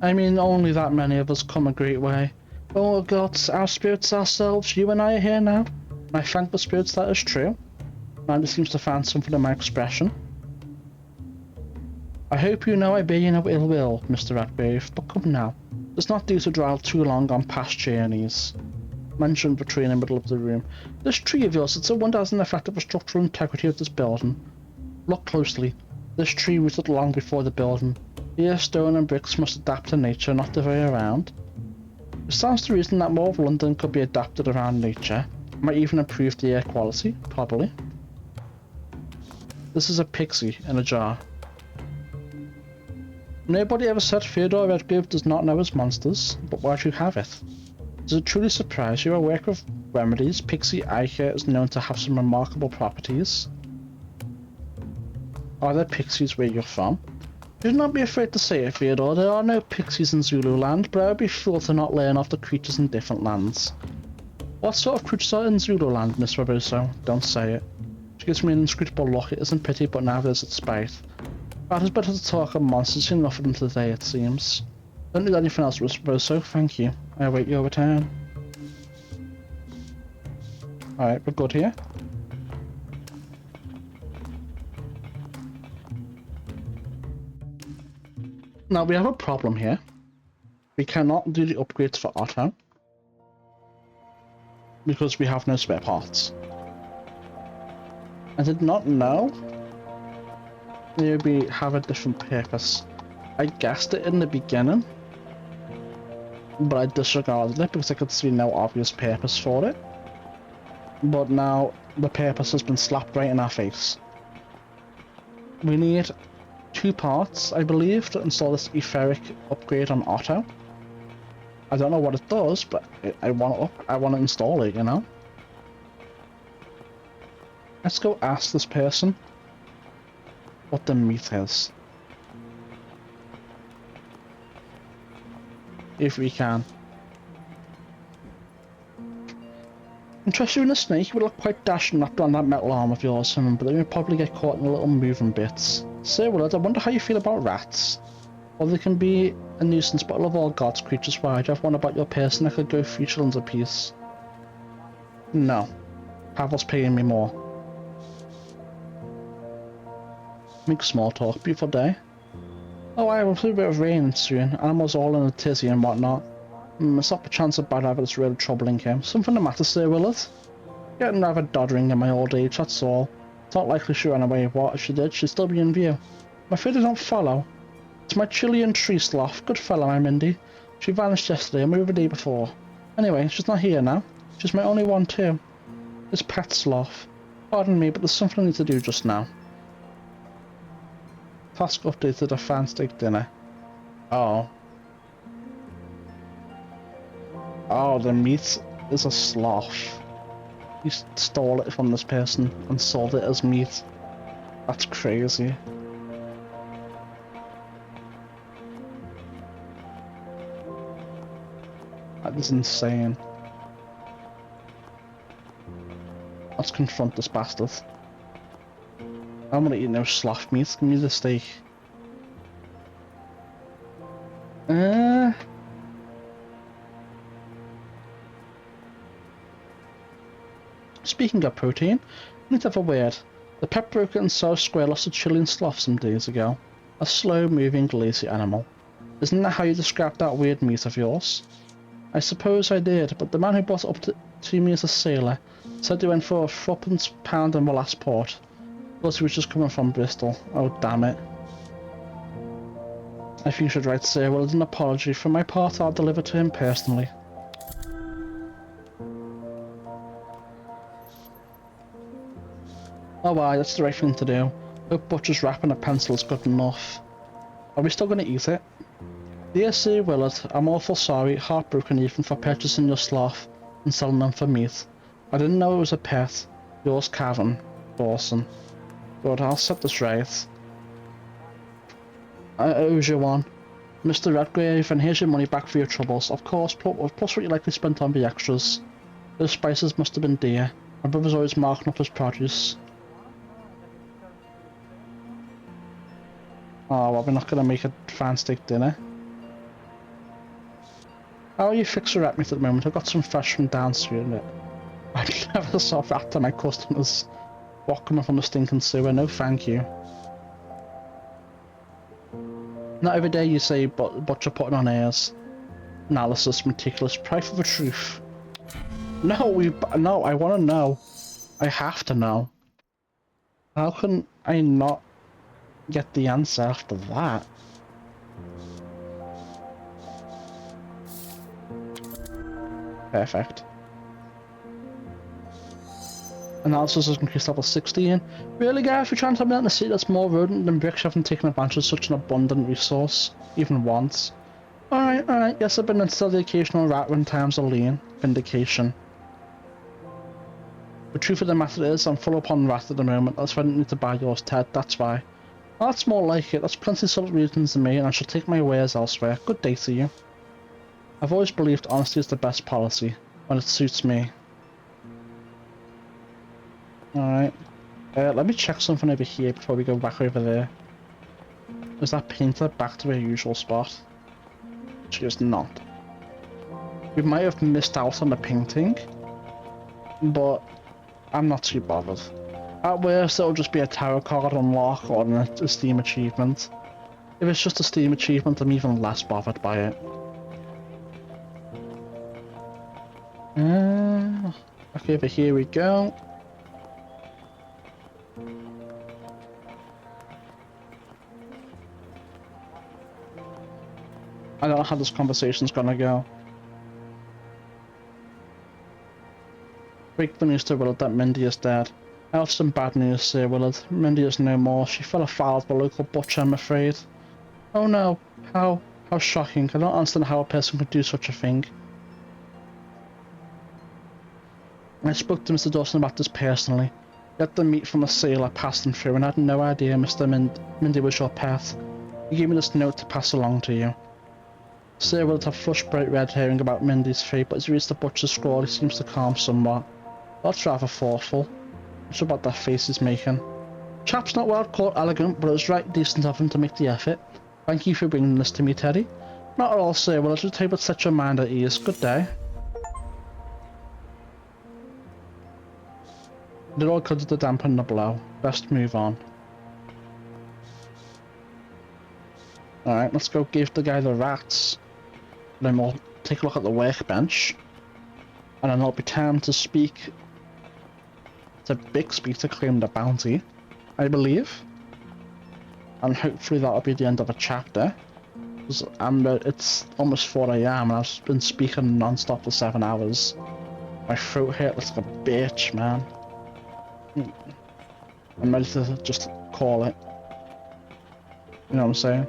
I mean, only that many of us come a great way. Oh God, our spirits ourselves, you and I are here now. I thank the spirits that is true. Mandy seems to find something in my expression. I hope you know I bear you no ill will, Mr. Redgrave, but come now. It's not due to dwell too long on past journeys. Mentioned the tree in the middle of the room. This tree of yours, it's a wonder hasn't affected the structural integrity of this building. Look closely. This tree rooted long before the building. Here, stone and bricks must adapt to nature, not the way around. It stands to reason that more of London could be adapted around nature. Might even improve the air quality, probably. This is a pixie in a jar. Nobody ever said Theodore Redgrave does not know his monsters, but why do you have it? Does it truly surprise you? A work of remedies, Pixie Ichor is known to have some remarkable properties. Are there pixies where you're from? Do not be afraid to say it, Theodore. There are no pixies in Zululand, but I would be fooled to not learn of the creatures in different lands. What sort of creatures are in Zululand, Miss Roboso? Don't say it. She gives me an inscrutable look. It isn't pity, but neither is it spite. But it's better to talk of monsters. Enough of them today, it seems. Don't need anything else, Miss Roboso. Thank you. I await your return. Alright, we're good here. Now we have a problem here. We cannot do the upgrades for Otto because we have no spare parts. I did not know they have a different purpose. I guessed it in the beginning, but I disregarded it because I could see no obvious purpose for it. But now the purpose has been slapped right in our face. We need 2 parts, I believe, to install this etheric upgrade on Otto. I don't know what it does, but I want to install it, you know? Let's go ask this person what the meat is. If we can. Interested in a snake, you would look quite dashing wrapped around that metal arm of yours, but then you'd probably get caught in the little moving bits. Sir Willard, I wonder how you feel about rats. Well, they can be a nuisance, but I love all God's creatures. Why? Do you have one about your person that could go 3 shillings a piece? No. Pavel's paying me more. Make small talk. Beautiful day. Oh, I will see a bit of rain soon. Animals all in a tizzy and whatnot. It's not the chance of bad weather that's really troubling him. Something the matter, Sir Willard? Getting rather doddering in my old age, that's all. It's not likely she ran away. What if she did? She'd still be in view. I'm afraid I don't follow. It's my Chilean tree sloth. Good fellow, my Mindy. She vanished yesterday and maybe the day before. Anyway, she's not here now. She's my only one too. This pet sloth. Pardon me, but there's something I need to do just now. Task updated a fan steak dinner. Oh. Oh, the meat is a sloth. You stole it from this person and sold it as meat. That's crazy. That is insane. Let's confront this bastard. I'm gonna eat no sloth meat. Give me the steak. Speaking of protein, I need to have a word. The pet broker and South Square lost a Chilean sloth some days ago. A slow-moving, lazy animal. Isn't that how you described that weird meat of yours? I suppose I did, but the man who brought it up to me as a sailor said he went for a £4 in the last port. Plus he was just coming from Bristol. Oh, damn it. I think you should write Sir Willard an apology. For my part, I'll deliver to him personally. Oh why, that's the right thing to do. No butcher's wrap and a pencil is good enough. Are we still going to eat it? Dear Sir Willard, I'm awful sorry, heartbroken even for purchasing your sloth and selling them for meat. I didn't know it was a pet. Yours, Cavan. Dawson. Good, I'll set this right. I owe you one. Mr. Redgrave, and here's your money back for your troubles. Of course, plus what you likely spent on the extras. Those spices must have been dear. My brother's always marking up his produce. Oh, well, we're not going to make a fan steak dinner. How are you fixer at me at the moment? I've got some fresh from downstream. I never saw that to my customers walking from a stinking sewer. No, thank you. Not every day you say, but you're putting on airs. Analysis, meticulous, pray for the truth. No, I want to know. I have to know. How can I not get the answer after that? Perfect. Analysis has increased level 16. Really, guys, if you're trying to tell me that in a city that's more rodent than bricks, you haven't taken advantage of such an abundant resource, even once. Alright, yes, I've been into the occasional rat when times are lean. Vindication. The truth of the matter is, I'm full upon rat at the moment, that's why I didn't need to buy yours, Ted, that's why. Well, that's more like it, that's plenty of subtle reasons to me, and I shall take my wares elsewhere. Good day to you. I've always believed honesty is the best policy, when it suits me. Alright. Let me check something over here before we go back over there. Is that painter back to her usual spot? She is not. We might have missed out on the painting, but I'm not too bothered. At worst, it'll just be a tarot card unlock or a Steam achievement. If it's just a Steam achievement, I'm even less bothered by it. Okay, over here we go. I don't know how this conversation's gonna go. Break the news to Willard that Mindy is dead. I have some bad news, Sir Willard. Mindy is no more. She fell afoul of the local butcher, I'm afraid. Oh no. How shocking. I don't understand how a person could do such a thing. I spoke to Mr. Dawson about this personally. He had the meat from a sailor passing through and I had no idea Mindy was your pet. He gave me this note to pass along to you. Sir Willard had flushed bright red hearing about Mindy's fate, but as he reads the butcher's scrawl, he seems to calm somewhat. That's rather thoughtful. What's about that face he's making? Chap's not what I'd call elegant, but it was right decent of him to make the effort. Thank you for bringing this to me, Teddy. Not at all, Sir Willard. Just hope it set your mind at ease. Good day. They're all good to dampen the blow. Best move on. Alright, let's go give the guy the rats. Then we'll take a look at the workbench. And then it'll be time to speak to Bixby to claim the bounty, I believe. And hopefully that'll be the end of a chapter. Because it's almost 4 AM and I've been speaking non-stop for 7 hours. My throat hurts like a bitch, man. I'm ready to just call it. You know what I'm saying?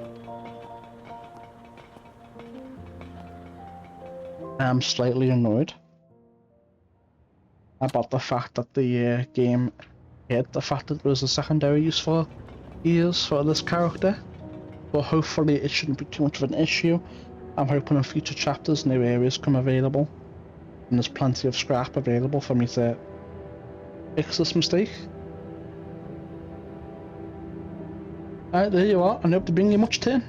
I'm slightly annoyed about the fact that the game hid the fact that there was a secondary use for ears for this character. But hopefully it shouldn't be too much of an issue. I'm hoping in future chapters new areas come available. And there's plenty of scrap available for me to fix this mistake. Alright, there you are. I hope to bring you much tin.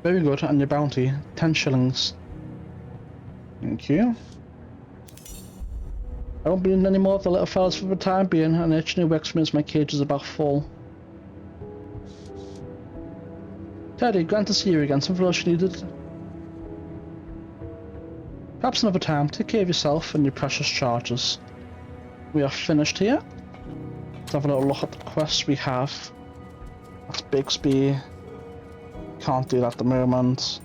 Very good, and your bounty, 10 shillings. Thank you. I won't be in any more of the little fellas for the time being, and the itch new works for me as my cage is about full. Teddy, glad to see you again. Something else you needed? Perhaps another time. Take care of yourself and your precious charges. We are finished here. Let's have a little look at the quests we have. That's Bixby. Can't do that at the moment.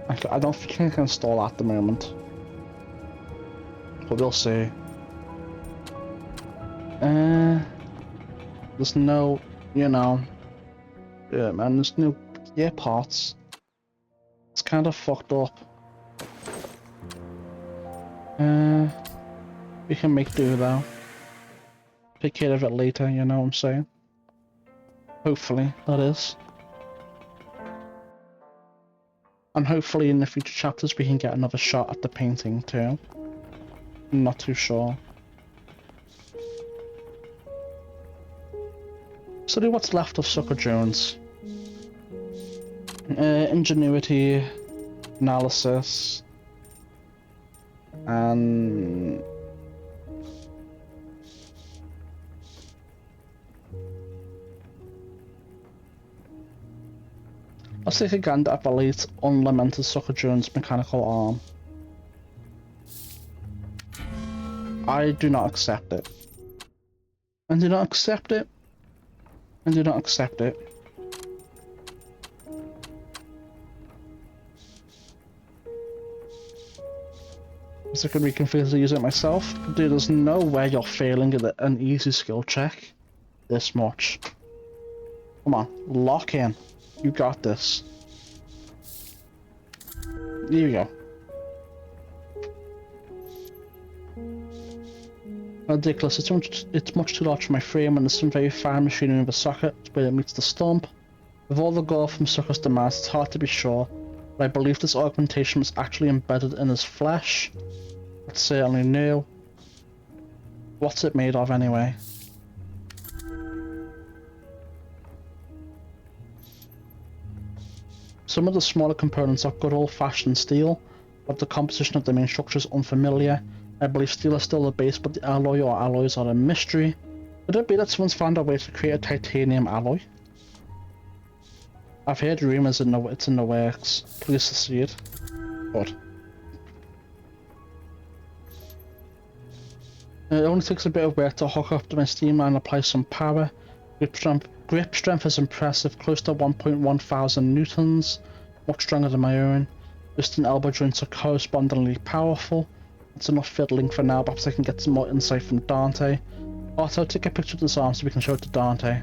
I don't think I can install that at the moment. But we'll see. There's no, you know... Yeah, man, there's no gear parts. It's kind of fucked up. We can make do though. Take care of it later, you know what I'm saying? Hopefully, that is. And hopefully in the future chapters we can get another shot at the painting too. I'm not too sure. So do what's left of Sucker Jones. Ingenuity, analysis. And let's take a gander at Elite Unlimited Sucker Jones Mechanical Arm. I do not accept it. And do not accept it. And do not accept it. So I can reconfigure to use it myself. Dude, there's no way you're failing at an easy skill check this much. Come on, lock in. You got this. Here you go. Ridiculous. It's much too large for my frame, and there's some very fine machinery in the socket where it meets the stump. With all the gore from Sucker's demands, it's hard to be sure, but I believe this augmentation was actually embedded in his flesh. It's certainly new. What's it made of anyway? Some of the smaller components are good old-fashioned steel, but the composition of the main structure is unfamiliar. I believe steel is still the base, but the alloy or alloys are a mystery. Could it be that someone's found a way to create a titanium alloy? I've heard rumors it's in the works. Pleased to see it. Good. It only takes a bit of work to hook up to my steam line and apply some power. Grip strength is impressive, close to 1.1 thousand newtons, much stronger than my own. Wrist and elbow joints are correspondingly powerful. It's enough fiddling for now, perhaps I can get some more insight from Dante. Otto, take a picture of this arm so we can show it to Dante.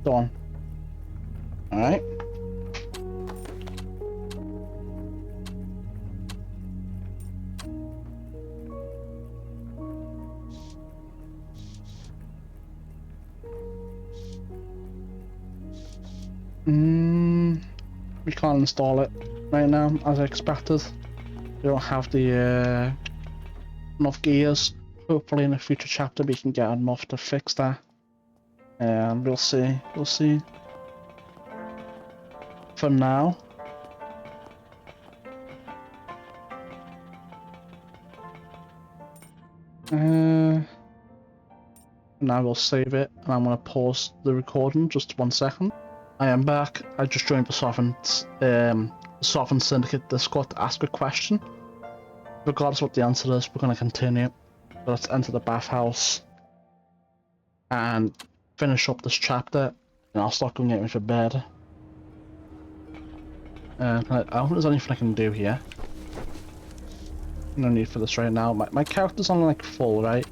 Done. Alright. We can't install it right now, as I expected. We don't have the enough gears. Hopefully in a future chapter we can get enough to fix that. We'll see. We'll see. For now. Now we'll save it, and I'm going to pause the recording just 1 second. I am back. I just joined the Sovereign Syndicate Discord to ask a question. Regardless of what the answer is, we're going to continue. So let's enter the bathhouse and finish up this chapter, and I'll start going getting for bed. I don't think there's anything I can do here. No need for this right now. My character's on like full, right?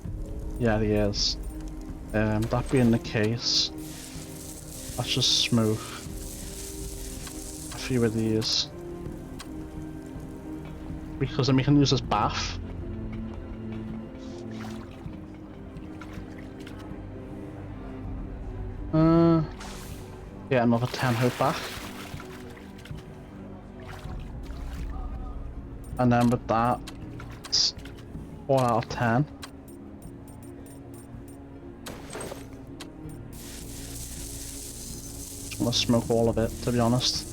Yeah, he is. That being the case, let's just smooth a few of these. Because then we can use this bath. Yeah, another 10 hope back. And then with that, it's 4 out of 10. I'm gonna smoke all of it, to be honest.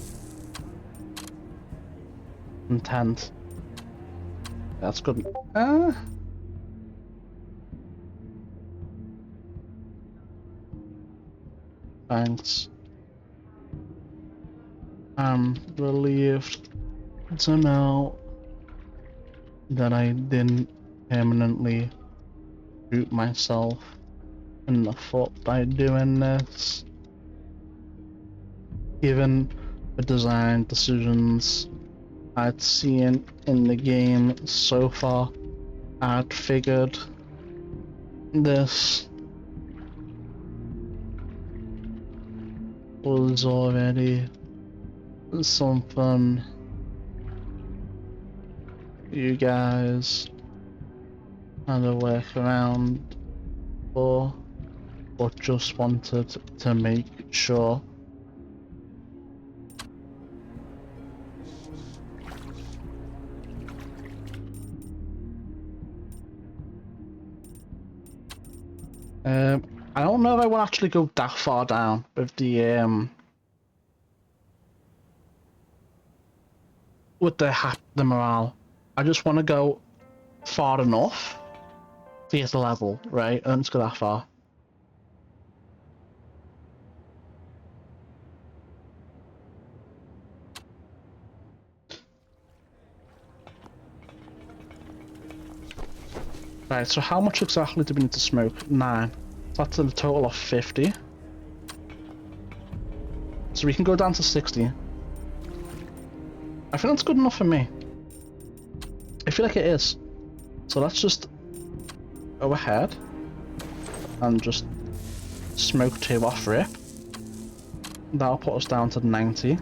Intent. That's good. Thanks. I'm relieved to know that I didn't permanently shoot myself in the foot by doing this. Given the design decisions I'd seen in the game so far, I'd figured this was already something you guys had to work around for, but just wanted to make sure. I don't know if I will actually go that far down with the with the morale. I just want to go far enough to get the level, right? I don't just go that far. Right, so how much exactly do we need to smoke? 9. That's a total of 50. So we can go down to 60. I think that's good enough for me. I feel like it is. So let's just go ahead and just smoke 2 off rip. That'll put us down to 90.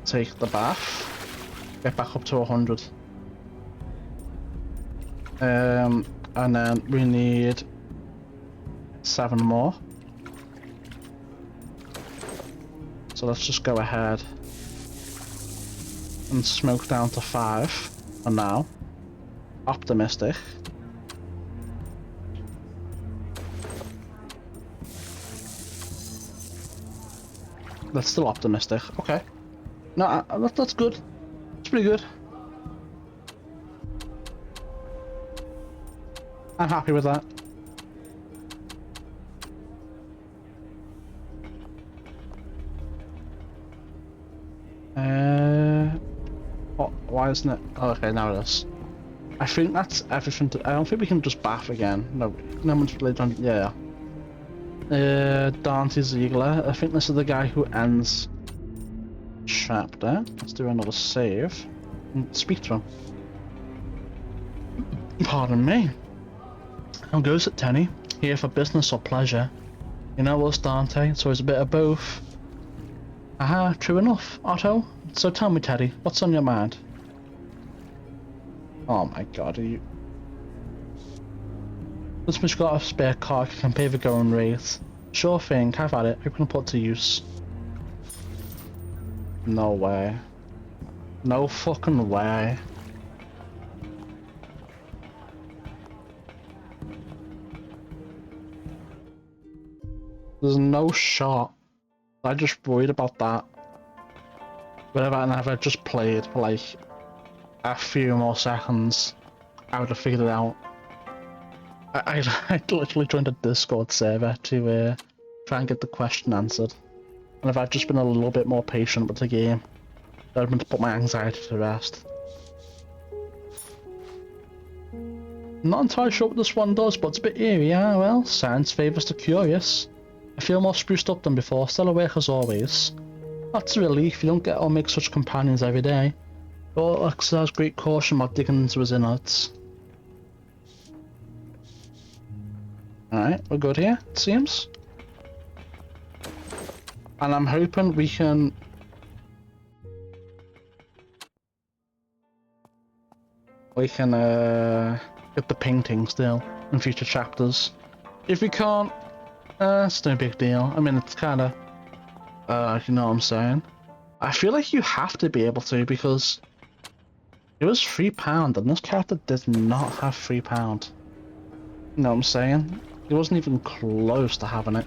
Take the bath. Get back up to 100. And then we need 7 more. So let's just go ahead and smoke down to 5 for now. Optimistic. That's still optimistic. Okay. No, that's good. It's pretty good. I'm happy with that. Why isn't it? Oh, okay, now it is. I think that's everything. I don't think we can just bath again. No one's really done. Yeah. Dante Ziegler. I think this is the guy who ends chapter. Let's do another save. And speak to him. Pardon me. How goes it, Tenny? Here for business or pleasure? You know us, Dante, so it's a bit of both. Aha, true enough, Otto. So tell me, Teddy, what's on your mind? Oh my god, are you... This much got a spare car, I can pay the going rate. Sure thing, have at it, I can put to use. No way. No fucking way. There's no shot. I just worried about that. Whenever I just played for like a few more seconds, I would have figured it out. I literally joined a Discord server to try and get the question answered. And if I'd just been a little bit more patient with the game, that would have been to put my anxiety to rest. Not entirely sure what this one does, but it's a bit eerie. Yeah, well, science favours the curious. I feel more spruced up than before, still awake as always. That's a relief, you don't get or make such companions every day. But exercise great caution while digging into his innards. Alright, we're good here, it seems. And I'm hoping we can... get the painting still in future chapters. If we can't, it's no big deal. I mean, it's kinda... you know what I'm saying? I feel like you have to be able to, because it was £3 and this character did not have £3. You know what I'm saying? He wasn't even close to having it.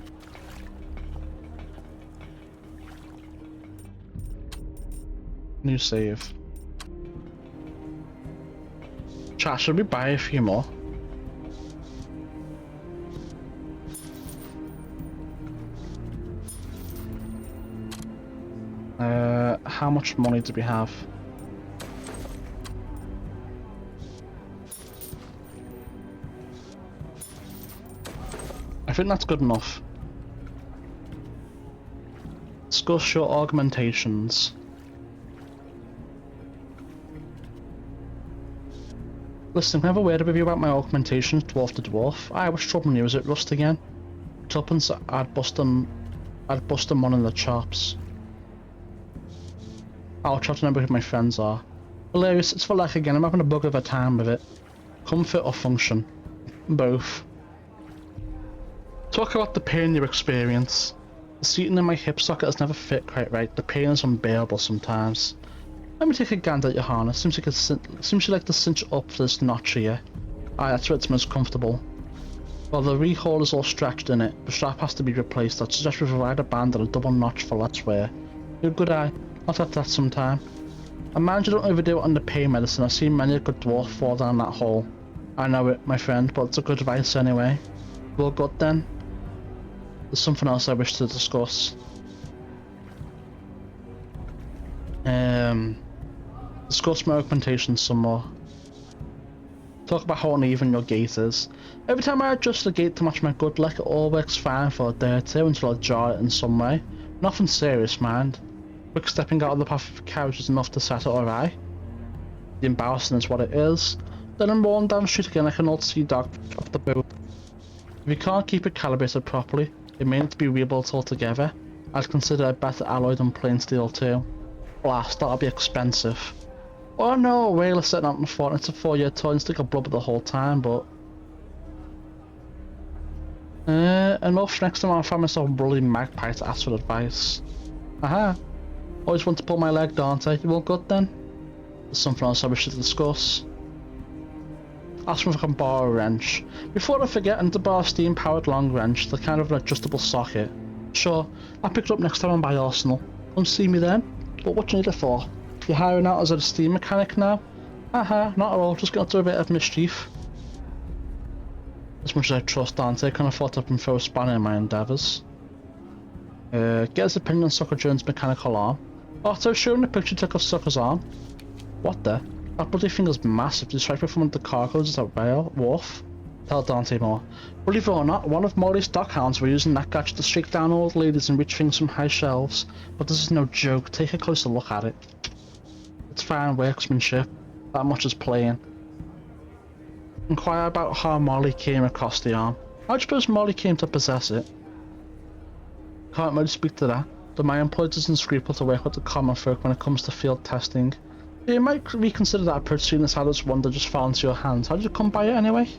New save. Chat, should we buy a few more? How much money do we have? I think that's good enough. Discuss your augmentations. Listen, can I have a word with you about my augmentations, dwarf to dwarf? Aye, what's troubling you? Is it rust again? Tuppence, I'd bust them one in the chops. I'll try to remember who my friends are. Hilarious, it's for like again, I'm having a bug of a time with it. Comfort or function? Both. Talk about the pain you experience. The seating in my hip socket has never fit quite right. The pain is unbearable sometimes. Let me take a gander at your harness. Seems you like to cinch up for this notch here. Aye, that's where it's most comfortable. Well, the rehaul is all stretched in it. The strap has to be replaced. I'd suggest we provide a band and a double notch for let's wear. You're a good eye. I'll have that sometime. I managed to don't overdo it on the pain medicine. I've seen many a good dwarf fall down that hole. I know it, my friend, but it's a good advice anyway. Well, good then. There's something else I wish to discuss. Discuss my augmentation some more. Talk about how uneven your gait is. Every time I adjust the gait to match my good luck, it all works fine for a day or two until I jar it in some way. Nothing serious, mind. Quick stepping out of the path of the carriage is enough to set it awry. The embarrassing is what it is. Then I'm rolling down the street again like an old sea dog off the boat. If you can't keep it calibrated properly, it may need to be rebuilt altogether. I'd consider a better alloy than plain steel too. Blast, that'll be expensive. Oh no, whaler setting up my phone. It's a 4-year toy and stick a blubber the whale time, but... enough. Next time I'll find myself a bloody magpie to ask for advice. Aha! Always want to pull my leg, don't I? You all good then? There's something else I wish to discuss. Ask me if I can borrow a wrench. Before I forget, I need to borrow a steam-powered long wrench, the kind of an adjustable socket. Sure, I'll pick it up next time I'm by Arsenal. Come see me then. But what do you need it for? You're hiring out as a steam mechanic now? Haha, not at all, just got to do a bit of mischief. As much as I trust Dante, I kind of thought I'd been throw a spanner in my endeavours. Get his opinion on Sucker Jones' mechanical arm. Otto, showing the picture took of Sucker's arm. What the? That bloody thing is massive. Did you strike it from the cargoes at rail wharf? Tell Dante more. Believe it or not, one of Molly's dockhounds were using that gadget to shake down old ladies and reach things from high shelves. But this is no joke. Take a closer look at it. It's fine workmanship. That much is plain. Inquire about how Molly came across the arm. How do you suppose Molly came to possess it? Can't really speak to that, but my employer doesn't scruple to work with the common folk when it comes to field testing. You might reconsider that approach, seeing as how this wonder just fell into your hands. How did you come by it anyway?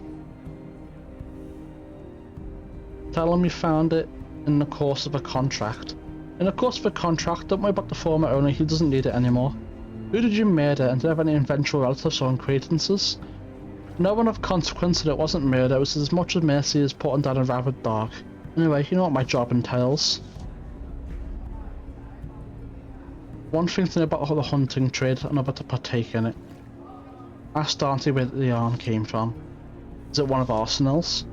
Tell him you found it in the course of a contract. In the course of a contract, don't worry about the former owner, he doesn't need it anymore. Who did you murder, and did you have any eventual relatives or acquaintances? No one of consequence, and it wasn't murder, it was as much as mercy as putting down a rabid dog. Anyway, you know what my job entails. One thing to know about the hunting trade, another to partake in it. Ask Dante where the arm came from. Is it one of Arsenal's?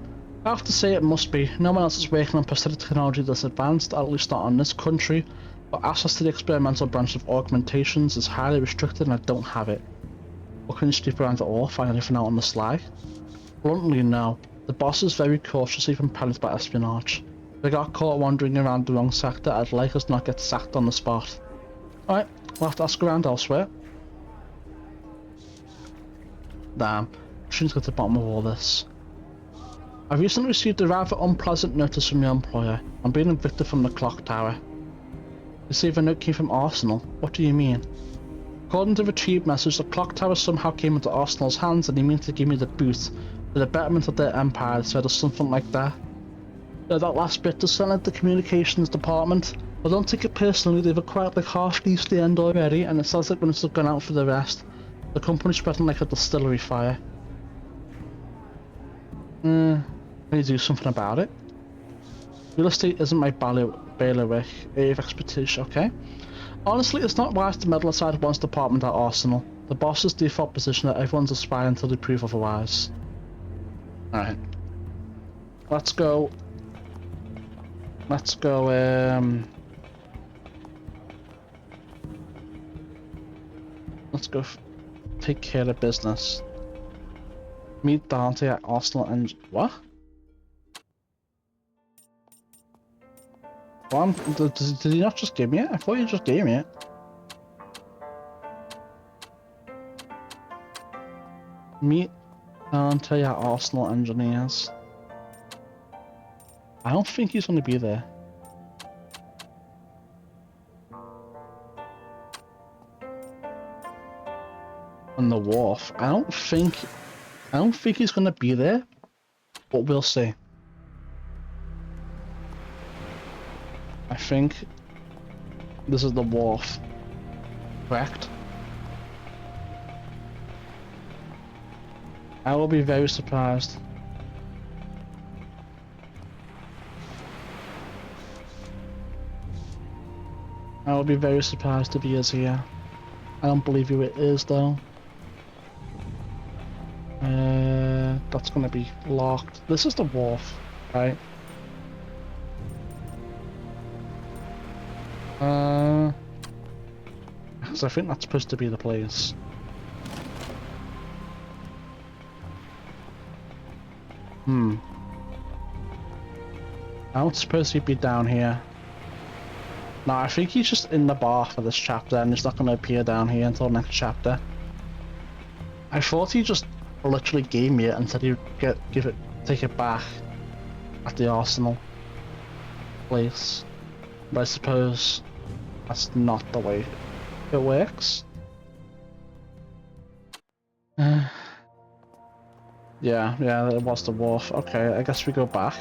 I have to say it must be. No one else is working on prosthetic technology this advanced, at least not in this country, but access to the experimental branch of augmentations is highly restricted and I don't have it. Or can you sleep around at all, find anything out on the sly? Bluntly, no. The boss is very cautious, even panicked by espionage. If I got caught wandering around the wrong sector, I'd like us not get sacked on the spot. Alright, we'll have to ask around elsewhere. Damn, I shouldn't get to the bottom of all this. I recently received a rather unpleasant notice from your employer. I'm being evicted from the clock tower. You say the note came from Arsenal. What do you mean? According to the retrieved message, the clock tower somehow came into Arsenal's hands and he means to give me the boot for the betterment of their empire, so there's something like that. That last bit does sound like the communications department. I don't take it personally, they've acquired like half the East End already, and it sounds like when it's gone out for the rest. The company's spreading like a distillery fire. Can you do something about it? Real estate isn't my bailiwick, area of expertise, okay? Honestly, it's not wise to meddle inside one's department at Arsenal. The boss's default position that everyone's aspiring until they prove otherwise. Alright. Let's go, let's take care of business. Meet Dante at Arsenal and... What? Did he not just give me it? I thought you just gave me it. Meet Dante at Arsenal Engineers. I don't think he's going to be there. On the wharf. I don't think he's going to be there, but we'll see. I think this is the wharf, correct? I will be very surprised. I would be very surprised if he is here. I don't believe you it is though. That's gonna be locked. This is the wharf, right? Because I think that's supposed to be the place. I don't suppose he'd be down here. No, I think he's just in the bar for this chapter and he's not going to appear down here until next chapter. I thought he just literally gave me it and said he'd take it back at the Arsenal place. But I suppose that's not the way it works. Yeah, it was the wharf. Okay, I guess we go back.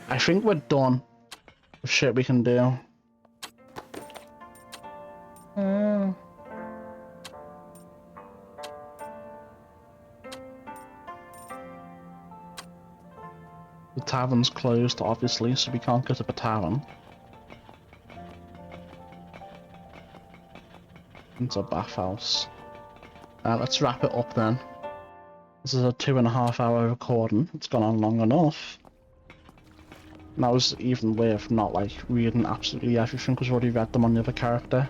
I think we're done with shit we can do. The tavern's closed, obviously, so we can't go to the tavern. Into a bathhouse. Let's wrap it up then. This is a 2.5 hour recording. It's gone on long enough. And that was even with not like reading absolutely everything because we already read them on the other character.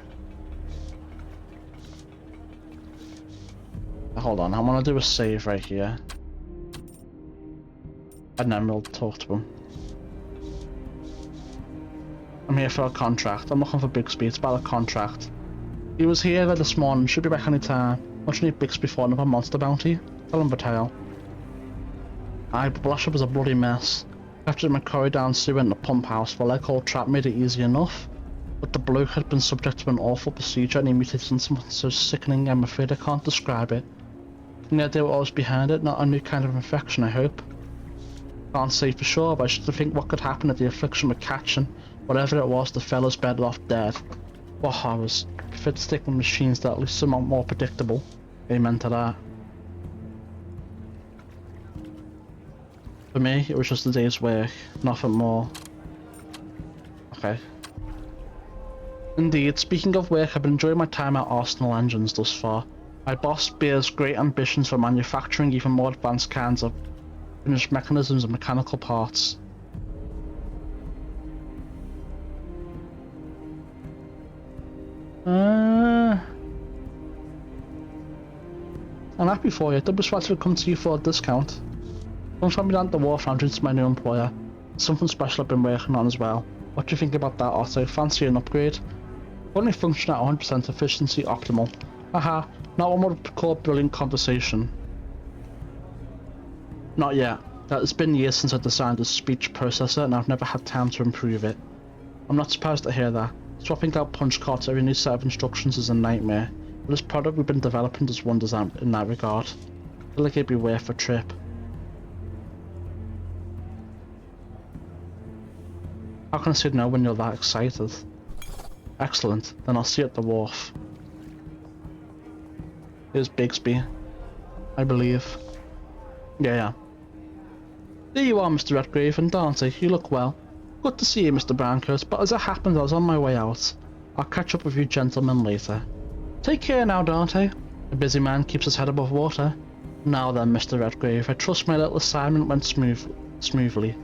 Hold on, I'm gonna do a save right here. And then we'll talk to him. I'm here for a contract. I'm looking for Bixby. It's about a contract. He was here this morning. Should be back any time. What do you need Bixby for? Another monster bounty? Tell him the tale. Aye, but Blush was a bloody mess. After McCoy down sewer in the pump house, the leg hold trap made it easy enough. But the bloke had been subject to an awful procedure and he mutated into something so sickening I'm afraid I can't describe it. Any idea what was behind it? Not a new kind of infection, I hope. Can't say for sure, but I should think what could happen if the affliction were catching. Whatever it was, the fellow's better off dead. What horrors. Prefer to stick with machines that are at least somewhat more predictable. Amen to that. For me, it was just a day's work, nothing more. Okay. Indeed, speaking of work, I've been enjoying my time at Arsenal Engines thus far. My boss bears great ambitions for manufacturing even more advanced kinds of finished mechanisms and mechanical parts. I'm happy for you. Double Swats will come to you for a discount. Don't tell me down at the wharf and to my new employer. Something special I've been working on as well. What do you think about that, Otto? Fancy an upgrade? Only function at 100% efficiency optimal. Haha, not one would call brilliant conversation. Not yet. It's been years since I designed a speech processor and I've never had time to improve it. I'm not surprised to hear that. Swapping out punch cards every new set of instructions is a nightmare. But this product we've been developing does wonders in that regard. I feel like it'd be worth a trip. How can I say no when you're that excited? Excellent, then I'll see you at the wharf. Here's Bigsby, I believe. Yeah. There you are, Mr. Redgrave and Dante, you look well. Good to see you, Mr. Browncoat, but as it happened I was on my way out. I'll catch up with you gentlemen later. Take care now, Dante. A busy man keeps his head above water. Now then, Mr. Redgrave, I trust my little assignment went smoothly.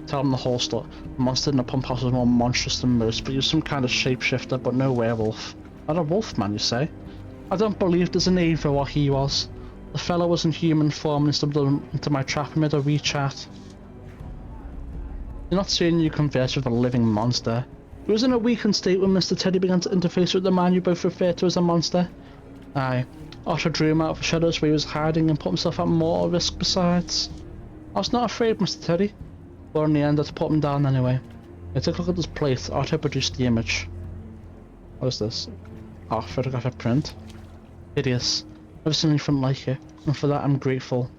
Tell him the whole story. The monster in the pump house was more monstrous than most, but he was some kind of shapeshifter, but no werewolf. Not a wolf man, you say? I don't believe there's a name for what he was. The fellow was in human form and stumbled into my trap and made a wee chat. You're not saying you conversed with a living monster. He was in a weakened state when Mr. Teddy began to interface with the man you both refer to as a monster. Aye, Otto drew him out of the shadows where he was hiding and put himself at mortal risk besides. I was not afraid, Mr. Teddy. But in the end, I had to put him down anyway. I took a look at this plate. Otto produced the image. What is this? Oh, photographic print. Hideous. Never seen anything like it, and for that I'm grateful.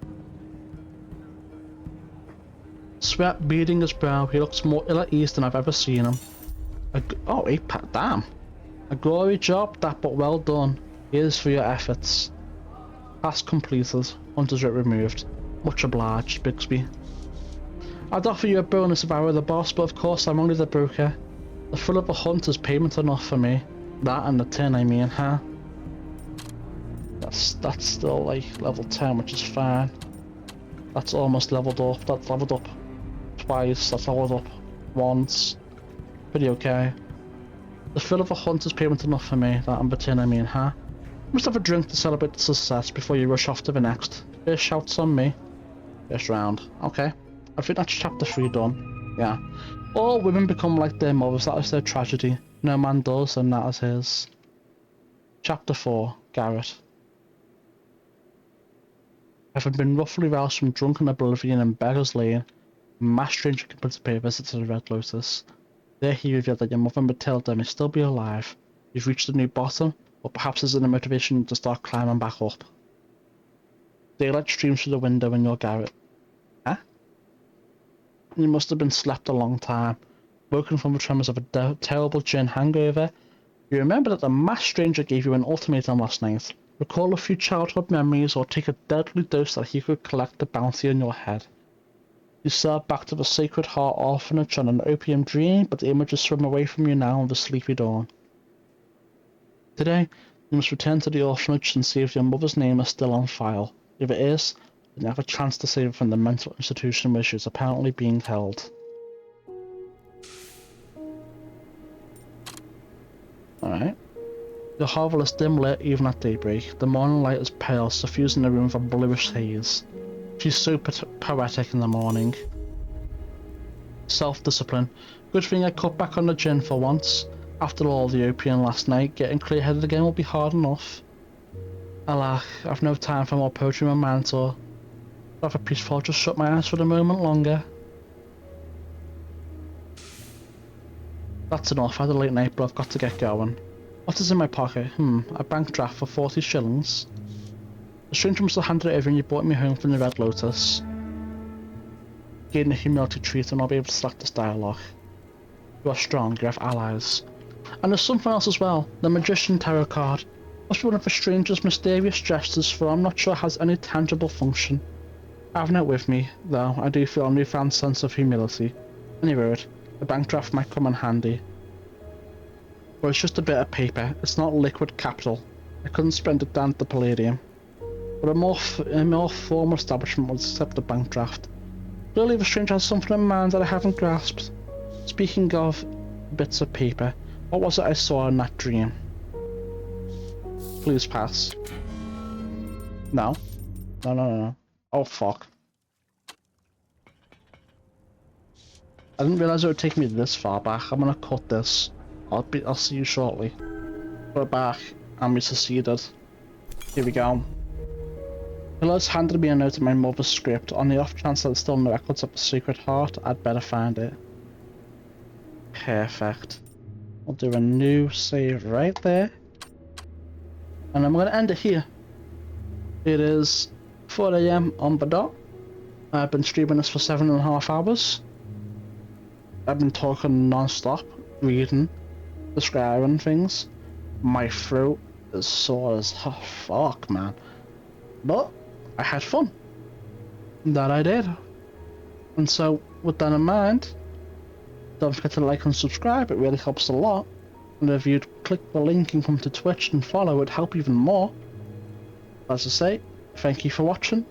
Sweat beading his brow, he looks more ill at ease than I've ever seen him. Damn. A glory job, that, but well done. Here's for your efforts. Task completed. Hunter's writ removed. Much obliged, Bigsby. I'd offer you a bonus if I were the boss, but of course I'm only the broker. The thrill of a hunt is payment enough for me. That and the 10, I mean, huh? That's still like level 10, which is fine. That's almost leveled up. That's leveled up twice. That's leveled up once. Pretty okay. The thrill of a hunt is payment enough for me. That and the 10, I mean, huh? Must have a drink to celebrate the success before you rush off to the next. First shouts on me. First round. Okay. I think that's chapter 3 done. Yeah. All women become like their mothers. That is their tragedy. No man does, and that is his. Chapter 4. Garrett. Having been roughly roused from drunken oblivion in Beggar's Lane, a masked stranger completed to pay a visit to the Red Lotus. There he revealed that your mother Matilda may still be alive. You've reached a new bottom, or perhaps there's a motivation to start climbing back up. Daylight streams through the window in your garret. Huh? You must have been slept a long time, woken from the tremors of a terrible gin hangover. You remember that the masked stranger gave you an ultimatum last night. Recall a few childhood memories or take a deadly dose that he could collect the bounty on your head. You sailed back to the Sacred Heart Orphanage on an opium dream, but the images swim away from you now in the sleepy dawn. Today, you must return to the orphanage and see if your mother's name is still on file. If it is, then you have a chance to save her from the mental institution where she is apparently being held. Alright. The hovel is dim lit even at daybreak. The morning light is pale, suffusing the room with a bluish haze. She's so poetic in the morning. Self-discipline. Good thing I cut back on the gin for once. After all the opium last night, getting clear-headed again will be hard enough. Alack, I've no time for more poetry and mantle. Rather peaceful, just shut my eyes for a moment longer. That's enough, I had a late night but I've got to get going. What is in my pocket? A bank draft for 40 shillings. The stranger must have handed it over and you brought me home from the Red Lotus. Gain a humility treat and I'll be able to select this dialogue. You are strong, you have allies. And there's something else as well, the Magician Tarot card. Must be one of the stranger's mysterious gestures, for I'm not sure it has any tangible function. Having it with me, though, I do feel a newfound sense of humility. Any road, the bank draft might come in handy. But it's just a bit of paper, it's not liquid capital. I couldn't spend it down at the Palladium. But a more formal establishment would accept the bank draft. Clearly the stranger has something in mind that I haven't grasped. Speaking of bits of paper, what was it I saw in that dream? Please pass. No. No. Oh fuck. I didn't realise it would take me this far back. I'm gonna cut this. I'll see you shortly. We're back, and we succeeded. Here we go. Pillar's handed me a note of my mother's script. On the off chance that there's still no records of the Sacred Heart, I'd better find it. Perfect. We'll do a new save right there. And I'm going to end it here. It is 4 AM on the dot. I've been streaming this for 7.5 hours. I've been talking non-stop, reading, describing things. My throat is sore as fuck, man. But I had fun. That I did. And so, with that in mind, don't forget to like and subscribe, it really helps a lot. And if you'd click the link and come to Twitch and follow, it'd help even more. As I say, thank you for watching,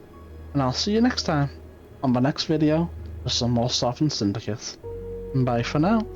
and I'll see you next time on the next video with some more stuff in Syndicate. Bye for now.